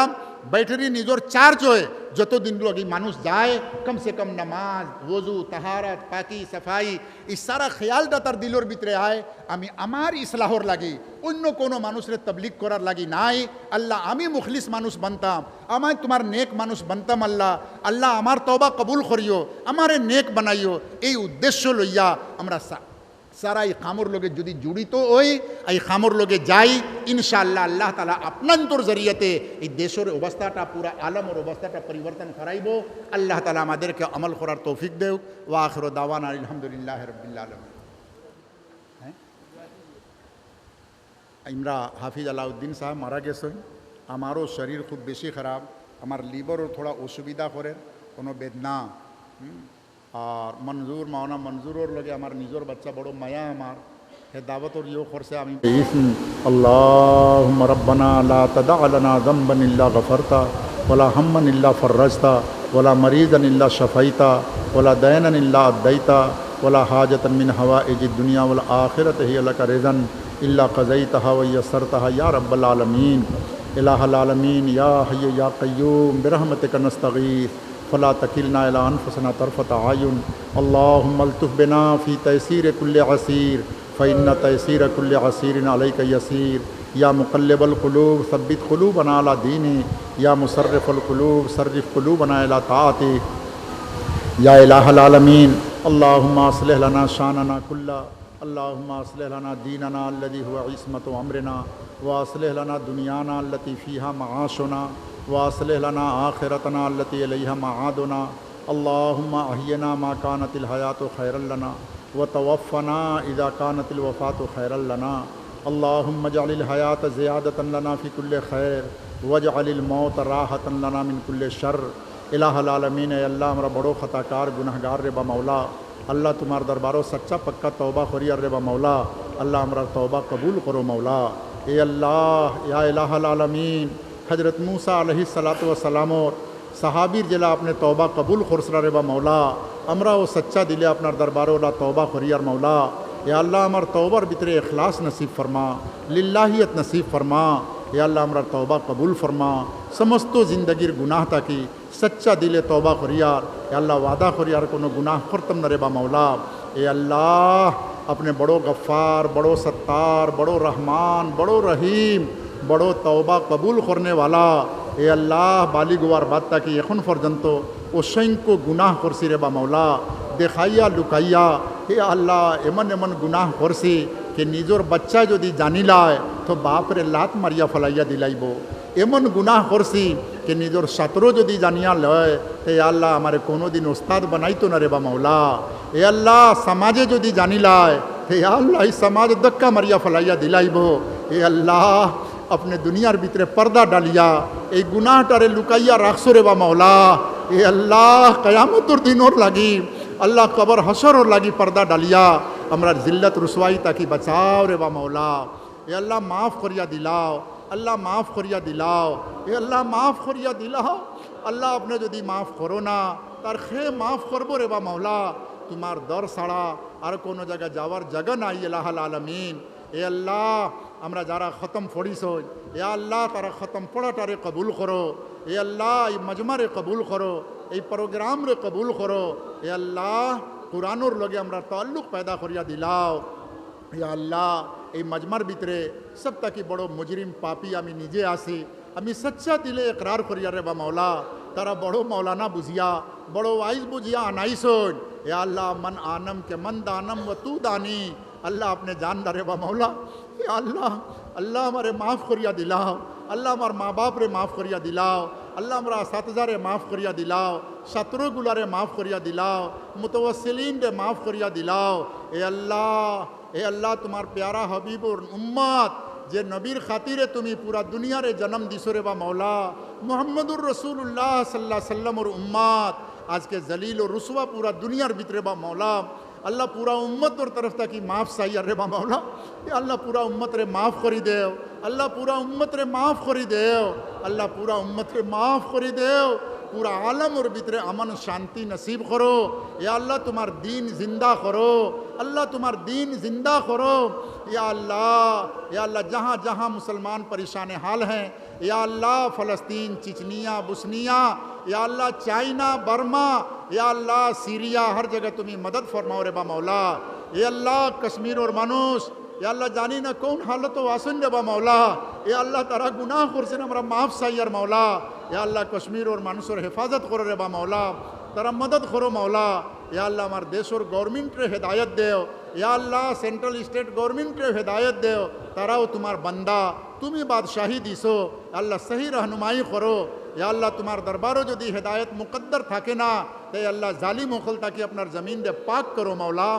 बैटरी निजोर चार्ज होए যতদিন লগে মানুষ যায় কম সে কম নামাজ ওযু তাহারাত পাকি সাফাই এই সারা খেয়ালটা তার দিলর ভিতরে আয় আমি আমার ইসলাহর লাগি অন্য কোনো মানুষের তবলিগ করার লাগি নাই। আল্লাহ আমি মুখলিস মানুষ বানতাম, আমায় তোমার নেক মানুষ বানতাম। আল্লাহ আল্লাহ আমার তওবা কবুল করিও, আমারে নেক বানাইও। এই উদ্দেশ্য লইয়া আমরা সারা এই খামর লোকে যদি জড়িত হই, এই খামর লোকে যাই, ইনশাআল্লাহ আল্লাহ তালা আপনান্তর জরিয়াতে এই দেশের অবস্থাটা পুরা আলমের অবস্থাটা পরিবর্তন করাইব। আল্লাহ তালা আমাদেরকে আমল করার তৌফিক দেও। ওয়া আখিরু দাওয়ানা আলহামদুলিল্লাহ রাব্বিল আলামিন। আমরা হাফিজ আলাউদ্দিন সাহেব মারা গেছেন। আমারও শরীর খুব বেশি খারাপ, আমার লিভারও থোড়া অসুবিধা করে, কোনো বেদনা। আর মঞ্জুর মাওনা মঞ্জুরর লগে আমার নিজের বাচ্চা বড় মায়া, আমার হে দাওয়াতর ইয়ে করছে। আমি আল্লাহুম্মা রাব্বানা লা তাদা লানা যামবান ইল্লা গফরতা ওয়ালা হাম্মান ইল্লা ফররাজতা ওয়ালা মারিজান ইল্লা শাফাইতা ওয়ালা দায়নান ইল্লা আদাইতা ওয়ালা হাজাতান মিন হাওয়াইজিদ দুনিয়া ওয়াল আখিরাতি হিয়া লাকা রিজান ইল্লা কাযাইতাহা ওয়া ইয়াসসারতাহা ইয়া রাব্বাল আলামিন। ইলাহাল আলামিন ইয়া হাইয়্যু ইয়া কাইয়্যুম বিরহমাতিকা নাস্তাগীথ फला तकिलना इला अनफुसना तरफत आयुन। अल्लाहुम्मा अल्तुफ बिना फ़ी तयसीर कुल्ल असीर फ़इन्ना तयसीर कुल्ल असीर अलैका यसीर। या मुक़ल्लिबल क़ुलूब सब्बित क़ुलूबना अला दीनी या मुसर्रिफ़ल क़ुलूब सर्रिफ़ क़ुलूबना इला ताअतिक या इलाहल आलमीन। अल्लाहुम्मा अस्लिह लना शानना कुल्ला, अल्लाहुम्मा अस्लिह लना दीनना अल्लज़ी हुवा इस्मतु अमरिना व अस्लिह लना दुनियाना अल्लती फ़ीहा मआशुना वासलिह लना आखिरतना अल्लती अलैहा माआदुना। अल्लाहुम्मा अहियना मा कानतिल हयातु खैरल लना व तवफ़्फ़ना इज़ा कानतिल वफ़ातु खैरल लना। अल्लाहुम्मा जअलिल हयात ज़ियादतन लना फ़ी कुल्लि खैर वजअलिल मौत राहतन लना मिन कुल्लि शर्र। इलाहुल आलमीन। अल्लाह हमरा बड़ो ख़ताकार गुनाहगार रे बा मौला, अल्लाह तुम्हार दरबारो सच्चा पक्का तौबा खोरियर रे बा मौला, अल्लाह हमरा तौबा कबूल करो मौला। ए अल्लाह या इलाहुल आलमीन। हज़रत मूसा अलैहिस्सलातु वस्सलामोर सहाबीर जिला अपने तौबा कबूल खुरसरा रे बा मौला, हमरा वो सच्चा दिले अपनार दरबारो ला तौबा खोरियर मौला। या अल्लाह हमार तौबर भितरे इखलास नसीब फरमा, लिल्लाहियत नसीब फरमा। या अल्लाह हमारा तौबा कबूल फरमा, समस्तो ज़िंदगीर गुनाह ताकि सच्चा दिले तौबा खोरियार। या अल्लाह वादा खोरियार कोनो गुनाह करतम न रे बा मौला। ए अल्लाह अपने बड़ो गफ़्फ़ार, बड़ो सत्तार, बड़ो रहमान, बड़ो रहीम, बड़ो तौबा कबूल करने वाला। ए अल्लाह बालिगुवार बात ताकि এখন পর্যন্ত অসংখ্য গুনাহ করছি রে বা মৌলা, দেখাইয়া লুকাইয়া। হে আল্লাহ এমন এমন গুনাহ করছি যে নিজের বাচ্চা যদি জানিলায় তো বাপরে লাত মারিয়া ফলাইয়া দিলাইব। এমন গুনাহ করছি যে নিজের ছাত্র যদি জানিয়া লয় তে আল্লাহ আমারে কোনো দিন ওস্তাদ বানাইতো না রে বা মৌলা। এ আল্লাহ সমাজে যদি জানিলায় তে আল্লাহ এই সমাজ ধক্কা মারিয়া ফলাইয়া দিলাইব। এ আল্লাহ अपने दुनियार भितरे पर्दा डालिया ए गुनाहटारे लुकाइया राखसो रे बा मौला। ए अल्लाह कयामतर दिनोर लागी अल्लाह कबर हशरोर लागी पर्दा डालिया हमरा जिल्लत रुसवाई ताकि बचाओ रे बा मौला। ए अल्लाह माफ़ करिया दिलाओ, अल्लाह माफ़ करिया दिलाओ। ए अल्लाह माफ़ करिया दिलाओ। अल्लाह अपने यदि माफ़ करो ना तार खे माफ़ करबो रे बा मौला। तुम्हार दर साड़ा और कोनो जगह जावार जगह নাই इलाहुल आलमीन। ए अल्लाह আমরা যারা খতম পড়িস এ আল্লাহ তারা খতম পড়াটারে কবুল করো। এ আল্লাহ এই মজমারে কবুল করো, এই প্রোগ্রামরে কবুল করো। এ আল্লাহ কুরআনের লগে আমরা তাল্লুক পয়দা করিয়া দিলাও। ইয়া আল্লাহ এই মজমার ভিতরে সব থাকি বড় মুজরিম পাপি আমি নিজে আসি আমি সচ্চা দিলে ইকরার করিয়া রে বা মাওলা তারা বড় মৌলানা বুঝিয়া বড় ওয়াইজ বুঝিয়া আনাইছন ইয়া আল্লাহ মন আনম के मन दानम व तू दानी अल्लाह अपने जान रे बा मौला या अल्लाह अल्लाह हमारे माफ़ करिया दिलाओ अल्लाह हमारे माँ बाप रे माफ़ करिया दिलाओ अल्लाह हमारा सातजा रे माफ़ करिया दिलाओ शत्रु गुला रे माफ़ करिया दिलाओ मुतवस्सिलीन रे माफ़ करिया दिलाओ ए अल्लाह तुम्हार प्यारा हबीब और उम्मत जे नबीर खातिरे तुम्हें पूरा दुनिया रे जन्म दिसो रे बा मौला मुहम्मदुर रसूलुल्लाह सल्लल्लाहु अलैहि वसल्लम और उम्मत आज के जलील और रुसवा पूरा दुनिया भितरे बा मौला अल्लाह पूरा उम्मत और तरफ तक माफ़ सही रे बा मौला अल्लाह पूरा उम्मत रे माफ़ करी देव अल्लाह पूरा उम्मत रे माफ़ करी देव अल्लाह पूरा उम्मत रे माफ़ करी देव पूरा आलम और भितरे अमन शांति नसीब करो या अल्लाह तुम्हार दीन जिंदा करो अल्लाह तुम्हार दीन जिंदा करो या अल्लाह जहाँ जहाँ मुसलमान परेशान हाल हैं या अल्लाह फ़लस्तीन चिचनिया बुस्निया या अल्लाह चाइना बर्मा या अल्लाह सीरिया हर जगह तुम्हें मदद फरमाओ रे बा मौला या अल्लाह कश्मीर और मनुष्य या अल्लाह जानी ना कौन हालत वासन रे बा मौला या अल्लाह तारा गुनाह खुरसे हमारा माफ़ सैयर मौला या अल्लाह कश्मीर और मनुष्य और हिफाजत करो रे बा मौला तारा मदद करो मौला या अल्लाह हमारे देश और गवर्नमेंट रे हिदायत देव या अल्लाह सेंट्रल स्टेट गवर्नमेंट रे हिदायत देव ताराओ तुम्हार बंदा तुम्हें बादशाही दिसो अल्लाह सही रहनुमाई करो या अल्लाह तुम्हार दरबारों जो दी हिदायत मुकद्दर थाके ना ते अल्लाह जालिम उखल ताकि अपना ज़मीन दे पाक करो मौला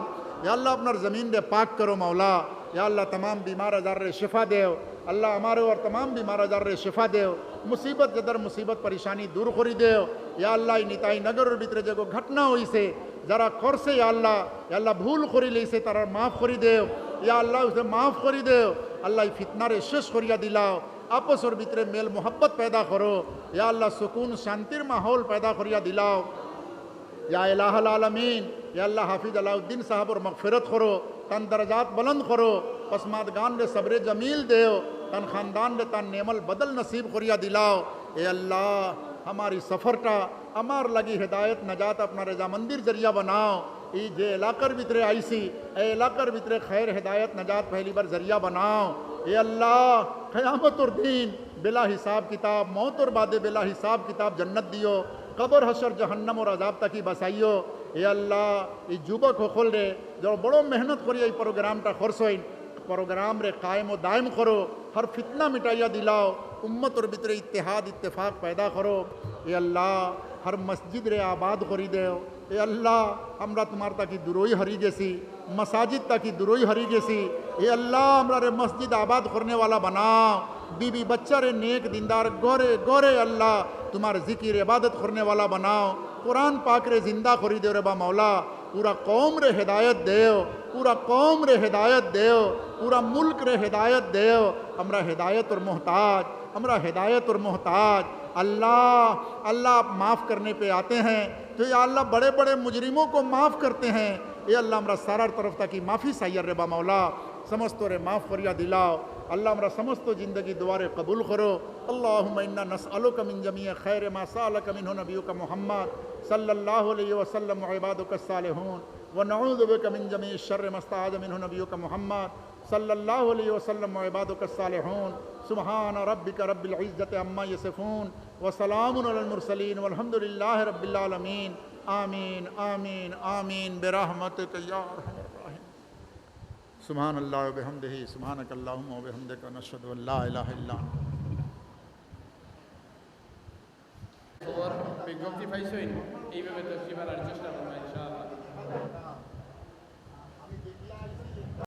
या अल्लाह अपना ज़मीन दे पाक करो मौला या अल्लाह तमाम बीमार आजार रे शिफा देव अल्लाह हमारे और तमाम बीमार आजार रे शिफा देव मुसीबत जदर मुसीबत परेशानी दूर करी देव या अल्लाह निताई नगर और भीतर जगह घटना हुई से जरा खौर से या अल्लाह भूल खोरी ली से तारा माफ़ करी देव या अल्लाह उसे माफ़ करी देव अल्लाह फितना रे शेष करिया दिलाओ आपस और भीतरे मेल मोहब्बत पैदा करो या अल्लाह सुकून शांतिर माहौल पैदा करिया दिलाओ या इलाहुल आलमीन या अल्लाह हाफिज अलाउद्दीन साहब और मगफिरत करो तन दर्जात बुलंद करो पसमादगान रे सब्र जमील देव तन खानदान रे तन नेमल बदल नसीब करिया दिलाओ ए अल्लाह हमारी सफ़रटा हमार लगी हिदायत नजात अपना रजा मंदिर जरिया बनाओ ये जे इलाकर भितरे आईसी ए इलाकर भितरे खैर हिदायत नजात पहली बार जरिया बनाओ ए अल्लाह क़यामत और दिन बिला हिसाब किताब मौत और बादे बिला हिसाब किताब जन्नत दियो कब्र हशर जहन्नम और अजाब तक ही बसाइयो ए अल्लाह ये युवक हो खोल रे जो बड़ो मेहनत करिए प्रोग्रामटा खर्चोइन प्रोग्राम रे कायम व दायम करो हर फितना मिटाइया दिलाओ उम्मत और भितरे इत्तेहाद इत्तेफाक पैदा करो ए अल्लाह हर मस्जिद रे आबाद करी दे ए अल्लाह हमरा तुम्हार ताकि दुरोई हरी जैसी मसाजिद ताकि दुरोई हरी जैसी ए अल्लाह हमरा रे मस्जिद आबाद करने वाला बनाओ बीबी बच्चा रे नेक दीनदार गोरे गोरे अल्लाह तुम्हारे जिक्र इबादत करने वाला बनाओ कुरान पाक रे जिंदा करी दे रे बा मौला पूरा कौम रे हिदायत देव पूरा कौम रे हिदायत देव पूरा मुल्क रे हिदायत देव हमरा हिदायत और मोहताज हमरा हिदायत और मोहताज अल्लाह अल्लाह आप माफ़ करने पे आते हैं तो या अल्लाह बड़े बड़े मुजरिमों को माफ़ करते हैं ये अल्लाह हमरा सारा तरफ तक माफ़ी सैयर रे बा मौला समस्तो रे माफ़ करिया दिलाओ अल्लाह हमरा समस्तो ज़िंदगी दुआरे कबूल करो अल्लाहुम्मा इन्ना नस्अलुका मिन जमीअ खैर मा सअलका मिन्हु नबियुका मुहम्मद सल्लल्लाहु अलैहि वसल्लम व इबादुका सालिहून व नऊज़ु बिका मिन जमीइ शर्रि मा इस्तआज़ मिन्हु नबियुका मुहम्मद सल्लल्लाहु अलैहि वसल्लम व इबादुका सालिहून सुब्हान रब्बिका रब्बिल इज़्ज़ति अम्मा यसिफून व सलामुन अलल मुरसलीन वल्हम्दुलिल्लाहि रब्बिल आलमीन आमीन आमीन आमीन बिरहमतिका या अरहमर राहिमीन सुब्हान अल्लाह व बिहम्दिही सुब्हानक अल्लाहुम्मा व बिहम्दिका नशहदु अन ला इलाहा इल्ला বিজ্ঞপ্তি পাইছই এইভাবে তো শিবার আর চেষ্টা করবো ইনশাআল্লাহ।